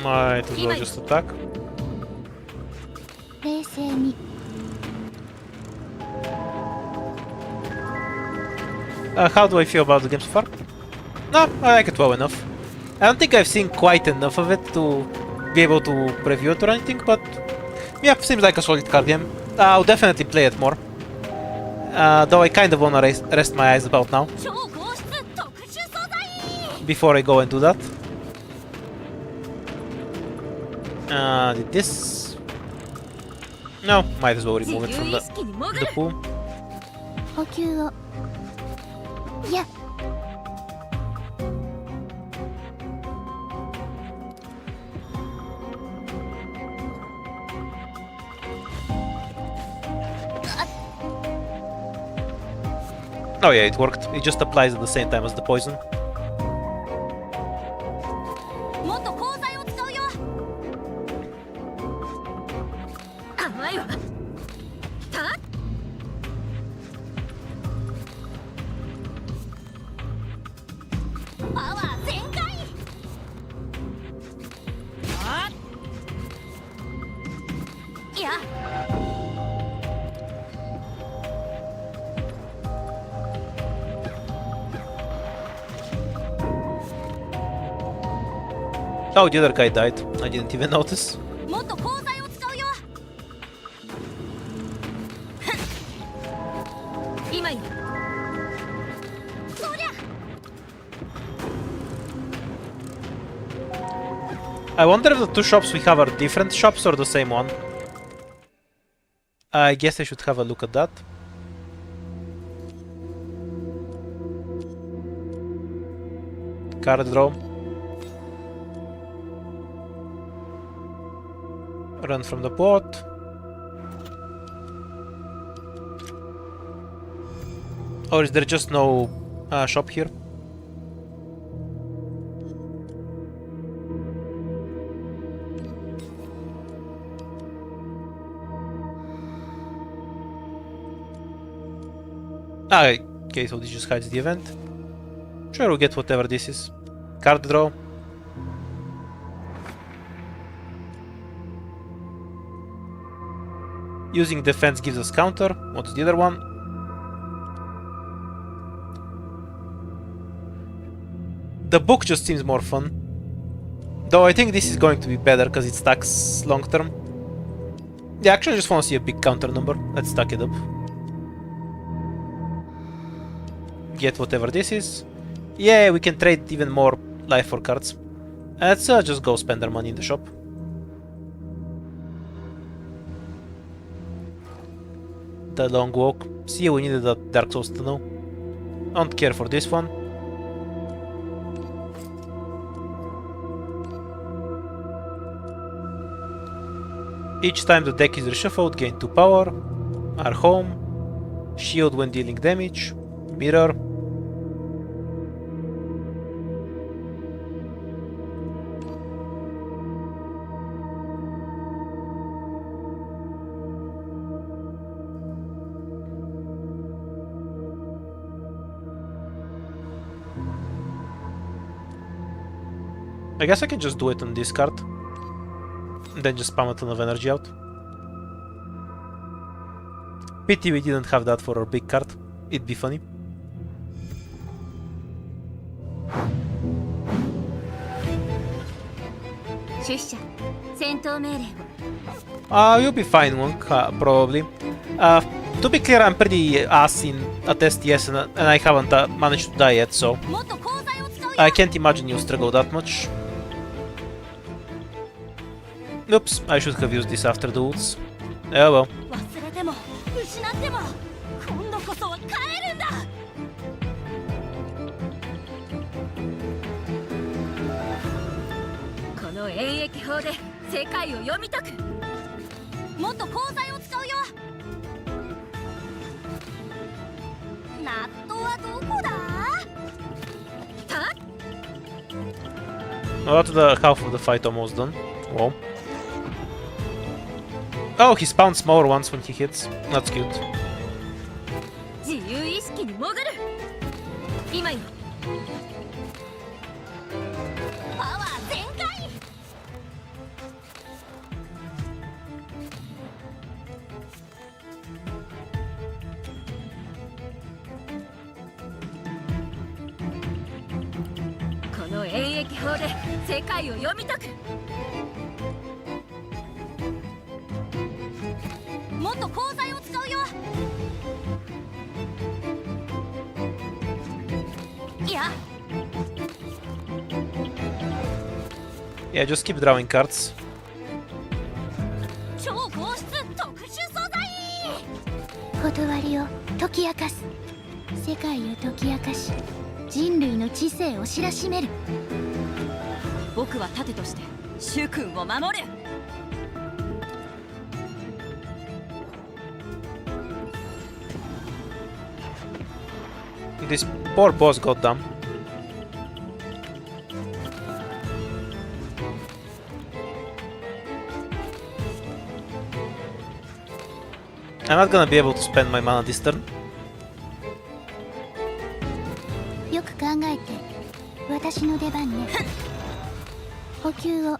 Might as well just attack. How do I feel about the game so far? No, I like it well enough. I don't think I've seen quite enough of it to be able to preview it or anything, but yeah, seems like a solid card game. I'll definitely play it more. Though I kind of wanna rest my eyes about now. Before I go and do that. Did this? No, might as well remove it from the pool. Oh yeah, it worked. It just applies at the same time as the poison. パワー全開。あっいや。Oh, the other guy died. I didn't even notice. もっと鋼材を使うよ。今よ。そりゃ。I wonder if the two shops we have are different shops or the same one. I guess I should have a look at that. Card draw. Run from the port. Or is there just no shop here? Ah, okay, so this just hides the event. Sure, we'll get whatever this is. Card draw. Using defense gives us counter. What's the other one? The book just seems more fun. Though I think this is going to be better because it stacks long term. Yeah, actually I just want to see a big counter number. Let's stack it up. Get whatever this is. Yeah, we can trade even more life for cards. Let's just go spend our money in the shop. The long walk. See, we needed that Dark Souls to know. Don't care for this one. Each time the deck is reshuffled, gain 2 power. Our home. Shield when dealing damage. Mirror. I guess I can just do it on this card. And then just spam a ton of energy out. Pity we didn't have that for our big card. It'd be funny. You'll be fine, Wonk, probably. To be clear, I'm pretty ass at STS and I haven't managed to die yet, so I can't imagine you'll struggle that much. Oops, I should have used this after the woods. Oh well. Well, that's the half of the fight almost done. Whoa. Oh, he spawns smaller ones when he hits. That's cute. Yeah, just keep drawing cards. 断りを解き明かす。世界を解き明かし、人類の知性を知らしめる。僕は盾として主君を守る。This poor boss got dumb. I'm not gonna be able to spend my mana this turn. よく考えて。私の出番ね。補給を。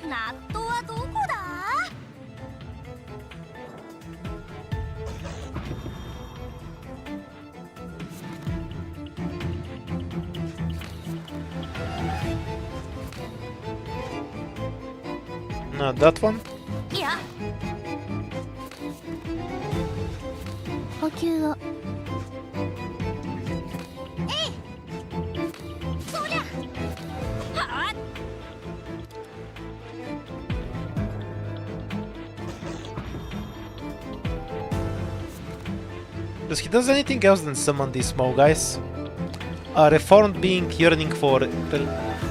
ナットはどこだ？Not that one. いや。補給を。えい。そりゃ。はあ。Does he does anything else than summon these small guys? A reformed being yearning for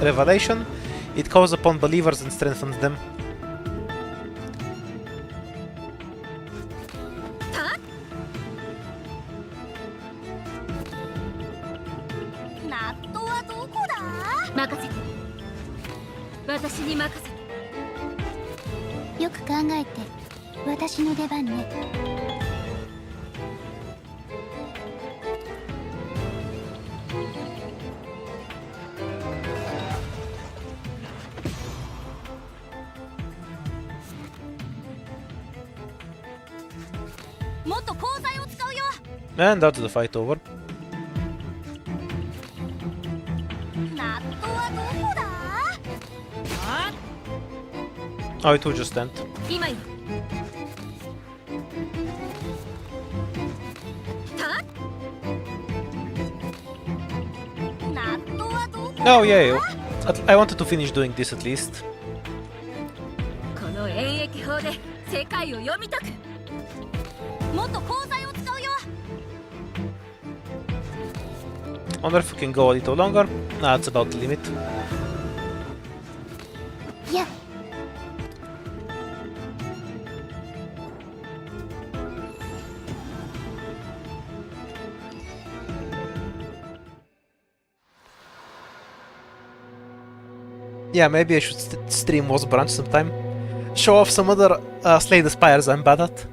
revelation, it calls upon believers and strengthens them. And that's the fight over. Oh, it will just end. Oh yeah, I wanted to finish doing this at least. Wonder if we can go a little longer. Nah, that's about the limit. Yeah. Yeah, maybe I should stream What's Branch sometime. Show off some other Slay the Spires I'm bad at.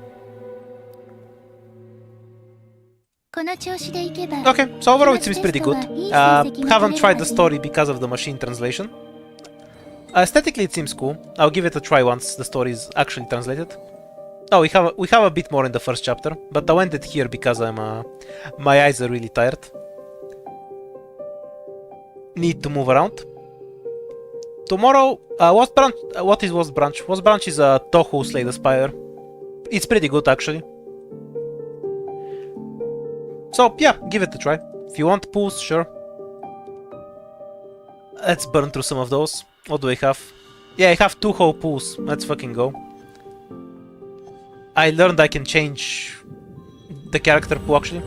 Okay, so overall it seems pretty good. Haven't tried the story because of the machine translation. Aesthetically it seems cool. I'll give it a try once the story is actually translated. Oh, we have a bit more in the first chapter, but I'll end it here because my eyes are really tired. Need to move around. Tomorrow, what is What's Branch? What's Branch is a Tohu Slay the Spire. It's pretty good actually. So yeah, give it a try. If you want pools, sure. Let's burn through some of those. What do I have? Yeah, I have 2 whole pools. Let's fucking go. I learned I can change the character pool actually.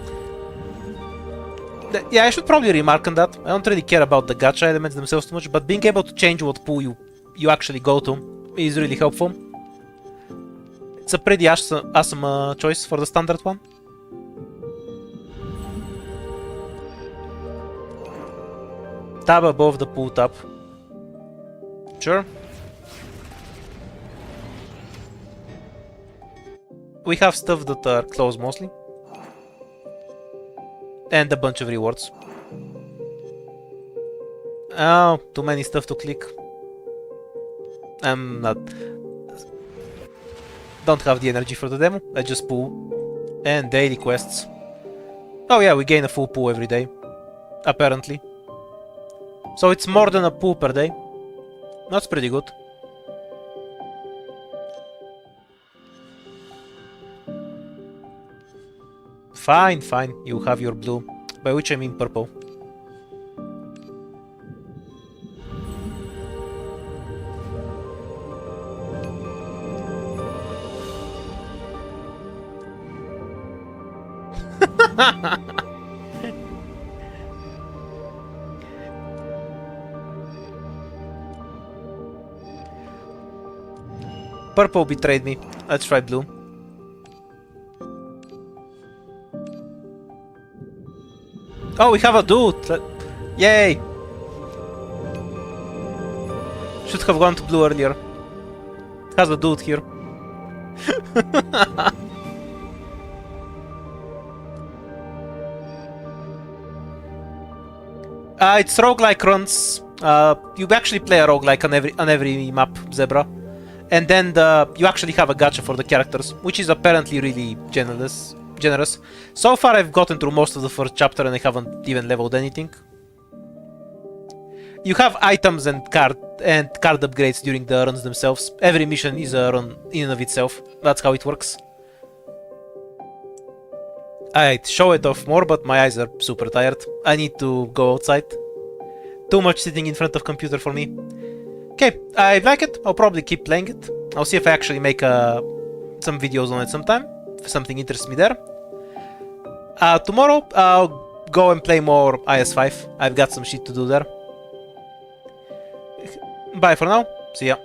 Yeah, I should probably remark on that. I don't really care about the gacha elements themselves too much, but being able to change what pool you actually go to is really helpful. It's a pretty awesome choice for the standard one. Tab above the pool tab. Sure. We have stuff that are closed mostly. And a bunch of rewards. Oh, too many stuff to click. I'm not... Don't have the energy for the demo. I just pull. And daily quests. Oh yeah, we gain a full pool every day. Apparently. So it's more than a pool per day. That's pretty good. Fine, fine, you have your blue, by which I mean purple. Purple betrayed me. Let's try blue. Oh, we have a dude! Yay! Should have gone to blue earlier. It has a dude here. It's roguelike runs. You actually play a roguelike on every map, Zebra. And then you actually have a gacha for the characters, which is apparently really generous. So far I've gotten through most of the first chapter and I haven't even leveled anything. You have items and card upgrades during the runs themselves. Every mission is a run in and of itself. That's how it works. I'd show it off more, but my eyes are super tired. I need to go outside. Too much sitting in front of computer for me. Okay, I like it. I'll probably keep playing it. I'll see if I actually make some videos on it sometime. If something interests me there. Tomorrow, I'll go and play more IS-5. I've got some shit to do there. Bye for now. See ya.